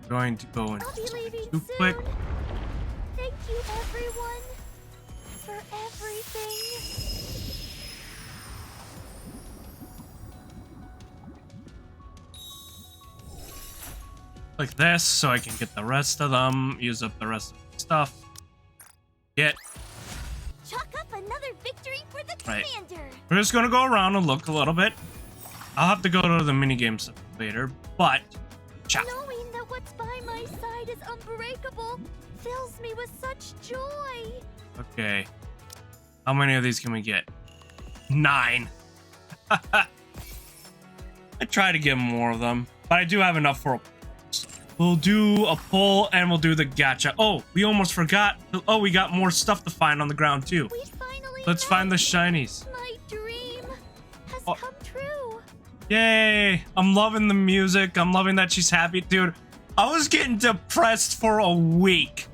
I'm going to go and too quick. Thank you, everyone, for everything. Like this, so I can get the rest of them. Use up the rest of the stuff. Get. Chalk up another victory for the Right. commander. We're just gonna go around and look a little bit. I'll have to go to the minigame stuff later, but ciao. Knowing that what's by my side is unbreakable fills me with such joy. Okay. How many of these can we get? 9. I try to get more of them, but I do have enough for a We'll do a pull and we'll do the gacha. Oh, we almost forgot. Oh, we got more stuff to find on the ground too. Let's find the shinies. My dream has Oh. come true. Yay! I'm loving the music. I'm loving that she's happy. Dude, I was getting depressed for a week.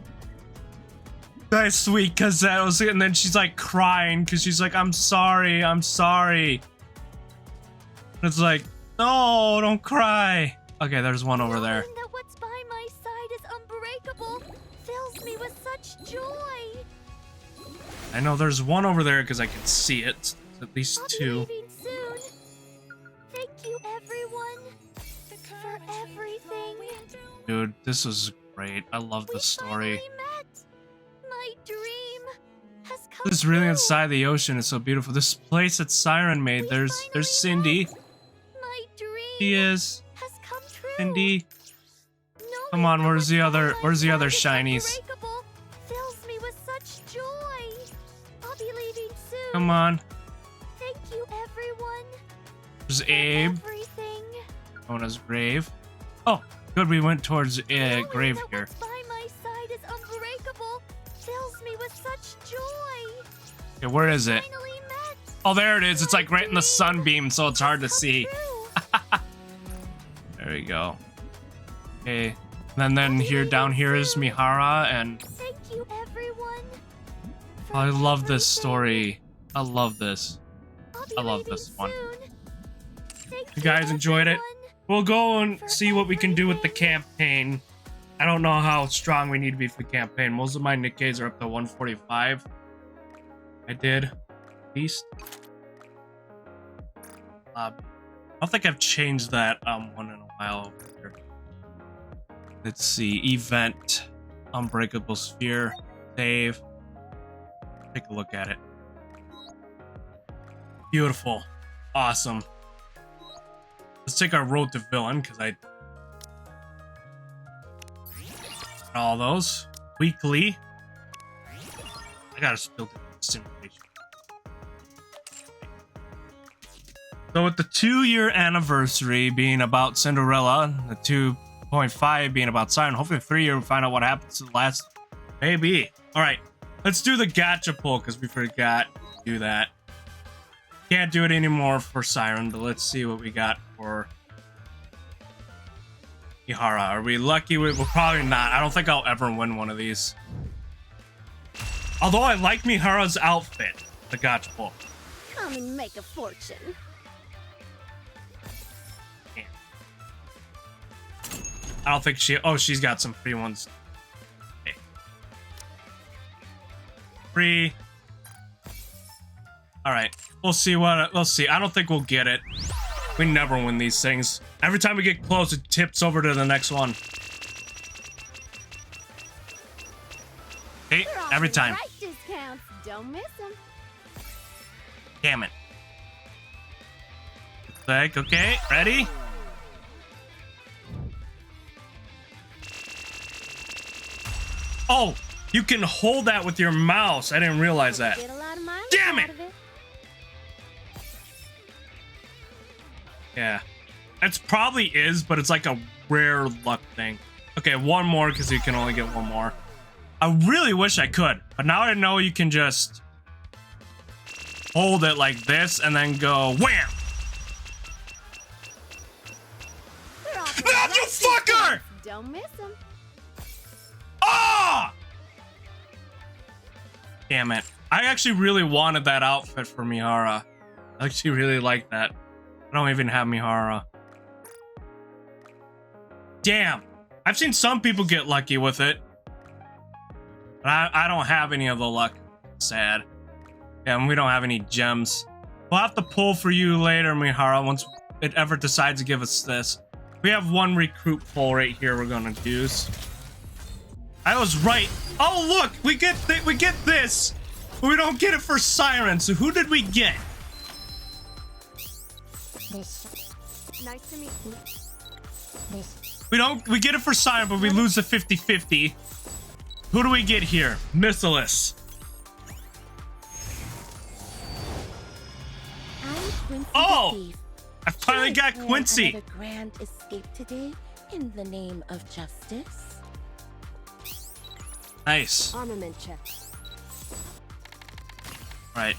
That's sweet, because that was it. And then she's like crying because she's like, I'm sorry. I'm sorry. And it's like, no, don't cry. Okay, there's one over there. Knowing that what's by my side is unbreakable fills me with such joy. I know there's one over there because I can see it. At least I'll be 2. leaving soon. Thank you, everyone, for everything. Dude, this is great. I love the story. Finally met. My dream has come This is really true. inside the ocean. It's so beautiful. This place that Siren made. There's Cindy. My dream She is. has come true. Cindy. Knowing Come on, that where's what's the by other my where's the other side is shinies? unbreakable fills me with such joy. I'll be leaving soon. Come on. Thank you, everyone. There's for Abe. Everything. Ona's grave. Oh, good. We went towards Knowing grave that here. what's by my side is unbreakable fills me with such joy. Okay, where is it? Finally met. Oh, there it is. It's like right in the sunbeam, so it's hard to see. True. There we go. Okay. And then here, down here is Mihara, and Thank you, everyone, I love this story. I love this. I love this one. You guys enjoyed it? We'll go and see what we can do with the campaign. I don't know how strong we need to be for the campaign. Most of my NIKKEs are up to 145. I did. At least. I don't think I've changed that one in a while over here. Let's see. Event. Unbreakable Sphere. Save. Take a look at it. Beautiful. Awesome. Let's take our road to villain, because I... all those. Weekly. I gotta still do simulation. So with the 2-year anniversary being about Cinderella, the 2.5 being about Siren, hopefully the 3-year we'll find out what happens to the last... maybe. Alright, let's do the gacha pull, because we forgot to do that. Can't do it anymore for Siren, but let's see what we got for Ihara. Are we lucky? We're probably not. I don't think I'll ever win one of these. Although I like Mihara's outfit, the gacha pull. Come and make a fortune. I don't think she... oh, she's got some free ones. Okay. Free. Alright. We'll see what... we'll see. I don't think we'll get it. We never win these things. Every time we get close, it tips over to the next one. Okay, every time. Don't miss them. Damn it. Like, okay, ready? Oh, you can hold that with your mouse. I didn't realize that. Damn it! Yeah. That's probably is, but it's like a rare luck thing. Okay, one more because you can only get one more. I really wish I could, but now I know you can just hold it like this and then go wham! No, you fucker! Don't miss them. Ah! Damn it. I actually really wanted that outfit for Mihara. I actually really like that. I don't even have Mihara. Damn. I've seen some people get lucky with it. But I don't have any of the luck. Sad. Yeah, and we don't have any gems. We'll have to pull for you later, Mihara, once it ever decides to give us this. We have one recruit pull right here we're gonna use. I was right. Oh, look! We get this! But we don't get it for Siren, so who did we get? Nice to meet you. We get it for Siren, but we lose the 50-50. Who do we get here? Missilus. Oh! I finally got Quincy. A grand escape today in the name of justice. Nice. Armament check. Right.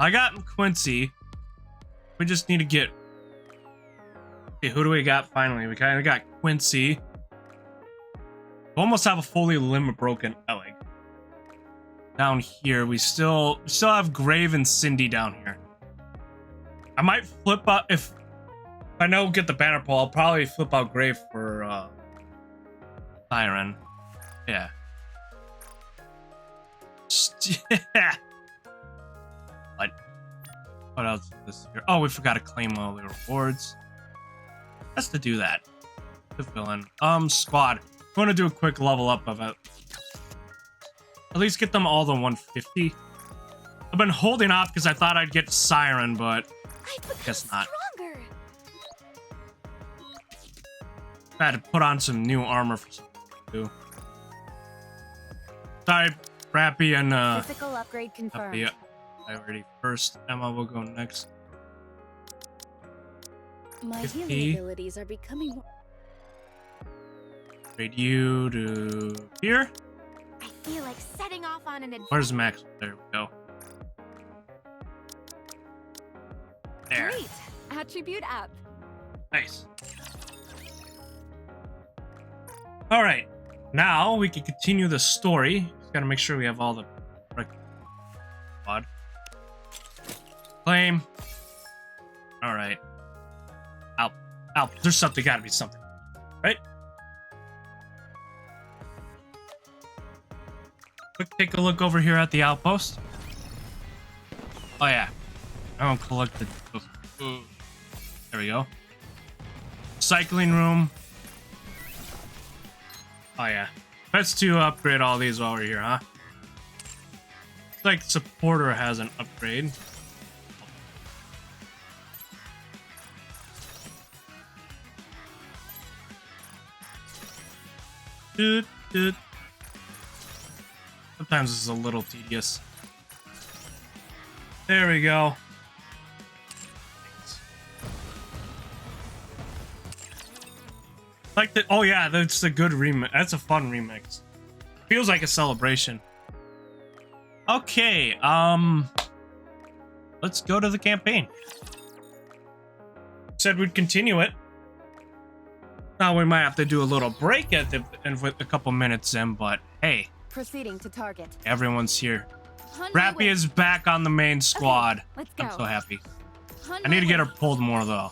I got Quincy. We just need to get... okay, who do we got finally? We kind of got Quincy. We almost have a fully limit broken Elig. Down here, we still have Grave and Cindy down here. I might flip out if I know get the banner pull. I'll probably flip out Grave for Siren. Yeah. Yeah. What else is this here? Oh, we forgot to claim all the rewards. Has to do that. The villain. Squad. I want to do a quick level up of it. At least get them all to 150. I've been holding off because I thought I'd get Siren, but I guess not. Stronger. I had to put on some new armor for something too. Sorry, Rappy and Physical upgrade confirmed. Rappy, I already first. Emma will go next. My 50. healing abilities are becoming more... Trade you to here. I feel like setting off on an adventure. Where's Max? There we go. There. Great. Attribute up. Nice. All right. Now we can continue the story. Just gotta make sure we have all the correct squad. Claim. All right. Out. There's something. Gotta be something, right? Quick, take a look over here at the outpost. Oh yeah. I don't collect the. There we go. Cycling room. Oh yeah. Let's to upgrade all these while we're here, huh? Looks like supporter has an upgrade. Sometimes this is a little tedious. There we go. Like the, oh yeah, that's a good remix. That's a fun remix. Feels like a celebration. Okay, let's go to the campaign. Said we'd continue it. Now we might have to do a little break at the and with a couple minutes in, but hey, Proceeding to target. everyone's here. On my Rappy way. is back on the main squad. Okay, let's go. I'm so happy. On I need my to get her way. pulled more though.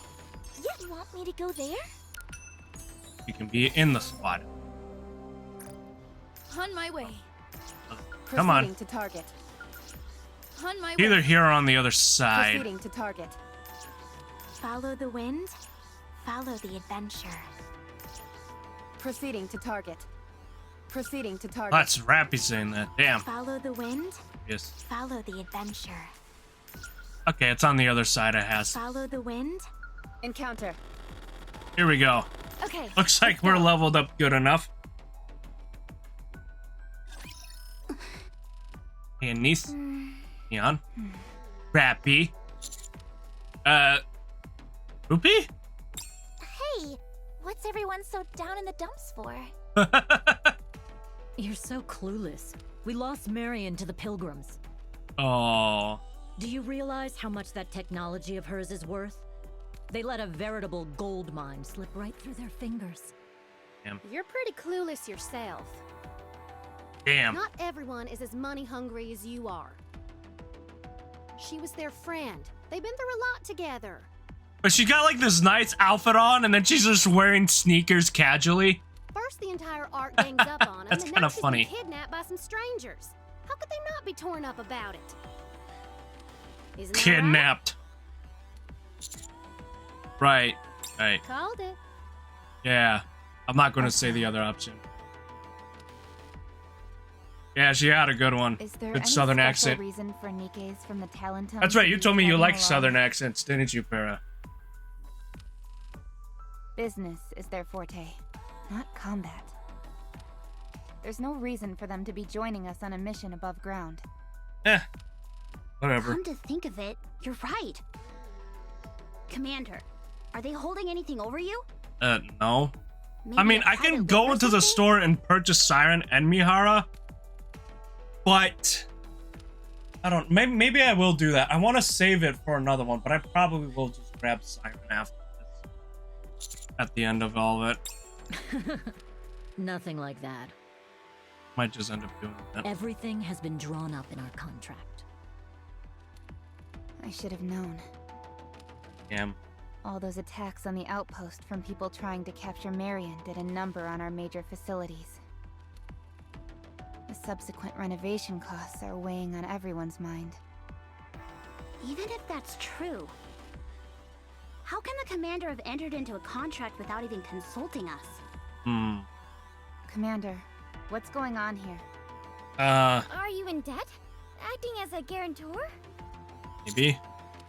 You want me to go there? You can be in the squad. On my way. Come on. Proceeding to target. On my way. Either here or on the other side. Proceeding to target. Follow the wind, follow the adventure. Proceeding to target. Proceeding to target. That's Rappy saying that. Damn. Follow the wind, Yes. follow the adventure. Okay, it's on the other side of Hess. Follow the wind. Encounter. Here we go. Okay. Looks like we're leveled up good enough. Hey, niece. Neon. Rappy. Rupee? Hey, what's everyone so down in the dumps for? You're so clueless. We lost Marion to the Pilgrims. Oh. Do you realize how much that technology of hers is worth? They let a veritable gold mine slip right through their fingers. You're pretty clueless yourself. Damn. Not everyone is as money hungry as you are. She was their friend. They've been through a lot together. But she got like this nice outfit on, and then she's just wearing sneakers casually. First, the entire art gangs up on him, That's and kinda now she's funny. been kidnapped by some strangers. How could they not be torn up about it? Isn't that Kidnapped. Right. Right. right? Called it. Yeah. I'm not going to say the other option. Yeah, she had a good one. Is there Good any southern special accent. reason for Nikke's from the Talentum? That's right. You told me you like tagging southern along? accents, didn't you, Para? Business is their forte, not combat. There's no reason for them to be joining us on a mission above ground. Whatever. Come to think of it, you're right. Commander, are they holding anything over you? No. Maybe I mean, a I can private go whip or into the something? store and purchase Siren and Mihara, but I don't. Maybe I will do that. I want to save it for another one, but I probably will just grab Siren after this. At the end of all of it, Nothing like that. might just end up doing that. Everything has been drawn up in our contract. I should have known. Damn. All those attacks on the outpost from people trying to capture Marion did a number on our major facilities. The subsequent renovation costs are weighing on everyone's mind. Even if that's true, how can the commander have entered into a contract without even consulting us? Commander, what's going on here? Are you in debt? Acting as a guarantor? Maybe.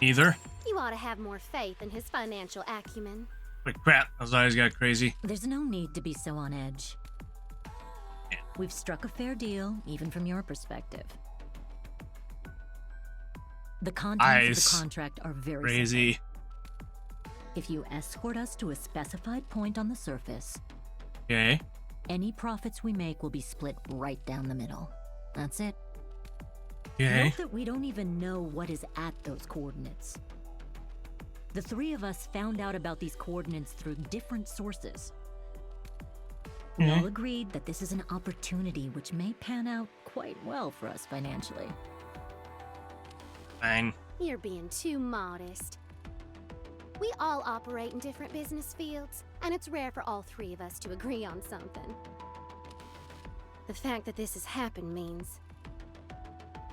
Either. You ought to have more faith in his financial acumen. But crap, those eyes got crazy. There's no need to be so on edge. We've struck a fair deal, even from your perspective. The contents of Eyes. the contract are very Crazy. simple. If you escort us to a specified point on the surface, Okay. any profits we make will be split right down the middle. That's it. Okay. Note that we don't even know what is at those coordinates. The three of us found out about these coordinates through different sources. We all agreed that this is an opportunity which may pan out quite well for us financially. Fine. You're being too modest. We all operate in different business fields, and it's rare for all three of us to agree on something. The fact that this has happened means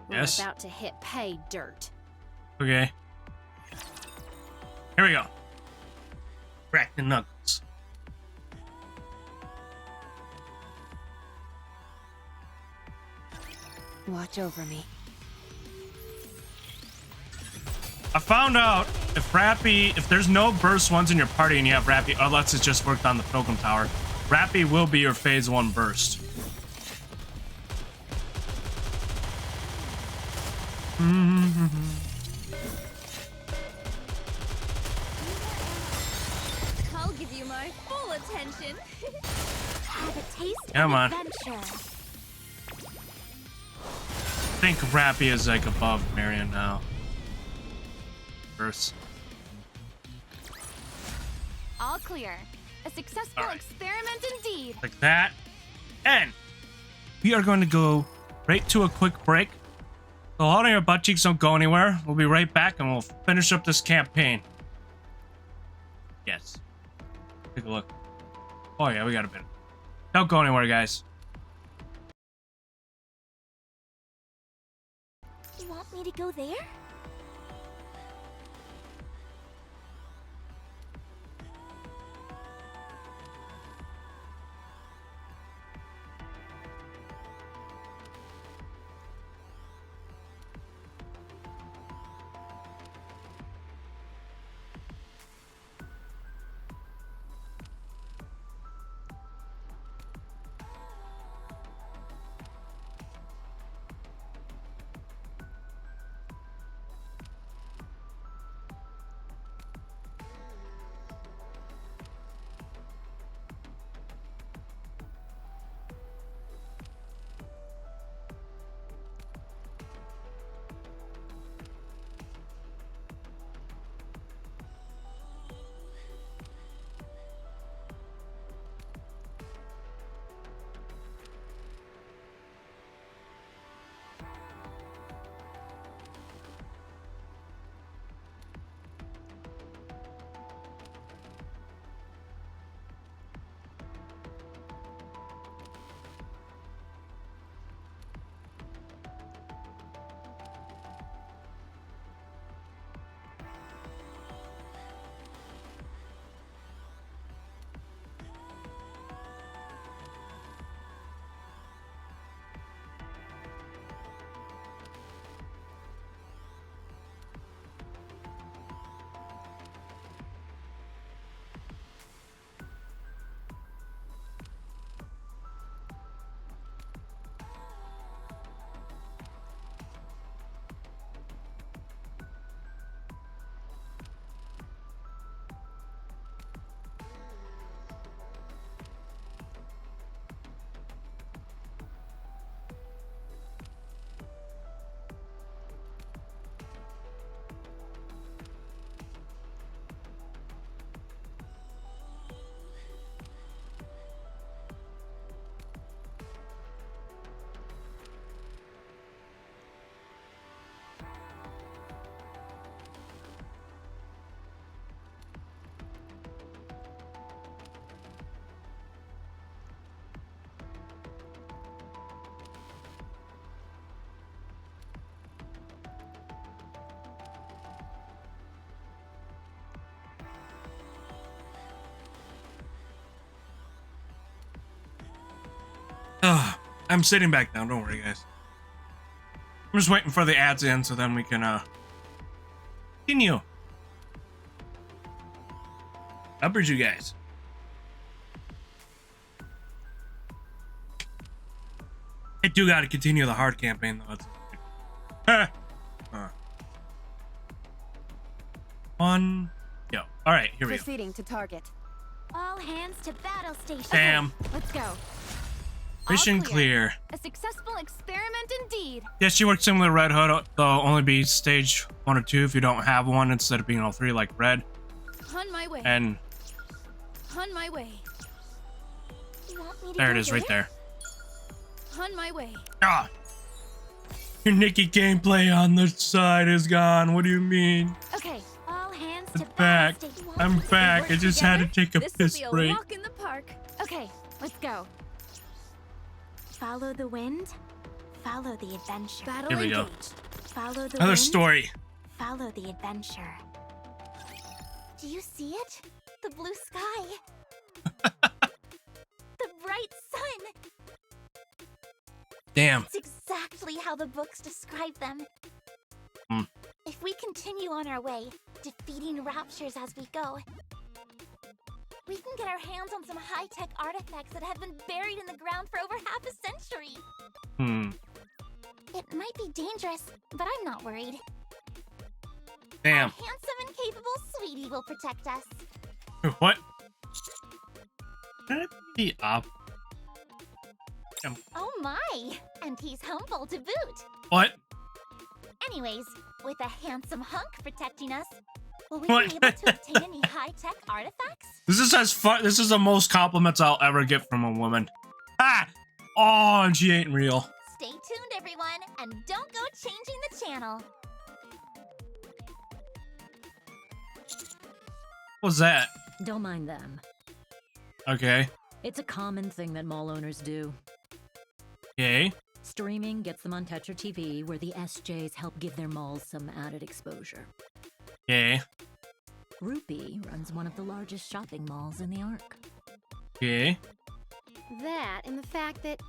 Yes. we're about to hit pay dirt. Okay. Here we go. Crack the knuckles. Watch over me. I found out if there's no burst ones in your party and you have Rappy, unless it's just worked on the Pilgrim Tower, Rappy will be your phase 1 burst. I'll give you my full attention. Have a taste Come of on. adventure. I think Rappy is like above Marion now. Burst. All clear. A successful All right. experiment indeed. Like that. And we are going to go right to a quick break. So hold on, your butt cheeks, don't go anywhere. We'll be right back and we'll finish up this campaign. Yes. Take a look. Oh yeah, we got a bit. Don't go anywhere, guys. You want me to go there? I'm sitting back down. Don't worry, guys. I'm just waiting for the ads in so then we can continue. Uppers, you guys. I do got to continue the hard campaign though. One. Yo. All right, here we go. Proceeding to target. All hands to battle station. Damn. Let's go. Mission clear. A successful experiment indeed. Yes, she works similar to Red Hood. They'll only be stage 1 or 2 if you don't have one instead of being all 3 like Red. On my way. And On my way. You want me to there go it is, right there. On my way. Ah. Your NIKKE gameplay on the side is gone. What do you mean? Okay, all hands It's to back. balance. I'm back. I just had to take a This'll piss be a break. walk in the park. Okay, let's go. Follow the wind, follow the adventure. Battle Here we go. engaged. Follow the Another wind, story. follow the adventure. Do you see it? The blue sky. The bright sun. Damn. It's exactly how the books describe them. Hmm. If we continue on our way, defeating raptures as we go, we can get our hands on some high-tech artifacts that have been buried in the ground for over half a century. Hmm. It might be dangerous, but I'm not worried. Damn. Our handsome and capable sweetie will protect us. What? Can it be up? Oh my! And he's humble to boot. What? Anyways, with a handsome hunk protecting us, will we What? be able to obtain any high-tech artifacts? This is as fun. This is the most compliments I'll ever get from a woman. Ah! Oh, and she ain't real. Stay tuned, everyone, and don't go changing the channel. What was that? Don't mind them. Okay. It's a common thing that mall owners do. Okay. Streaming gets them on Tetra TV, where the SJs help give their malls some added exposure. Okay. Rupee runs one of the largest shopping malls in the Ark. Okay. That and the fact that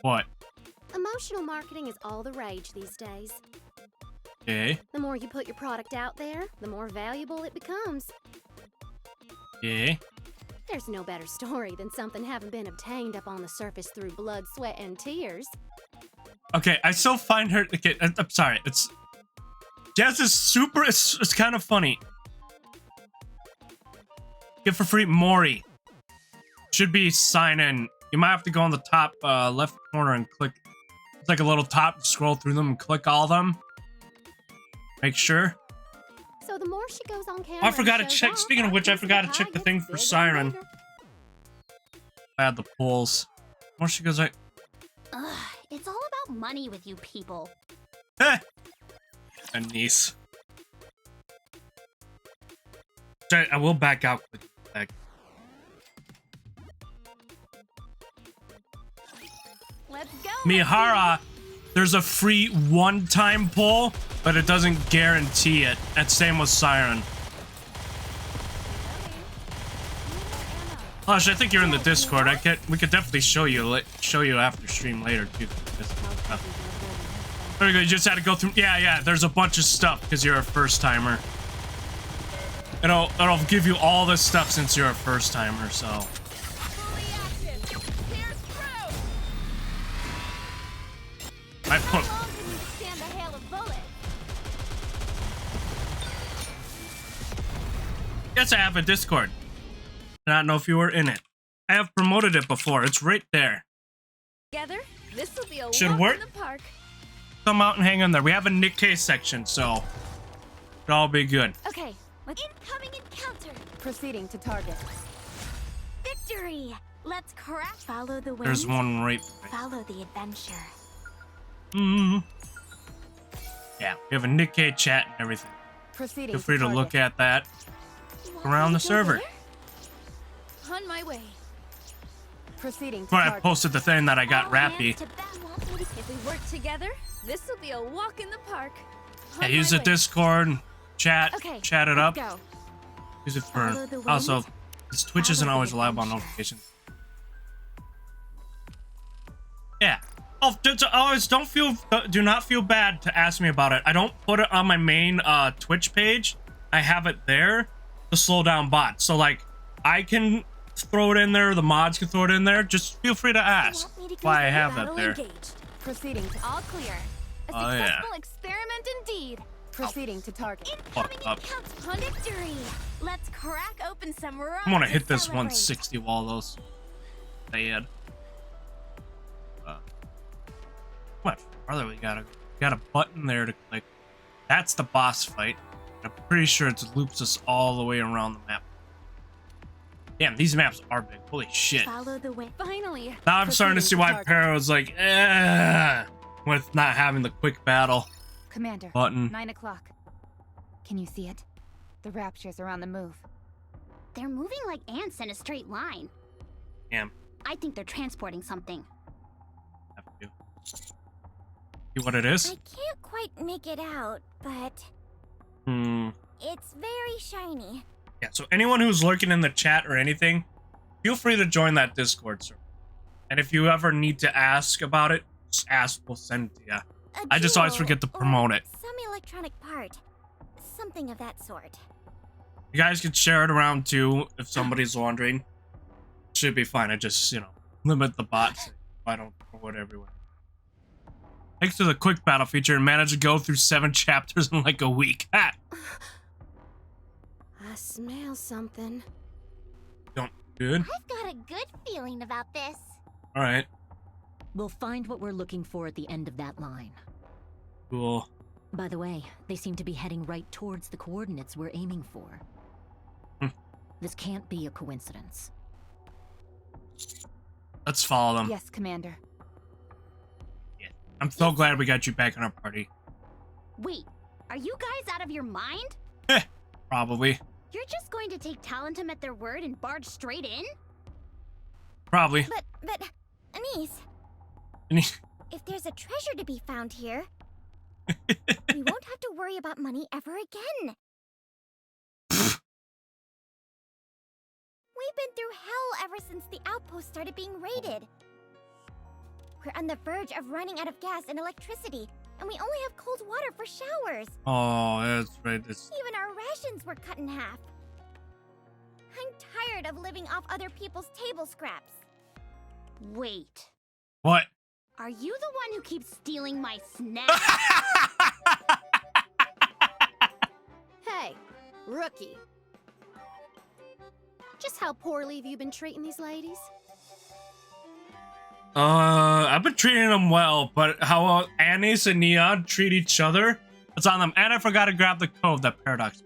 What? emotional marketing is all the rage these days. Okay. The more you put your product out there, the more valuable it becomes. Okay. There's no better story than something having been obtained up on the surface through blood, sweat, and tears. Okay, I still find her. Okay, I'm sorry. It's Jazz is super. It's kind of funny. Get for free, Mori. Should be sign in. You might have to go on the top left corner and click. It's like a little top. Scroll through them and click all of them. Make sure. So the more she goes on camera, Oh, I forgot to and shows check. off, Speaking of our which, I piece forgot to the check pie the thing gets for bigger and Siren. bigger. I had the polls. More she goes like, Ugh, it's all about money with you people. eh. A niece. I will back out quick. Back. Let's go. Mihara, there's a free one-time pull, but it doesn't guarantee it. And same with Siren. Hush, I think you're in the Discord. We could definitely show you after stream later too. There you go. You just had to go through. Yeah. There's a bunch of stuff because you're a first timer. It'll give you all this stuff since you're a first timer. So. Fully active. Here's through. I put. How long can you stand the hail of bullets? Yes, I have a Discord. I don't know if you were in it. I have promoted it before. It's right there. Together, this will be a Should walk work. in the park. Come out and hang in there. We have a NIKKE section, so it'll all be good. Okay, incoming encounter. Proceeding to target. Victory! Let's crack. Follow the wind, There's one right. Follow the adventure. Yeah, we have a NIKKE chat and everything. Proceeding Feel free to target. look at that You want around me the to go server. there? On my way. Proceeding to But I target. posted the thing that I got All Rappy. hands to balance. If we work together, this will be a walk in the park. Yeah, On use my the way. Discord, chat, Okay, chat it up. Go. Use it Follow for the wind, also. This Twitch isn't follow the always live on adventure. notifications. Yeah. Oh, do not feel bad to ask me about it. I don't put it on my main Twitch page. I have it there to slow down bots. So like, I can throw it in there. The mods can throw it in there. Just feel free to ask want me to go why I there? have that Battle there. engaged. Proceeding to All clear. A Oh, yeah. successful experiment indeed. proceeding to target. Incoming up. encounter. Victory! Let's crack open some rocks. I'm gonna hit and this celebrate. 160 wall those. Bad. How much farther we gotta go? Got a button there to click. That's the boss fight. I'm pretty sure it loops us all the way around the map. Damn, these maps are big. Holy shit. Follow the wind. Finally. Now I'm starting to see why Para was like, eh. with not having the quick battle Commander, button. 9 o'clock. Can you see it? The raptures are on the move. They're moving like ants in a straight line. Damn. I think they're transporting something. Have to see what it is. I can't quite make it out, but it's very shiny. Yeah, so anyone who's lurking in the chat or anything, feel free to join that Discord server. And if you ever need to ask about it, just ask, we'll send it to you. I just always forget to promote it. Some electronic part. Something of that sort. You guys can share it around too if somebody's wondering. Should be fine. I just, limit the bots so I don't throw it everywhere. Thanks to the quick battle feature and managed to go through 7 chapters in like a week. Ha! I smell something. Don't good. I've got a good feeling about this. All right. We'll find what we're looking for at the end of that line. Cool. By the way, they seem to be heading right towards the coordinates we're aiming for. This can't be a coincidence. Let's follow them. Yes, Commander. Yeah. I'm so glad we got you back in our party. Wait, are you guys out of your mind? Probably. You're just going to take Talentum at their word and barge straight in? Probably. But, Anise, if there's a treasure to be found here, we won't have to worry about money ever again. We've been through hell ever since the outpost started being raided. We're on the verge of running out of gas and electricity, and we only have cold water for showers. Oh, that's right. Even our rations were cut in half. I'm tired of living off other people's table scraps. Wait. What? Are you the one who keeps stealing my snacks? Hey, rookie. Just how poorly have you been treating these ladies? I've been treating them well, but how Anise and Neon treat each other, it's on them. And I forgot to grab the code, that paradox.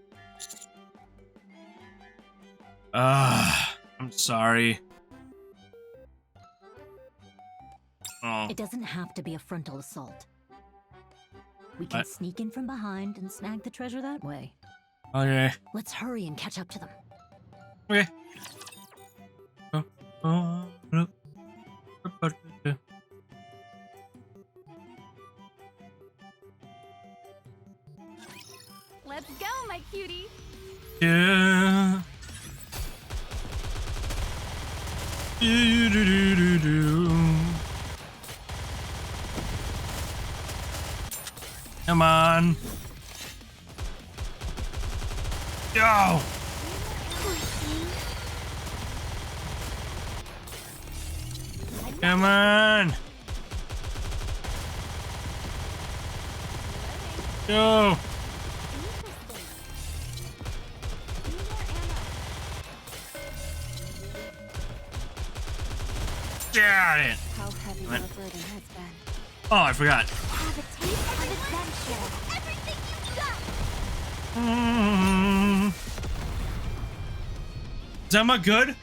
I'm sorry. Oh. It doesn't have to be a frontal assault. We can sneak in from behind and snag the treasure that way. Okay. Let's hurry and catch up to them. Okay. Let's go, my cutie. Yeah. Come on. Yo. Come on. Go. Got it. How heavy your burden has been. Oh, I forgot. Have a taste of adventure. Everything you got. Is Emma good?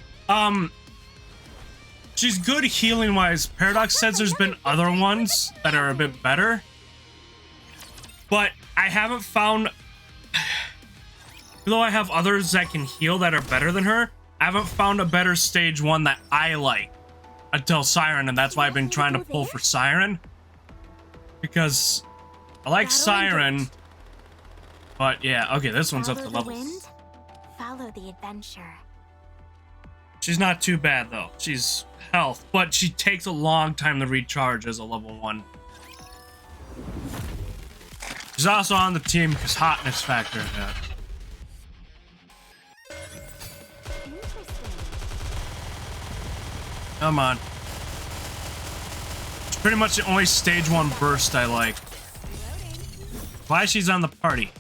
She's good healing wise. Paradox says there's been other ones that are a bit better, but I haven't found, though I have others that can heal that are better than her, I haven't found a better stage 1 that I like until Siren, and that's why I've been trying to pull for Siren, because I like Siren, but yeah, okay, this one's up to level. Wind, follow the adventure. She's not too bad though. She's health, but she takes a long time to recharge as a level 1. She's also on the team because hotness factor. Yeah. Come on. It's pretty much the only stage 1 burst I like. Why she's on the party?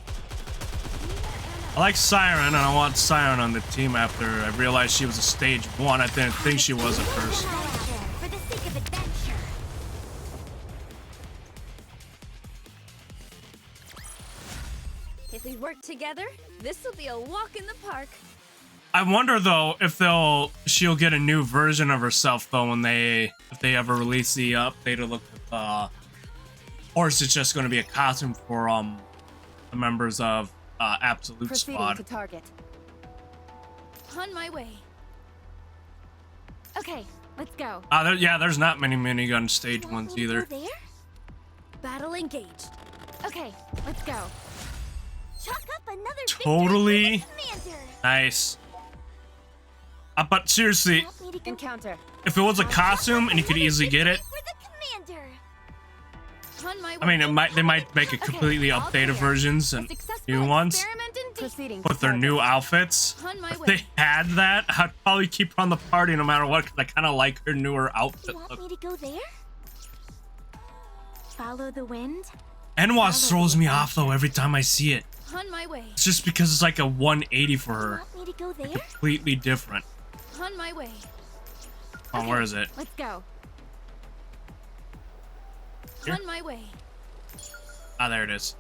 I like Siren, and I want Siren on the team after I realized she was a stage 1. I didn't think she was at first. For the sake of adventure. If we work together, this will be a walk in the park. I wonder though if she'll get a new version of herself though if they ever release the updated look with Or is it just going to be a costume for the members of Absolute Proceeding Squad? to target. On my way. Okay, let's go. Yeah, there's not many minigun stage ones either. Go there? Battle engaged. Okay, let's go. Chalk up another Totally victory for the commander. nice. But seriously, Encounter. if it was a costume and you could easily get it, For the commander. On my way. I mean, they might make a completely updated versions and new ones with their new outfits. If they had that, I'd probably keep her on the party no matter what, because I kind of like her newer outfit You want look. me to go there? Follow the wind. Enwas throws me off though every time I see it. On my way. It's just because it's like a 180 for her. Want me to go there? Completely different. On my way. Oh, where is it? Let's go. Here? On my way. Ah, there it is.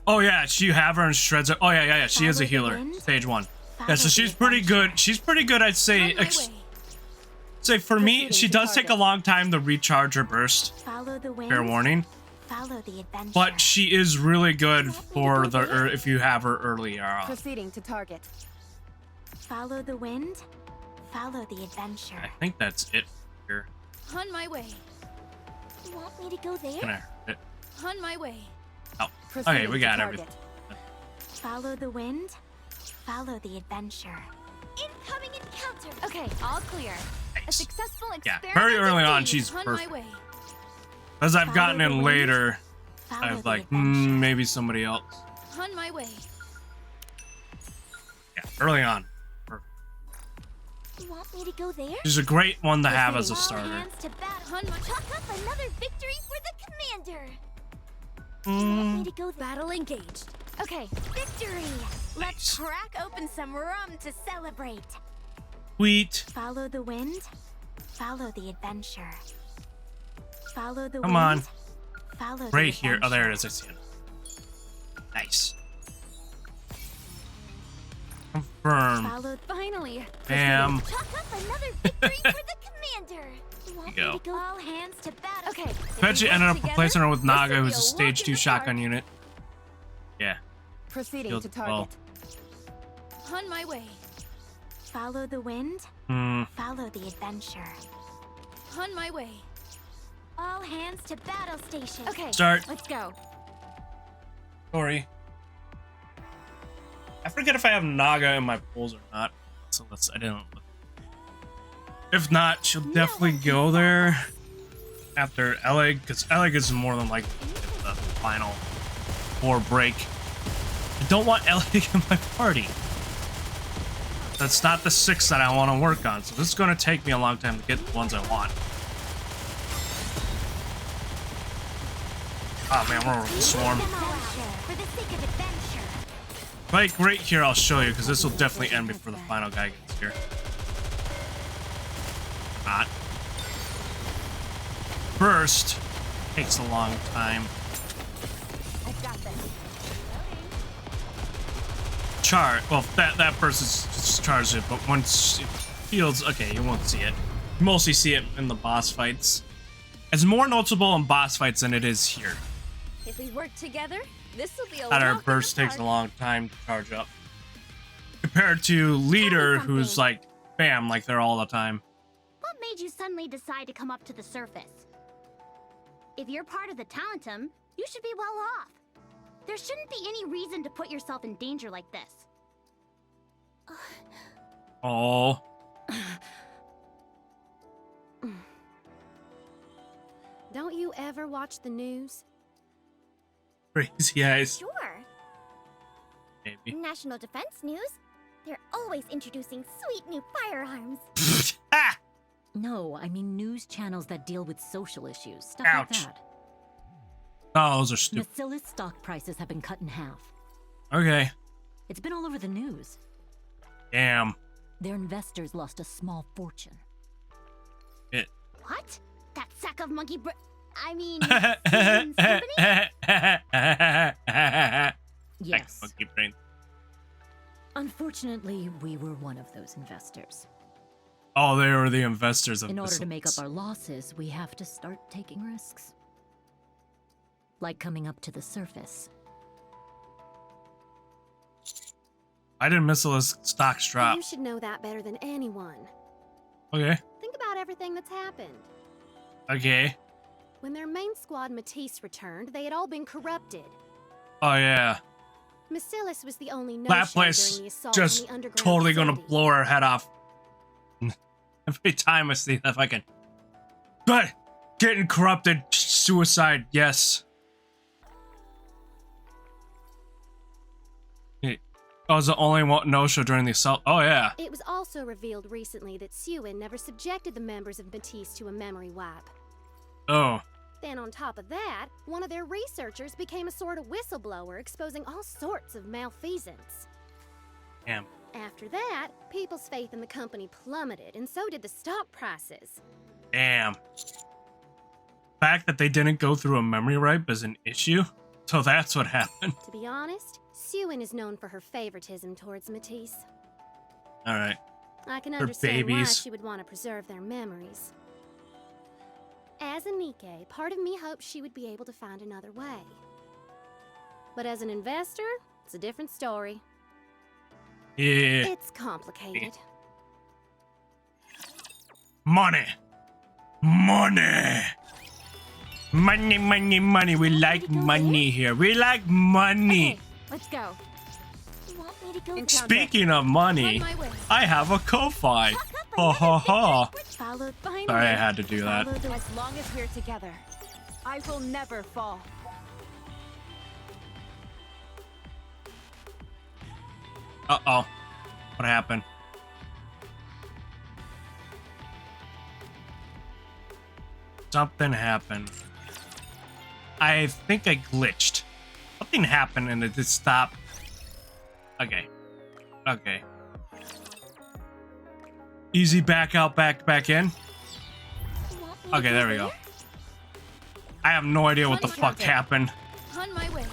Oh yeah, you have her and shreds her. Oh yeah. She is a healer. Stage 1. Yeah, so she's pretty good. She's pretty good, I'd say. Say for me, she does take a long time to recharge her burst. Follow the wind. Fair warning. Follow the adventure. But she is really good for the if you have her early. Proceeding to target. Follow the wind. Follow the adventure. I think that's it here. On my way. You want me to go there? Can I hurt it? On my way. Oh, okay, we got everything. Follow the wind. Follow the adventure. Incoming encounter. Okay, all clear. A successful Yeah, experiment. very early on, she's On my perfect. way. As I've gotten Follow the in wind. later, Follow I was the like, adventure. maybe somebody else. On my way. Yeah, early on. You want me to go there? She's a great one to have as a All starter. hands to battle. Chalk up another victory for the commander. Mm, Me to go there. Battle engaged. Okay, Victory! nice. Crack open some rum to celebrate. Sweet. Follow the wind. Follow the adventure. Follow the Come wind. on. Follow the Right here. Oh, adventure. there it is. I see it. Nice. Confirm. Follow. finally. Bam. Chalk up another victory for the commander. You want There you me to go? All hands to battle. Okay. Eventually ended up replacing her with Naga, will be who's a a stage walk 2 in the shotgun park. unit. Yeah. Proceeding Feels to well. target. On my way. Follow the wind. Hmm. Follow the adventure. On my way. All hands to battle station. Okay, Start. let's go. Sorry. I forget if I have Naga in my pools or not. So I didn't look. If not, she'll definitely go there after Elig, because Elig is more than likely to get the final 4 break. I don't want Elig in my party. That's not the 6 that I want to work on, so this is going to take me a long time to get the ones I want. Oh man, we're over the swarm. For the sake of adventure. Like right here, I'll show you, because this will definitely end before the final guy gets here. Not. First, takes a long time. I got this. Well, that person's just charged it, but once it heals, okay, you won't see it. You mostly see it in the boss fights. It's more noticeable in boss fights than it is here. If we work together, this will be a That our walk in the burst takes a park. long time to charge up. Compared to Leader, who's like, bam, like there all the time. What made you suddenly decide to come up to the surface? If you're part of the Talentum, you should be well off. There shouldn't be any reason to put yourself in danger like this. Oh. Don't you ever watch the news? Crazy eyes. Sure. Maybe. National Defense News. They're always introducing sweet new firearms. Ah! No, I mean news channels that deal with social issues, stuff Ouch. like that. Oh, those are stupid. Macilla's stock prices have been cut in half. Okay. It's been all over the news. Damn. Their investors lost a small fortune. It. What? That sack of monkey I mean, Yes. Monkey brain. Unfortunately, we were one of those investors. Oh, they were the investors of In order to make up Basilisk. our losses, we have to start taking risks. Like coming up to the surface. I didn't miss Basilisk stocks drop. You should know that better than anyone. Okay. Think about everything that's happened. Okay. When their main squad Matisse returned, they had all been corrupted. Oh yeah. Basilis was the only That no-show place during the assault just on the underground totally gonna facility. blow her head off. Every time I see that fucking. But getting corrupted, suicide, yes. I was the only one no-show during the assault. Oh yeah. It was also revealed recently that Siren never subjected the members of Matisse to a memory wipe. Oh. Then on top of that, one of their researchers became a sort of whistleblower exposing all sorts of malfeasance. Damn. After that, people's faith in the company plummeted, and so did the stock prices. Damn. The fact that they didn't go through a memory wipe is an issue. So that's what happened. To be honest, Siren is known for her favoritism towards Matisse. Alright. I can They're understand why babies. she would want to preserve their memories. As a NIKKE, part of me hopes she would be able to find another way. But as an investor, it's a different story. Yeah. It's complicated. Money. Money. Money, money, money. We like money here. We like money. Let's go. You want me to go there? Speaking of money, I have a Ko-Fi. Ha ha ha. Followed by Sorry, I had to do that. As long as we're together, I will never fall. Uh-oh. What happened? Something happened. I think I glitched. Something happened and it just stopped. Okay. Okay. Easy back out, back in. Okay, there we go. I have no idea what the fuck happened. On my way.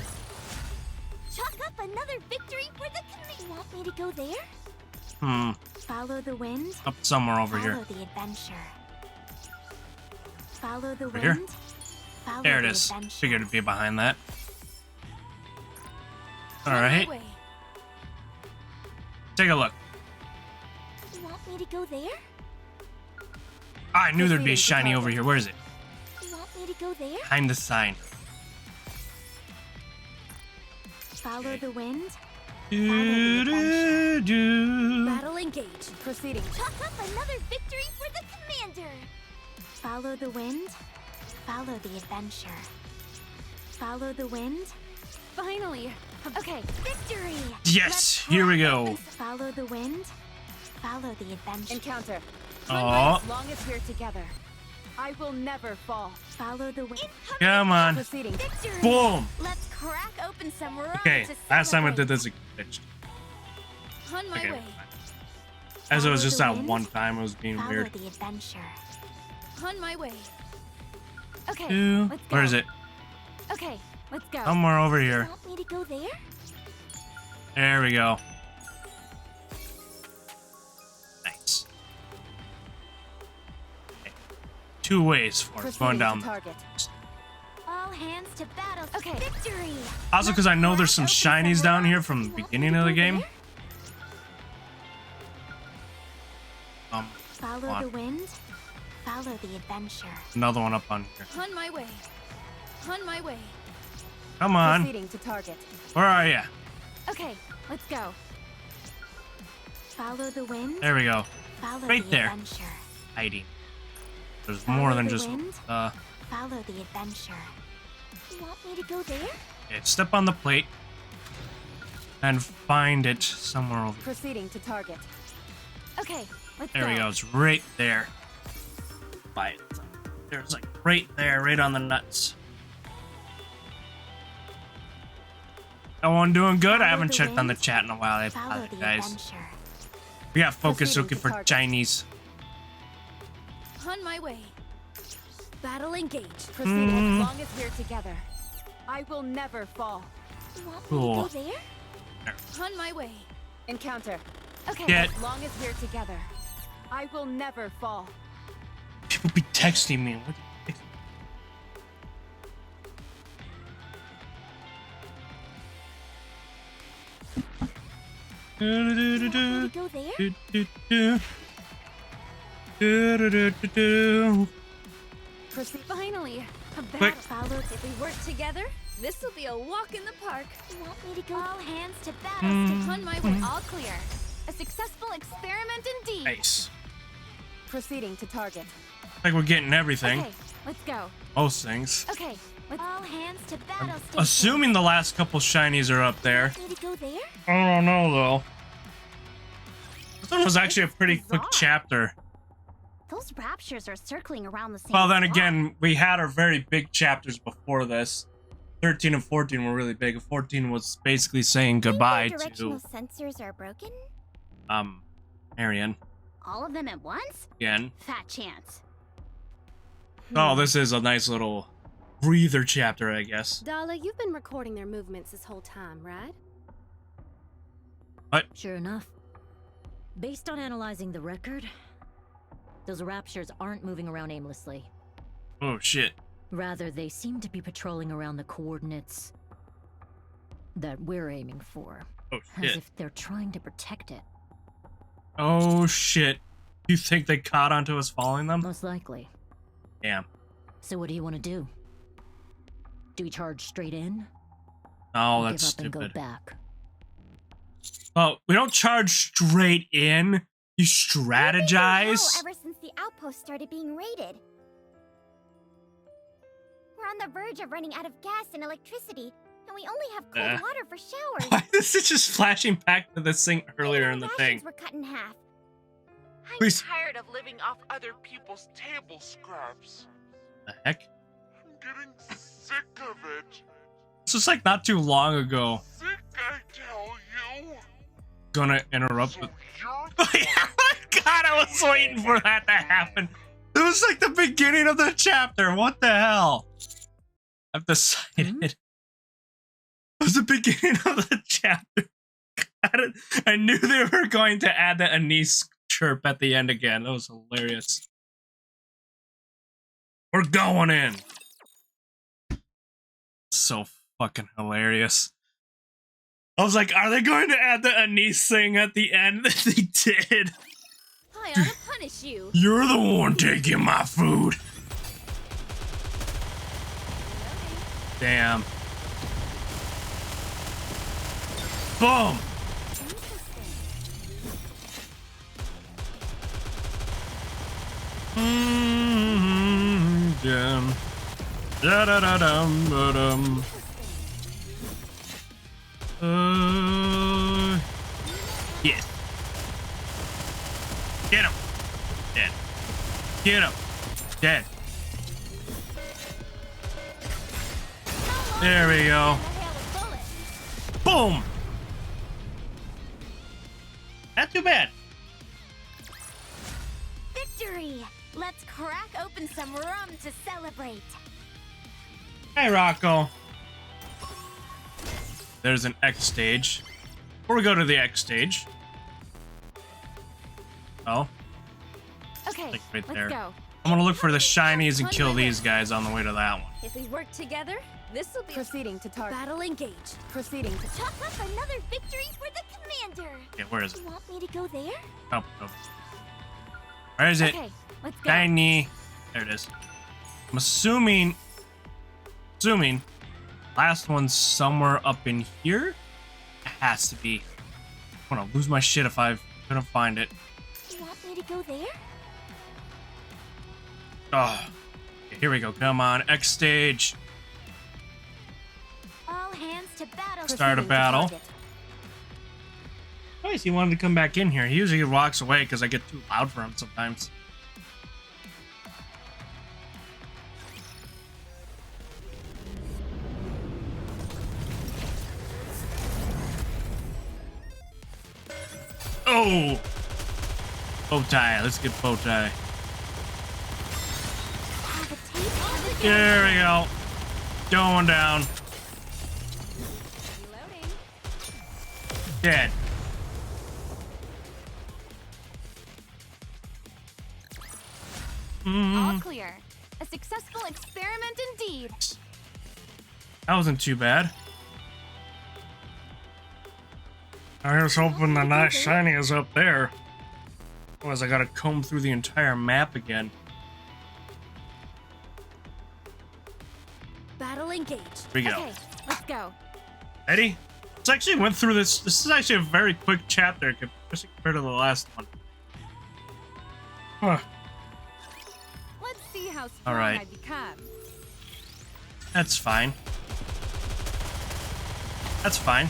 Chalk up another victory for the committee. You want me to go there? Follow the wind. Up somewhere over here. Follow the adventure. Follow the Over here? wind. Follow There it the is. adventure. Figured it'd be behind that. On my Alright. way. Take a look. You want me to go there? I knew there'd be a shiny over here. Where is it? You want me to go there? Behind the sign. Follow the wind. Battle engaged. Proceeding. Chalk up another victory for the commander. Follow the wind. Follow the adventure. Follow the wind. Finally. Okay, victory. Yes, here we go. Follow the wind. Follow the adventure. Encounter. Oh, As long as we're together, I will never fall. Follow the wind. come on. Proceeding. Victory. Boom. Let's crack open some rum Okay, to last time I celebrate. did this, it glitched. On my Okay. way. As it was Follow just the that wind. one time, it was being Follow weird. the adventure. On my way. Okay. Two. Let's go. Where is it? Okay. Let's go. Somewhere over You here. want me to go there? There we go. Nice. Okay. Two ways for it. Proceeding Going down. to target. All hands to battle. Okay. Victory. Also, because I know there's some shinies down here from the beginning of the game. Follow on. the wind. Follow the adventure. Another one up on here. On my way. On my way. Come on. Proceeding to target. Where are you? Okay. Let's go. Follow the wind. There we go. Follow Right the there. adventure. Hiding. There's Follow more than the just. wind. Okay, Follow the adventure. You want me to go there? step on the plate. And find it somewhere over. Proceeding to target. Okay. Let's There go. we go. It's right there. By it. There's like right there, right on the nuts. Everyone doing good? I haven't the checked on the wind. chat in a while. I Follow the apologize. adventure. We got focus Proceeding looking to for target. Chinese. On my way. Battle engaged. Proceeding Mm. as long as we're together. I will never fall. You want me Cool. to go there? On my way. Encounter. Okay. Get. As long as we're together, I will never fall. People be texting me. What the heck? Want me to go there? Proceed. Finally, a Quick. battle followed. If we work together, this will be a walk in the park. You want me to go? All hands to Battle stick on my way. All clear. A successful experiment indeed. Nice. Proceeding to target. Like we're getting everything. Okay, let's go. Most things. Okay, all hands to battle. Assuming the last couple shinies are up there. Want me to go there? I don't know though. This one was actually a pretty quick chapter. Those raptures are circling around the same. Well, then spot. again, we had our very big chapters before this. 13 and 14 were really big. 14 was basically saying goodbye Think their directional to sensors are broken. Marion. All of them at once? Again. Fat chance. Oh, this is a nice little breather chapter, I guess. Dala, you've been recording their movements this whole time, right? What? Sure enough. Based on analyzing the record, those raptures aren't moving around aimlessly. Oh, shit. Rather, they seem to be patrolling around the coordinates that we're aiming for. Oh, As shit. if they're trying to protect it. Oh, shit. You think they caught onto us following them? Most likely. Damn. So what do you want to do? Do we charge straight in? Oh, Or that's give up and stupid. go back? Well, we don't charge straight in. You We've strategize. been through hell ever since the outpost started being raided. We're on the verge of running out of gas and electricity, and we only have cold water for showers. Why is it just flashing back to this thing earlier in the thing? Rations were cut in half. I'm Please. tired of living off other people's table scraps. The heck? I'm getting sick of it. This was like not too long ago. Sick, I tell you. Gonna interrupt. So But... you're Oh my god, I was waiting for that to happen. It was like the beginning of the chapter. What the hell? I've decided. It was the beginning of the chapter. I knew they were going to add the anise chirp at the end again. That was hilarious. We're going in. So fucking hilarious. I was like, are they going to add the anise thing at the end? They did. I ought to punish you. You're the one taking my food. Damn. Boom. Damn. Da da da dum ba dum. Yes. Get him. Dead. Get him. Dead. There we go. Boom. Not too bad. Victory! Let's crack open some rum to celebrate. Hey, Rocco. There's an X stage. Before we go to the X stage. Oh. Okay, Like right let's there. go. I'm gonna look for the shinies and kill these guys on the way to that one. If we work together, this will be proceeding to target. Battle engaged. Proceeding to Chalk up another victory for the commander. Okay, where is it? You want me to go there? Oh, oh. Where is it? Okay, let's go. Shiny. There it is. I'm assuming. Last one's somewhere up in here. It has to be. I'm gonna lose my shit if I couldn't find it. You want me to go there? Oh. Okay, here we go. Come on. X stage. All hands to battle. Start a battle. Nice, he wanted to come back in here. He usually walks away because I get too loud for him sometimes. Oh! Bow tie. Let's get bow tie. There we go. Going down. Dead. All clear. A successful experiment indeed. That wasn't too bad. I was hoping the nice shiny is up there. Otherwise, I gotta comb through the entire map again. Battle engaged. Here we go. Okay, let's go. Ready? Let's actually went through this. This is actually a very quick chapter compared to the last one. Huh. Let's see how strong All right. I become. That's fine. That's fine.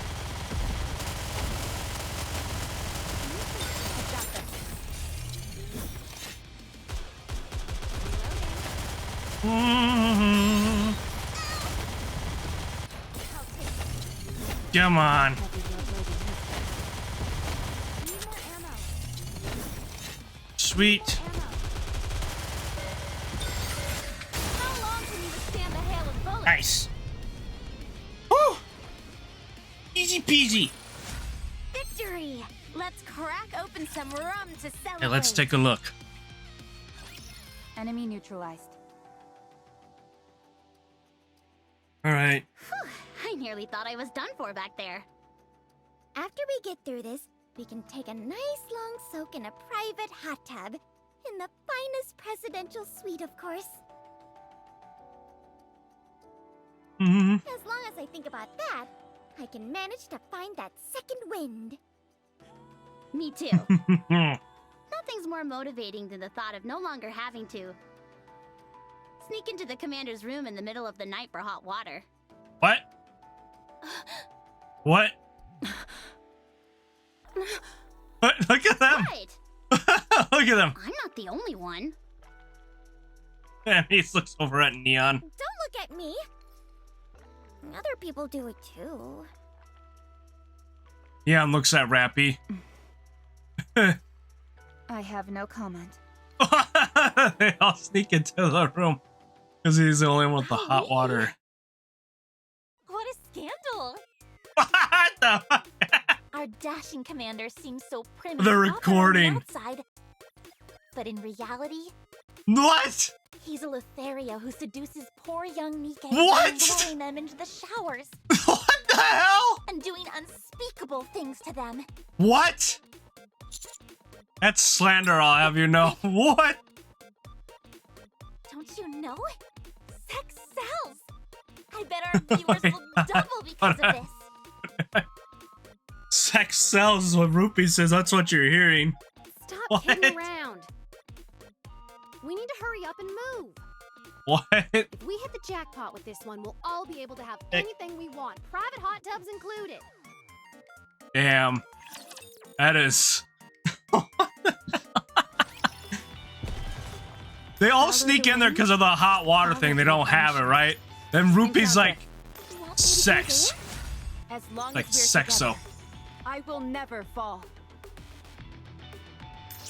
Come on. Sweet. How long can you withstand the hail of bullets? Nice. Woo! Easy peasy. Victory! Let's crack open some rum to celebrate. Hey, let's take a look. Enemy neutralized. All right. Whew, I nearly thought I was done for back there. After we get through this, we can take a nice long soak in a private hot tub. In the finest presidential suite, of course. As long as I think about that, I can manage to find that second wind. Me too. Nothing's more motivating than the thought of no longer having to sneak into the commander's room in the middle of the night for hot water. What? What? What? Look at them. Right. Look at them. I'm not the only one. And he looks over at Neon. Don't look at me. Other people do it too. Neon looks at Rappy. I have no comment. They all sneak into the room because he's the only one with the hot water. What a scandal! What the fuck? Our dashing commander seems so primitive. The recording. Outside, but in reality, What? he's a Lothario who seduces poor young NIKKE What? by luring them into the showers What the hell? and doing unspeakable things to them. What? That's slander, I'll have you know. What? Don't you know? Sex sells. I bet our viewers will double because of this. Sex sells is what Rupee says. That's what you're hearing. Stop What? kidding around. We need to hurry up and move. What? If we hit the jackpot with this one, we'll all be able to have anything we want. Private hot tubs included. Damn. That is... They all sneak in there because of the hot water thing. They don't have it, right? Then Rupee's like, sex. As long Like as we're sexo. together, I will never fall.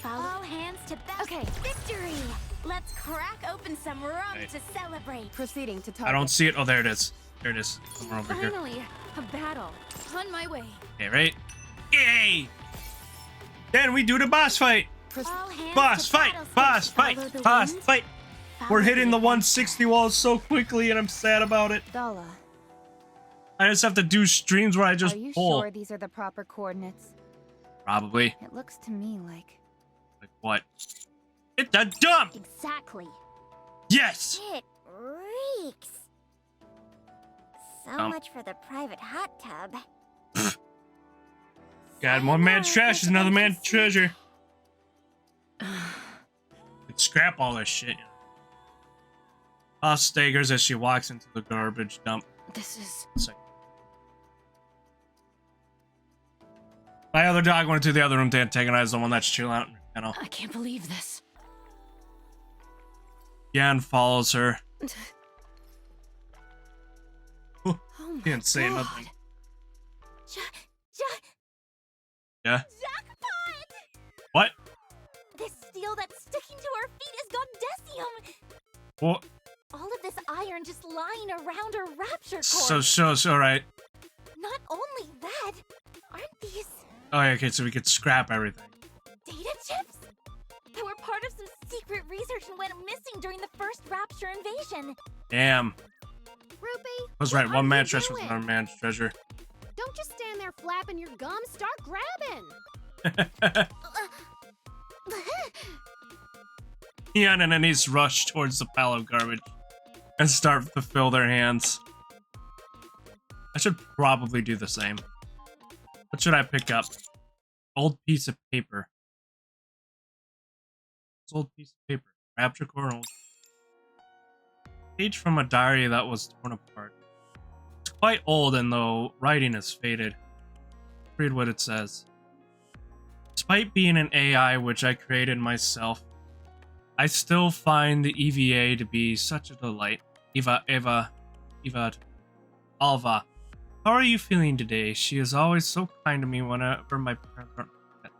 All hands to battle. Okay. Victory! Let's crack open some rum Right. to celebrate. Proceeding to target. I don't see it. Oh, there it is. There it is. Somewhere over here. Finally, a battle. On my way. Okay, right? Yay! Then we do the boss fight. All hands Boss to fight! battle. Boss Follow fight! the Boss wind. fight! Follow We're hitting the wind. 160 walls so quickly and I'm sad about it. Dala, I just have to do streams where I just are you pull. sure these are the proper coordinates? Probably. It looks to me like... Like what? Hit the dump! Exactly. Yes! It reeks. So much for the private hot tub. God, one man's trash is another man's treasure. Like, scrap all this shit. Staggers as she walks into the garbage dump. This is... It's like... My other dog went into the other room to antagonize the one that's chilling out. You know, I can't believe this. Yan follows her. Oh He my didn't say God. nothing. Yeah? Jackpot! What? This steel that's sticking to our feet is Gondesium! What? All of this iron just lying around our rapture So, core. right. Not only that, aren't these Oh, yeah, okay, so we could scrap everything. data chips? that were part of some secret research and went missing during the first Rapture invasion. Damn. Rupee, I was right. One man's treasure was another man's treasure. don't just stand there flapping your gums. Start grabbing. Ian and Anise rush towards the pile of garbage and start to fill their hands. I should probably do the same. What should I pick up? Old piece of paper. It's old piece of paper. Rapture core. Page from a diary that was torn apart. It's quite old and the writing is faded. Read what it says. Despite being an AI which I created myself, I still find the EVA to be such a delight. Alva. How are you feeling today? She is always so kind to me whenever my parents aren't present.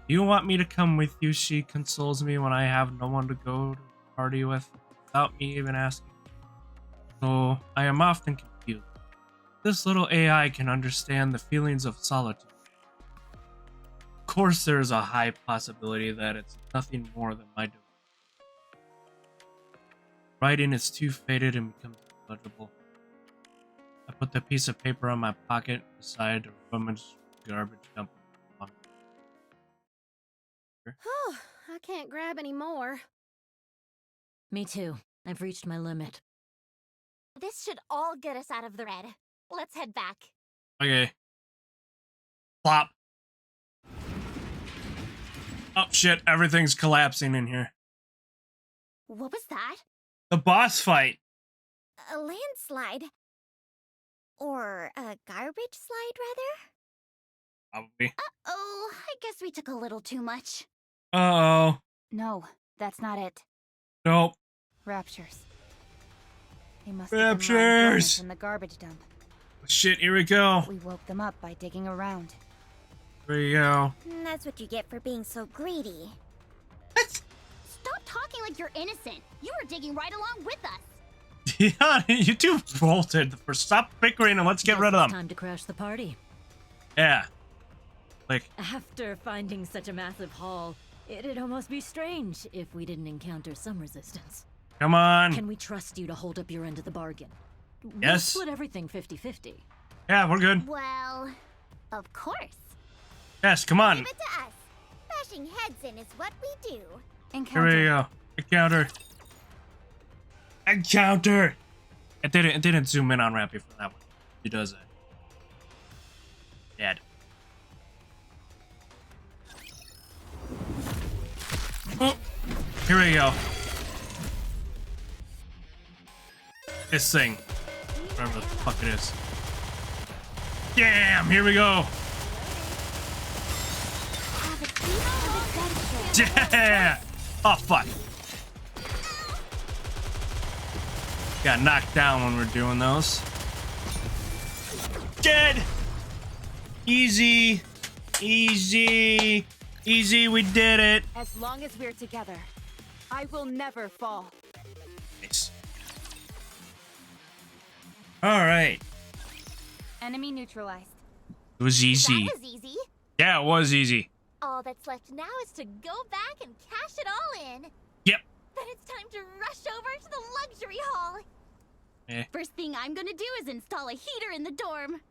Do you want me to come with you? She consoles me when I have no one to go to the party with without me even asking. So I am often confused. This little AI can understand the feelings of solitude. Of course, there is a high possibility that it's nothing more than my doing. Writing is too faded and becomes illegible. I put the piece of paper on my pocket beside a rummaged garbage dump. I can't grab any more. Me too. I've reached my limit. This should all get us out of the red. Let's head back. Okay. Plop. Oh shit, everything's collapsing in here. What was that? The boss fight. A landslide. Or a garbage slide, rather? Probably. Uh-oh, I guess we took a little too much. Uh-oh. No, that's not it. Nope. Raptures. They must Raptures! have been in the garbage dump. Shit, here we go. We woke them up by digging around. Here we go. That's what you get for being so greedy. What? Stop talking like you're innocent. You were digging right along with us. Yeah, you two bolted. Stop bickering and let's get rid of them. Time to crash the party. Yeah. Like. After finding such a massive haul, it'd almost be strange if we didn't encounter some resistance. Come on. Can we trust you to hold up your end of the bargain? Yes. We'll split everything 50-50. Yeah, we're good. Well, of course. Yes, come on. Leave it to us. Bashing heads in is what we do. Here we go. Encounter. Encounter. It didn't zoom in on Rappy for that one. He does it. Dead. Oh, here we go. This thing. Whatever the fuck it is. Damn, here we go. Yeah! Oh, fuck. Got knocked down when we're doing those. Dead! Easy. Easy. Easy, we did it. As long as we're together, I will never fall. Nice. Alright. Enemy neutralized. It was easy. That was easy. Yeah, it was easy. All that's left now is to go back and cash it all in. Yep. Then it's time to rush over to the luxury hall. First thing I'm gonna do is install a heater in the dorm.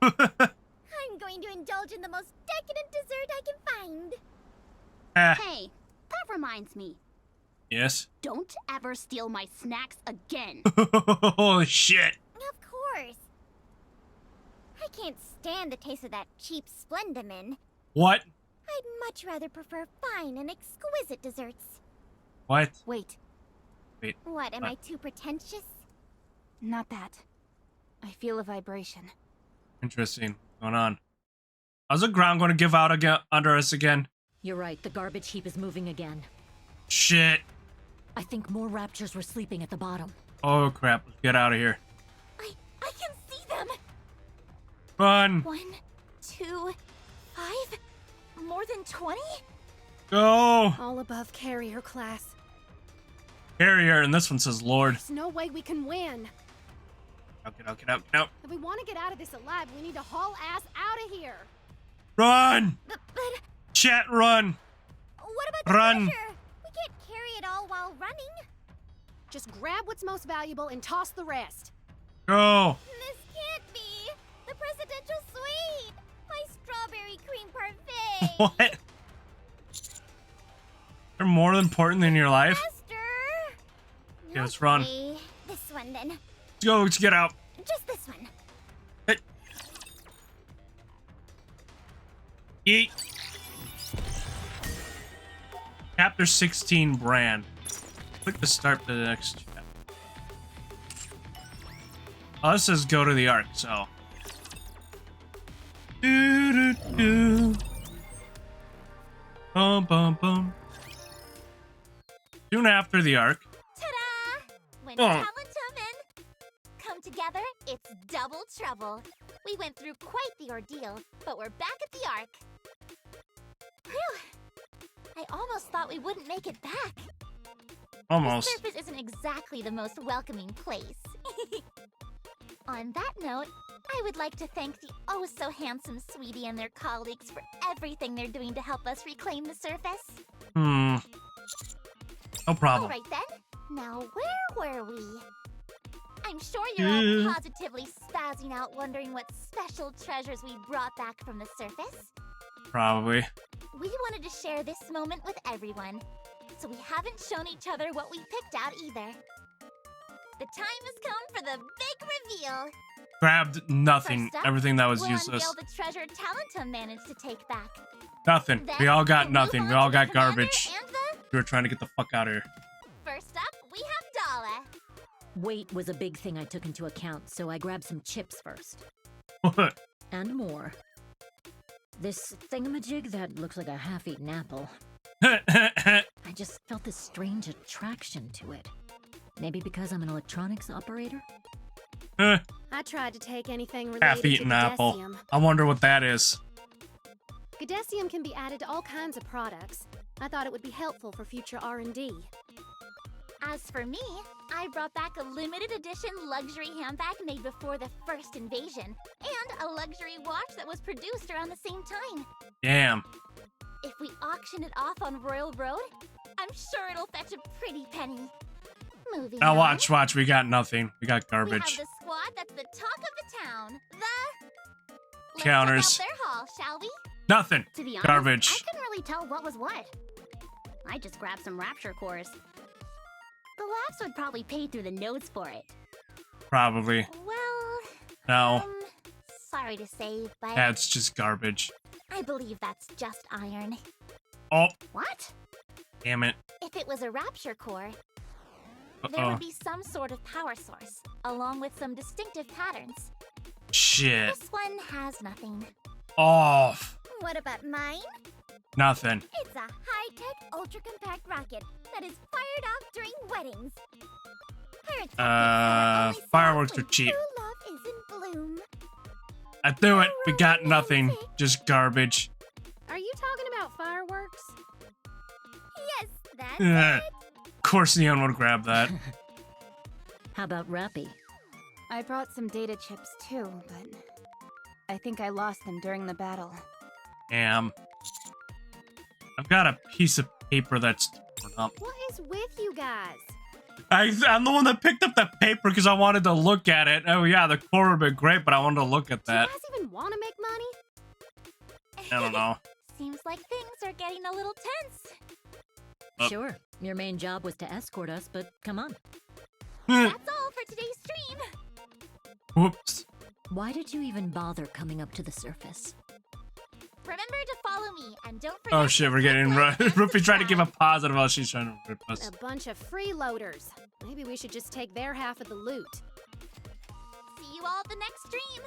I'm going to indulge in the most decadent dessert I can find. Hey, that reminds me. Yes. Don't ever steal my snacks again. Holy shit. Of course. I can't stand the taste of that cheap Splendamin. What? I'd much rather prefer fine and exquisite desserts. What? Wait. Wait. What, am I too pretentious? Not that. I feel a vibration. Interesting. What's going on? How's the ground going to give out again under us again? You're right, the garbage heap is moving again. Shit. I think more raptures were sleeping at the bottom. Oh crap, let's get out of here. I can see them. Run. 1, 2, 5, more than 20? Go. All above carrier class. Carrier, and this one says Lord. There's no way we can win. Get out, get out, get out. If we want to get out of this alive, we need to haul ass out of here. Run! But Chat, run! What about the Run. treasure? We can't carry it all while running. Just grab what's most valuable and toss the rest. Go. This can't be. The presidential suite. My strawberry cream parfait. What? They're more important than your life? Faster. Yeah, let's run. Okay, this one then. Let's go. Let's get out. Just this one. Hey. Yeet. Chapter 16 brand. Click to start the next chapter. Oh, this says go to the Ark, so. Do, do, do. Bum, bum, bum. Soon after the Ark. Ta-da! When Oh. Talentum come together, it's double trouble. We went through quite the ordeal, but we're back at the Ark. Phew! I almost thought we wouldn't make it back. Almost. The surface isn't exactly the most welcoming place. On that note, I would like to thank the oh-so-handsome Sweetie and their colleagues for everything they're doing to help us reclaim the surface. No problem. All right then. Now, where were we? I'm sure you're all positively spazzing out wondering what special treasures we brought back from the surface. Probably. We wanted to share this moment with everyone, so we haven't shown each other what we picked out either. The time has come for the big reveal. Grabbed nothing. First up, Everything that was we'll useless. unveil the treasure Talentum managed to take back. Nothing. Then We all got we'll nothing. move We on all to the got commander garbage. and the... We were trying to get the fuck out of here. First up, we have Dala. Weight was a big thing I took into account, so I grabbed some chips first. What? And more. This thingamajig that looks like a half-eaten apple. Huh. I just felt this strange attraction to it. Maybe because I'm an electronics operator? I tried to take anything related to Half-eaten apple. Gadesium. I wonder what that is. Gadesium can be added to all kinds of products. I thought it would be helpful for future R&D. As for me, I brought back a limited edition luxury handbag made before the first invasion, and a luxury watch that was produced around the same time. Damn. If we auction it off on Royal Road, I'm sure it'll fetch a pretty penny. Moving Now on. watch. We got nothing. We got We have garbage. the squad that's the talk of the town. Let's Counters. check out their haul, shall we? Nothing. To be honest, Garbage. I couldn't really tell what was what. I just grabbed some rapture cores. The labs would probably pay through the nose for it. Probably. Well, No. sorry to say, but That's just garbage. I believe that's just iron. Oh, What? damn it. If it was a rapture core, there Uh-oh. would be some sort of power source, along with some distinctive patterns. Shit. This one has nothing. Off. What about mine? Nothing. It's a high-tech, ultra-compact rocket that is fired off during weddings. Fireworks are cheap. True love is in bloom. I do it. We got nothing. Just garbage. Are you talking about fireworks? Yes, that's Ugh. it. Of course Neon would grab that. How about Rappy? I brought some data chips too, but I think I lost them during the battle. Damn. I've got a piece of paper that's torn up. What is with you guys? I'm the one that picked up that paper because I wanted to look at it. Oh yeah, the core would be great, but I wanted to look at Do you that. guys even want to make money? I don't know. Seems like things are getting a little tense. Sure, your main job was to escort us, but come on. That's all for today's stream. Whoops. Why did you even bother coming up to the surface? Remember to follow me, and don't forget. Oh shit, we're getting Ruffy's trying to give a positive while she's trying to rip us. A bunch of freeloaders. Maybe we should just take their half of the loot. See you all at the next stream.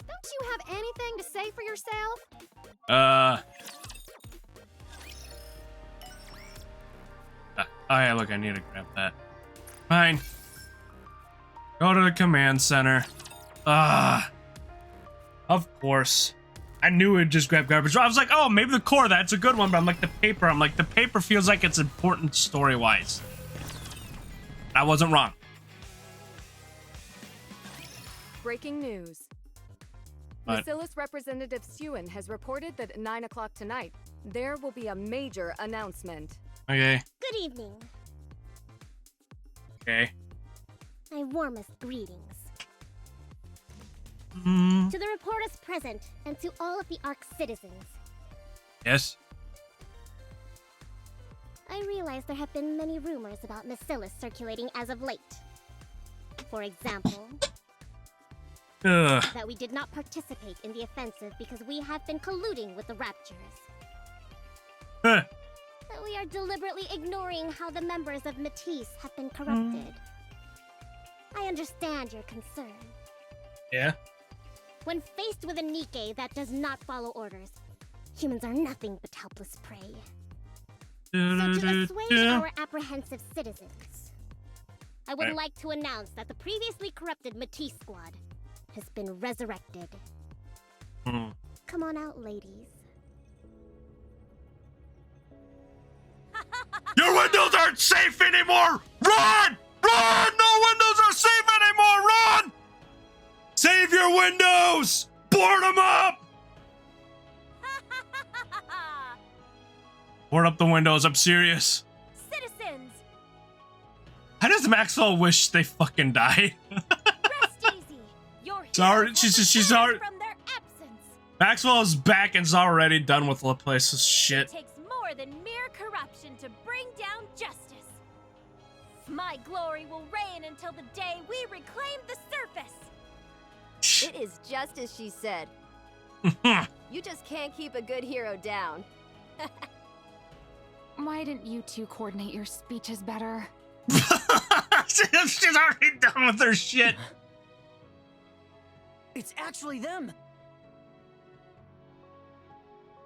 Don't you have anything to say for yourself? Oh yeah, look, I need to grab that. Fine. Go to the command center. Of course. I knew it'd just grab garbage. I was like, oh, maybe the core, that's a good one, but I'm like, the paper feels like it's important story-wise. I wasn't wrong. Breaking news. What? Bacillus Representative Siren has reported that at 9 o'clock tonight, There will be a major announcement. Okay. Good evening. Okay. My warmest greetings. Mm. To the reporters present, and to all of the Ark's citizens. Yes. I realize there have been many rumors about Bacillus circulating as of late. For example, that we did not participate in the offensive because we have been colluding with the Raptures. Huh. That we are deliberately ignoring how the members of Matisse have been corrupted. I understand your concern. Yeah. When faced with a NIKKE that does not follow orders, humans are nothing but helpless prey. So to assuage our apprehensive citizens, I would like to announce that the previously corrupted Matisse squad has been resurrected. Come on out, ladies. Your windows aren't safe anymore! Run! Run! No windows are safe anymore! Run! Save your windows! Board them up! Board up the windows, I'm serious. Citizens! How does Maxwell wish they fucking die? Rest easy. Your she's already from their absence. Maxwell is back and's already done with Laplace's shit. It takes more than mere corruption to bring down justice. My glory will reign until the day we reclaim the surface. It is just as she said. You just can't keep a good hero down. Why didn't you two coordinate your speeches better? She's already done with her shit. It's actually them.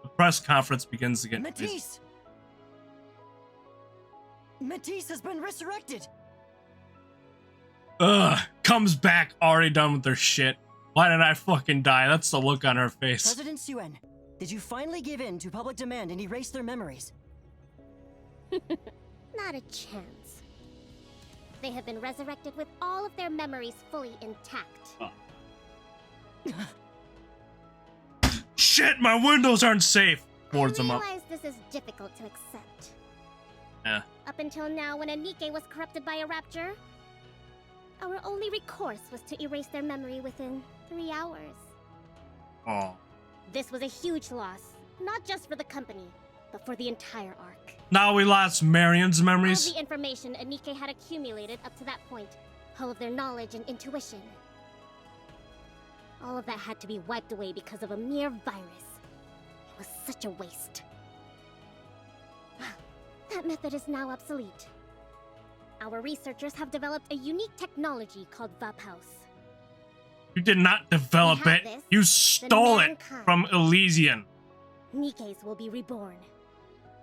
The press conference begins to get Matisse! Matisse has been resurrected! Ugh, comes back already done with their shit. Why did I fucking die? That's the look on her face. President Siren, did you finally give in to public demand and erase their memories? Not a chance. They have been resurrected with all of their memories fully intact. Shit, my windows aren't safe. Boards them up. I realize this is difficult to accept. Yeah. Up until now, when a NIKKE was corrupted by a Rapture, our only recourse was to erase their memory within 3 hours. Oh. This was a huge loss, not just for the company, but for the entire Ark. Now we lost Marion's memories. All the information a NIKKE had accumulated up to that point, all of their knowledge and intuition. All of that had to be wiped away because of a mere virus. It was such a waste. That method is now obsolete. Our researchers have developed a unique technology called Vapaus. You did not develop it. You stole it from Elysian. NIKKEs will be reborn.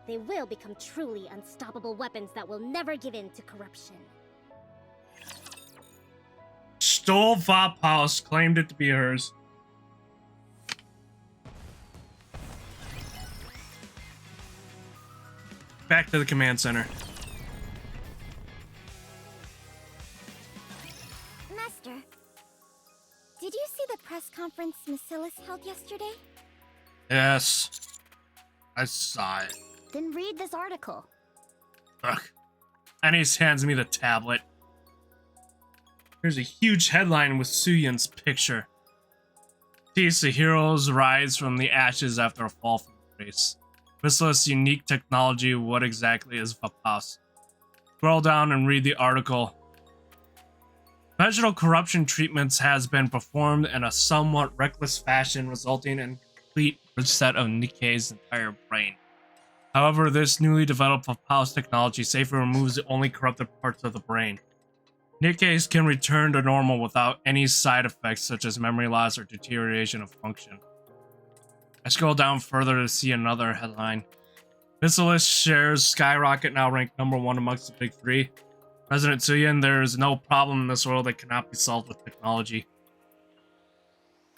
They will become truly unstoppable weapons that will never give in to corruption. Stole Vapaus, claimed it to be hers. Back to the command center. Master, did you see the press conference Bacillus held yesterday? Yes. I saw it. Then read this article. Ugh. And he hands me the tablet. Here's a huge headline with Suyun's picture. Sees the heroes rise from the ashes after a fall from grace. Bacillus' unique technology, what exactly is Vapaus? Scroll down and read the article. Conventional corruption treatments has been performed in a somewhat reckless fashion, resulting in complete reset of NIKKE's entire brain. However, this newly developed Vapaus technology safely removes the only corrupted parts of the brain. NIKKEs can return to normal without any side effects such as memory loss or deterioration of function. I scroll down further to see another headline. Bacillus shares skyrocket, now ranked #1 amongst the big three. President Suyun, there is no problem in this world that cannot be solved with technology.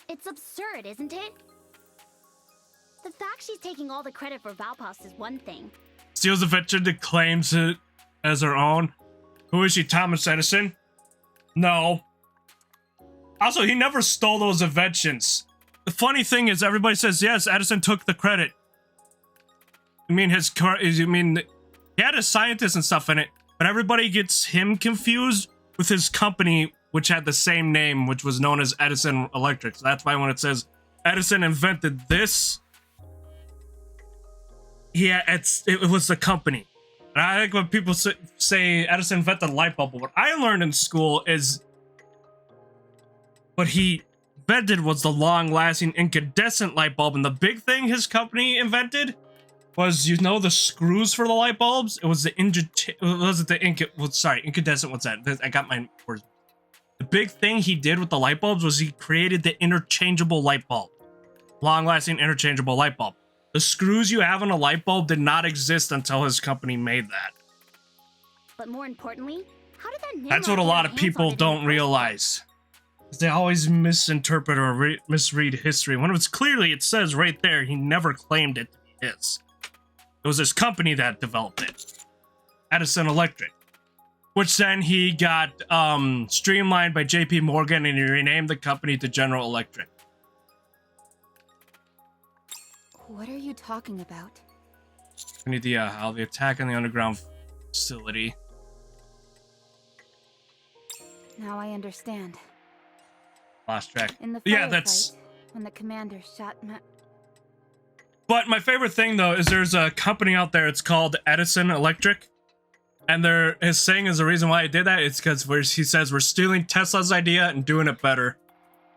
It's absurd, isn't it? The fact she's taking all the credit for Vapaus is one thing. Steals the veteran that claims it as her own. Who is she, Thomas Edison? No. Also, he never stole those inventions. The funny thing is, everybody says, yes, Edison took the credit. he had his scientists and stuff in it, but everybody gets him confused with his company, which had the same name, which was known as Edison Electric. So that's why when it says Edison invented this, yeah, it was the company. And I think when people say Edison invented the light bulb, what I learned in school is what he invented was the long-lasting incandescent light bulb. And the big thing his company invented was, you know, the screws for the light bulbs. It was the incandescent. What's that? I got my words. The big thing he did with the light bulbs was he created the interchangeable light bulb, long-lasting interchangeable light bulb. The screws you have in a light bulb did not exist until his company made that. But more importantly, how did that name? That's what a lot of people don't realize. They always misinterpret or misread history. When it's clearly, it says right there, he never claimed it to be his. It was his company that developed it. Edison Electric. Which then he got streamlined by JP Morgan and he renamed the company to General Electric. What are you talking about? We need how the attack on the underground facility. Now I understand. Lost track. In the that's when the commander shot But my favorite thing though is there's a company out there. It's called Edison Electric, and his saying is the reason why he did that. It's because he says we're stealing Tesla's idea and doing it better,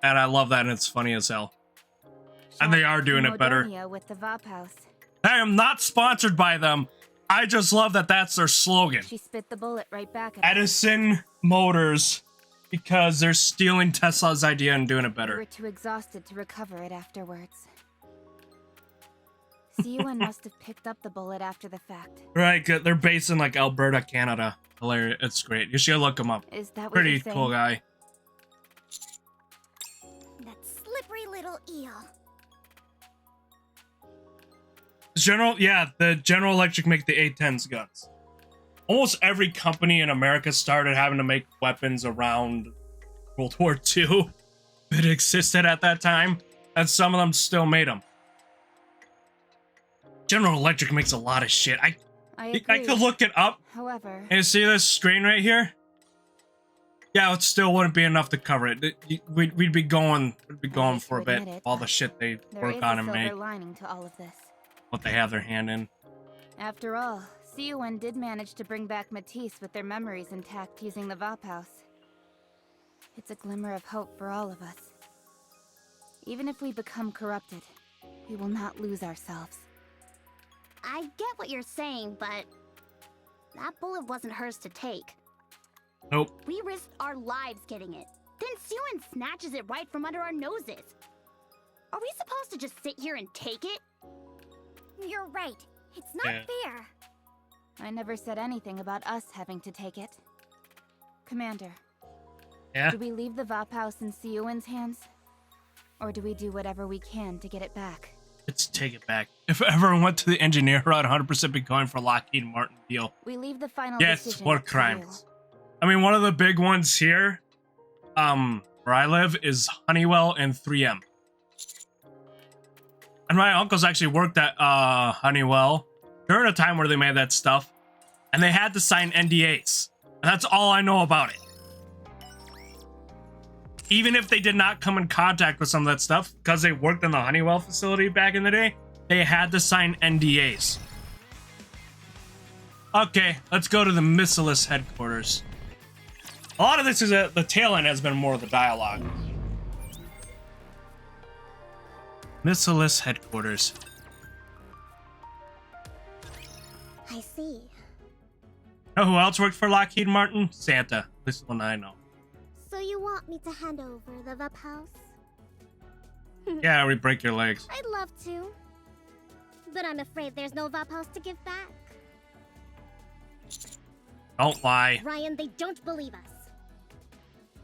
and I love that, and it's funny as hell. And they are doing it better. With the Vaphaus. I am not sponsored by them. I just love that that's their slogan. She spit the bullet right back at Edison Motors, because they're stealing Tesla's idea and doing it better. We were too exhausted to recover it afterwards. Siren must have picked up the bullet after the fact. Right, good. They're based in like Alberta, Canada. Hilarious. It's great. You should look him up. Is that what pretty you're saying? Cool guy. That slippery little eel. The General Electric make the A-10s guns. Almost every company in America started having to make weapons around World War II. It existed at that time, and some of them still made them. General Electric makes a lot of shit. I could look it up. However, and see this screen right here? Yeah, it still wouldn't be enough to cover it. We'd be going for a bit. All the shit they work on and make. Lining to all of this. What they have their hand in. After all, Siren did manage to bring back Matisse with their memories intact using the Vaphaus. It's a glimmer of hope for all of us. Even if we become corrupted, we will not lose ourselves. I get what you're saying, but that bullet wasn't hers to take. Nope. We risked our lives getting it. Then Siren snatches it right from under our noses. Are we supposed to just sit here and take it? You're right. It's not fair. I never said anything about us having to take it. Commander. Yeah? Do we leave the Vaphaus in Siren's hands? Or do we do whatever we can to get it back? Let's take it back. If everyone went to the engineer route, 100% be going for Lockheed Martin deal. We leave the final yes, decision what crimes? I mean, one of the big ones here, where I live, is Honeywell and 3M. And my uncles actually worked at Honeywell during a time where they made that stuff, and they had to sign NDAs. And that's all I know about it. Even if they did not come in contact with some of that stuff, because they worked in the Honeywell facility back in the day, they had to sign NDAs. Okay, let's go to the Missilis headquarters. A lot of this is the tail end has been more of the dialogue. Missilis headquarters. I see. Know who else worked for Lockheed Martin? Santa. This one I know. So you want me to hand over the Vaphaus? Yeah, we break your legs. I'd love to. But I'm afraid there's no Vaphaus to give back. Don't lie. Ryan, they don't believe us.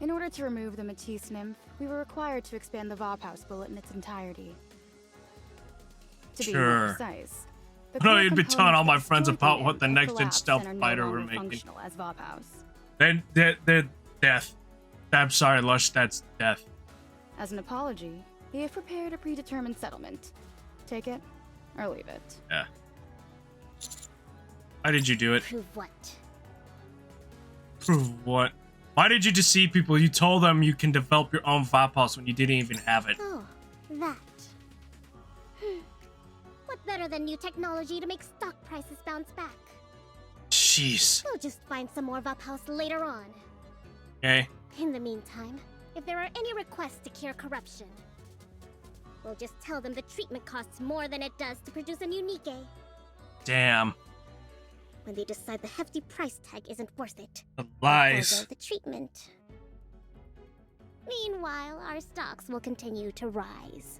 In order to remove the Matisse nymph, we were required to expand the Vaphaus bullet in its entirety. To be more precise, I know you'd be telling all my friends about what the next gen stealth fighter we're making. Functional as Vaphaus. Then death. I'm sorry, Lush, that's death. As an apology, we have prepared a predetermined settlement. Take it or leave it. Yeah. Why did you do it? Prove what? Prove what? Why did you deceive people? You told them you can develop your own Vapos when you didn't even have it. Oh, that. What better than new technology to make stock prices bounce back? Jeez. We'll just find some more Vapos later on. Okay. In the meantime, if there are any requests to cure corruption, we'll just tell them the treatment costs more than it does to produce a new NIKKE. Damn. When they decide the hefty price tag isn't worth it, The lies. forgo the treatment. Meanwhile, our stocks will continue to rise.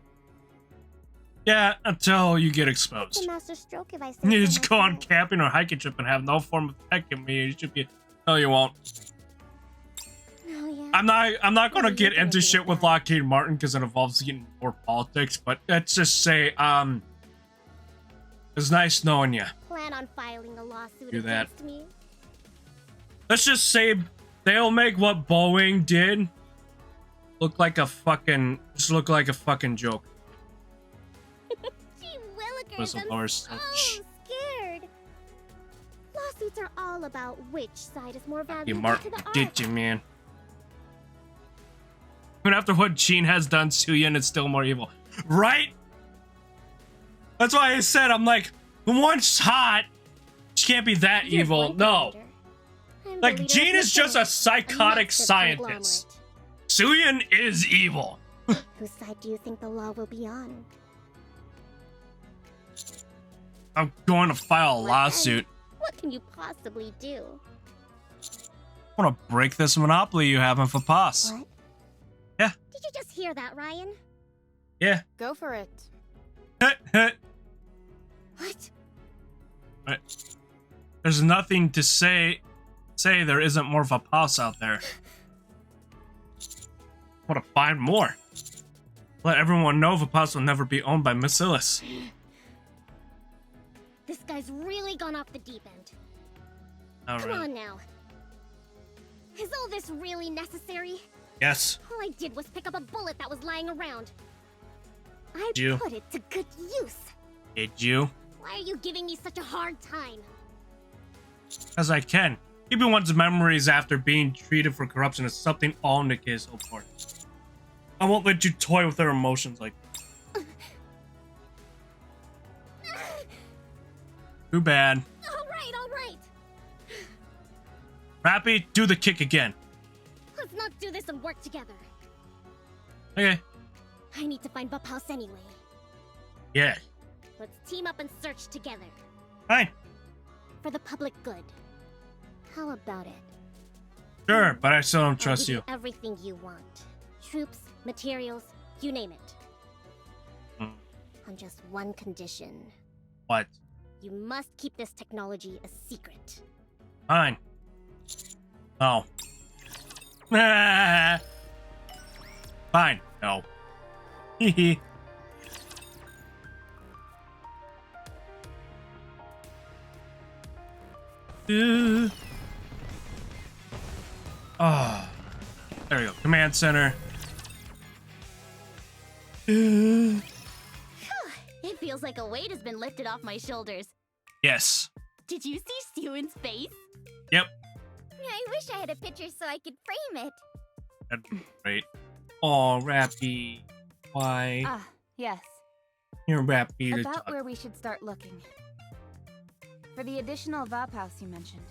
Yeah, until you get It's exposed. a master stroke if I say You so just go on myself. camping or hiking trip and have no form of tech in me. You should be. No, you won't. Oh, yeah. I'm not gonna What are you get gonna into do shit with with that? Lockheed Martin because it involves getting more politics. But let's just say, it's nice knowing you. Plan on filing a lawsuit Do that. against me? Let's just say they'll make what Boeing did look like a fucking joke. Gee willikers, Whistleblowers. I'm so scared. Lawsuits are all about which side is more You valuable Martin, to the art. get you, man. Even after what Gene has done, Suyin is still more evil. Right? That's why I said, I'm like, one's hot. She can't be that Here's evil. one No. contender. I'm the Like, leader Gene of is just a Mythos, psychotic massive scientist. Suyin is evil. conglomerate. Whose side do you think the law will be on? I'm going to file a lawsuit. What can you possibly do? I want to break this monopoly you have in Fapas. What? Yeah. Did you just hear that, Ryan? Yeah. Go for it. What? Right. There's nothing to say there isn't more Vapas out there. I want to find more. Let everyone know Vapas will never be owned by Miss Illis. This guy's really gone off the deep end. All Come right. on now. Is all this really necessary? Yes. All I did was pick up a bullet that was lying around. I Did you? put it to good use. Did you? Why are you giving me such a hard time? As I can. Keeping one's memories after being treated for corruption is something all NIKKEs hope for. I won't let you toy with their emotions like that. Too bad. All right. Rappy, do the kick again. Let's not do this and work together. Okay. I need to find Bup House anyway. Yeah. Let's team up and search together. Fine. For the public good. How about it? Sure, but I still don't I'll trust give you. Everything you want. Troops, materials, you name it. Hmm. On just one condition. What? You must keep this technology a secret. Fine. Oh. Fine. No. Hehe. Oh. There we go. Command center. It feels like a weight has been lifted off my shoulders. Yes. Did you see Siren's face? Yep. I wish I had a picture so I could frame it. That'd be great. Oh, Rappy. Why? Ah, yes. You're Rappy to About talk. where we should start looking. For the additional Vaphouse you mentioned.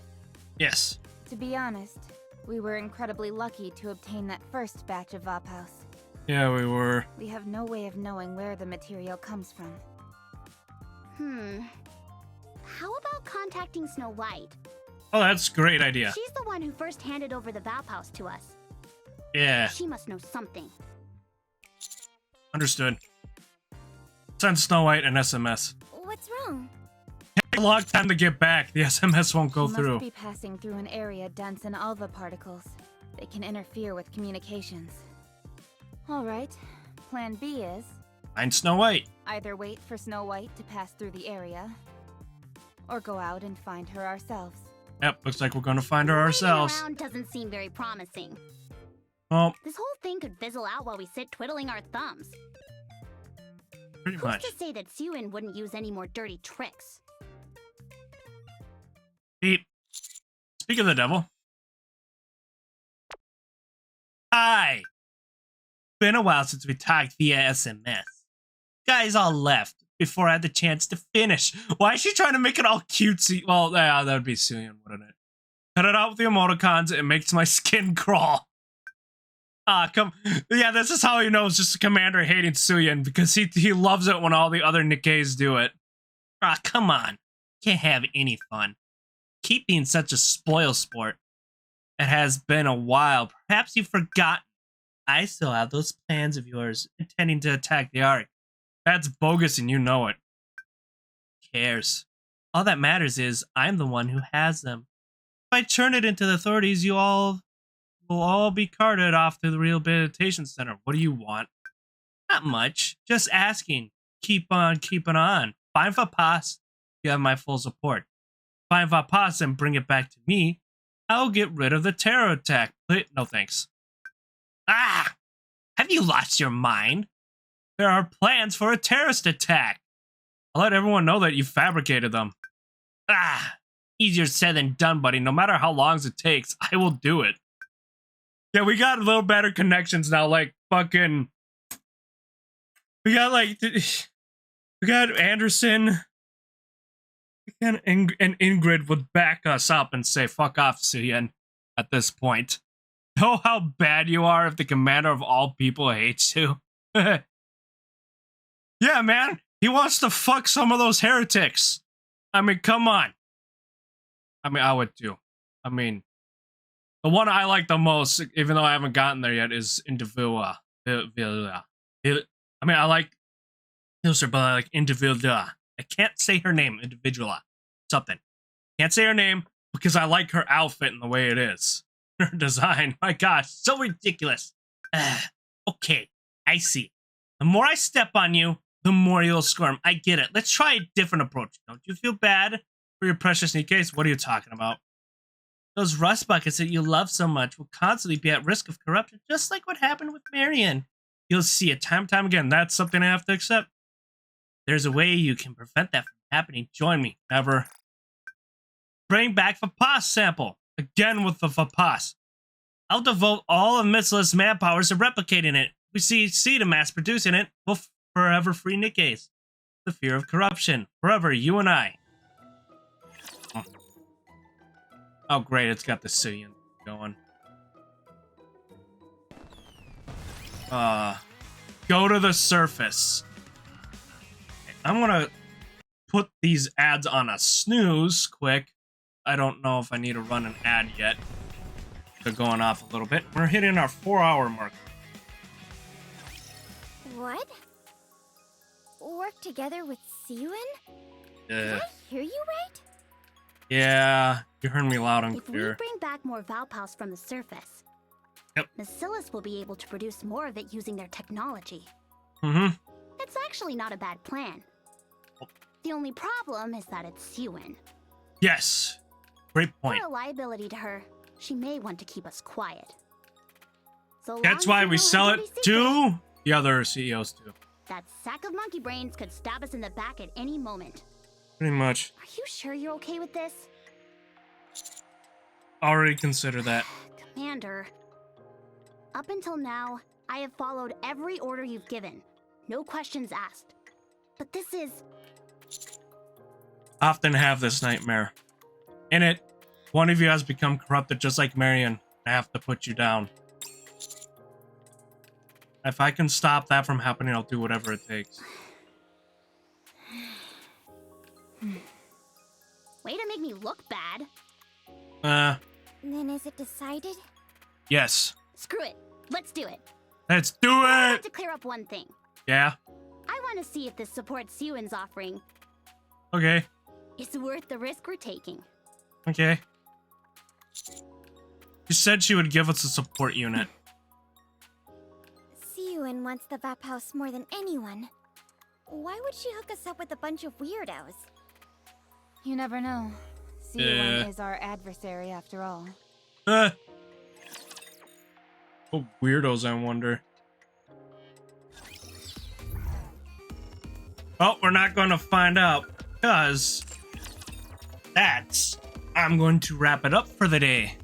Yes. To be honest, we were incredibly lucky to obtain that first batch of Vaphouse. Yeah, we were. We have no way of knowing where the material comes from. How about contacting Snow White? Oh, that's a great idea. She's the one who first handed over the Vap House to us. Yeah. She must know something. Understood. Send Snow White an SMS. What's wrong? Take a long time to get back. The SMS won't go She through. must be passing through an area dense in alva particles. They can interfere with communications. Alright, plan B is Find Snow White. either wait for Snow White to pass through the area, or go out and find her ourselves. Yep, looks like we're gonna find her Waiting ourselves. around doesn't seem very promising. Well, This whole thing could fizzle out while we sit twiddling our thumbs. pretty Who's much. to say that Siren wouldn't use any more dirty tricks? Beep. Speak of the devil. Hi. Been a while since we talked via SMS. Guys all left before I had the chance to finish. Why is she trying to make it all cutesy? Well, yeah, that would be Suyin, wouldn't it? Cut it out with the emoticons. It makes my skin crawl. Come. Yeah, this is how he knows just the commander hating Suyin, because he loves it when all the other Nikkes do it. Come on. Can't have any fun. Keep being such a spoil sport. It has been a while. Perhaps you've forgotten. I still have those plans of yours, intending to attack the Ark. That's bogus and you know it. Who cares? All that matters is I'm the one who has them. If I turn it into the authorities, you all will all be carted off to the rehabilitation center. What do you want? Not much. Just asking. Keep on keeping on. Find Vapas. You have my full support. Find Vapas and bring it back to me. I'll get rid of the terror attack. No thanks. Have you lost your mind? There are plans for a terrorist attack. I'll let everyone know that you fabricated them. Easier said than done, buddy. No matter how long it takes, I will do it. Yeah, we got a little better connections now. Like, fucking... We got, like... We got Anderson... And Ingrid would back us up and say, fuck off, Suyin, at this point. Know how bad you are if the commander of all people hates you? Yeah, man. He wants to fuck some of those heretics. I mean, come on. I mean, I would too. I mean, the one I like the most, even though I haven't gotten there yet, is Individua. I mean, I like Hilser, but I like Individua. I can't say her name, Individua. Something. Can't say her name because I like her outfit and the way it is. Her design. My gosh, so ridiculous. Okay, I see. The more I step on you, the more you'll squirm. I get it. Let's try a different approach. Don't you feel bad for your precious Nikkes? What are you talking about? Those rust buckets that you love so much will constantly be at risk of corruption, just like what happened with Marion. You'll see it time and time again. That's something I have to accept. There's a way you can prevent that from happening. Join me. Never. Bring back Vapas sample. Again with the Vapas. I'll devote all of Mitsla's manpower to replicating it. We see to mass producing it. We'll forever free Nikkes. The fear of corruption. Forever, you and I. Oh, great. It's got the Siren going. Go to the surface. I'm gonna put these ads on a snooze quick. I don't know if I need to run an ad yet. They're going off a little bit. We're hitting our 4-hour mark. What? Work together with Siren? Did I hear you right? Yeah, you heard me loud and If clear. we bring back more Valpaus from the surface, Bacillus will be able to produce more of it using their technology. Mm-hmm. It's actually not a bad plan. The only problem is that it's Siren. Yes. Great point. We're a liability to her. She may want to keep us quiet. So That's why we sell it to the other CEOs too. That sack of monkey brains could stab us in the back at any moment. Pretty much. Are you sure you're okay with this? Already consider that. Commander, up until now, I have followed every order you've given. No questions asked. But this is... Often have this nightmare. In it, one of you has become corrupted just like Marion. I have to put you down. If I can stop that from happening, I'll do whatever it takes. Way to make me look bad. Then is it decided? Yes. Screw it. Let's do it. Let's do I have it! to clear up one thing. Yeah? I want to see if this support Siren's offering Okay. is worth the risk we're taking. Okay. She said she would give us a support unit. Siren wants the Vap House more than anyone. Why would she hook us up with a bunch of weirdos? You never know. Siren is our adversary after all. Oh, weirdos, I wonder. Oh, we're not going to find out because that's I'm going to wrap it up for the day.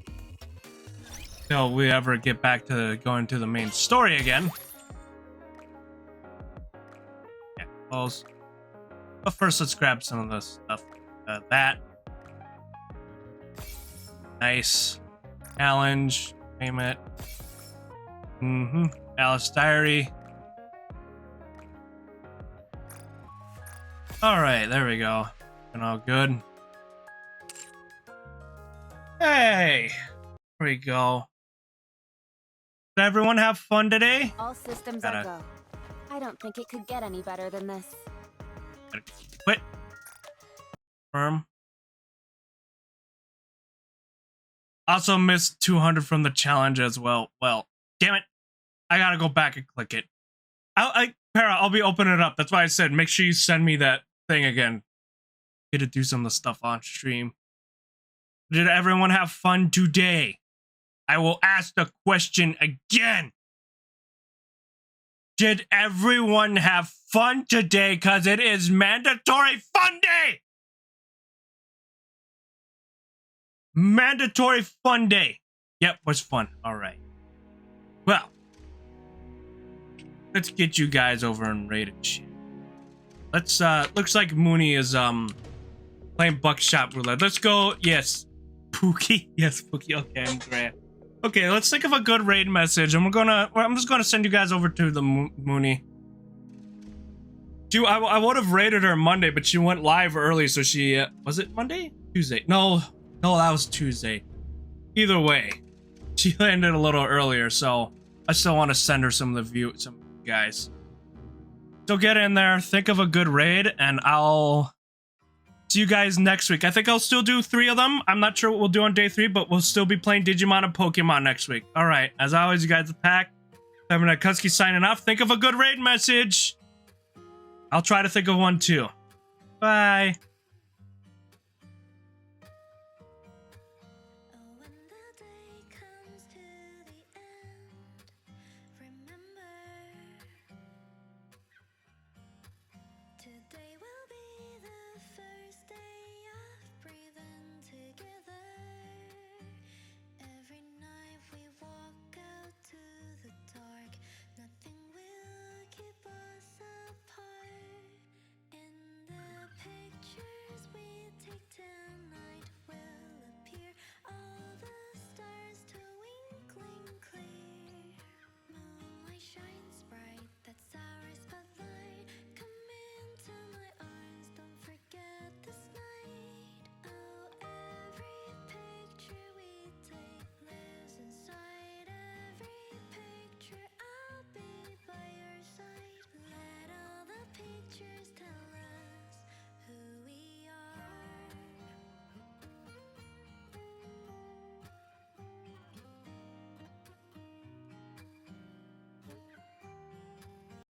Till we ever get back to going to the main story again. Yeah, close. But first, let's grab some of the stuff. That. Nice. Challenge. Name it. Alice Diary. Alright, there we go. And all good. Hey! There we go. Did everyone have fun today? All systems are go. I don't think it could get any better than this. Quit. Firm. Also missed 200 from the challenge as well. Well, damn it. I gotta go back and click it. Para, I'll be opening it up. That's why I said make sure you send me that thing again. Get to do some of the stuff on stream. Did everyone have fun today? I will ask the question again. Did everyone have fun today? Because it is mandatory fun day. Mandatory fun day. Yep, was fun. All right. Well, let's get you guys over and rated shit. Let's looks like Mooney is playing Buckshot Roulette. Let's go. Yes. Pookie. Yes, Pookie. Okay, I'm great. Okay, let's think of a good raid message, and I'm just gonna send you guys over to the Mooney. I would have raided her Monday, but she went live early, so she was it Monday? Tuesday? No, that was Tuesday. Either way, she landed a little earlier, so I still want to send her some of you guys. So get in there, think of a good raid, and I'll see you guys next week. I think I'll still do 3 of them. I'm not sure what we'll do on day 3, but we'll still be playing Digimon and Pokemon next week. All right, as always, you guys attack. Kevin Kutsky signing off. Think of a good raid message. I'll try to think of one too. Bye.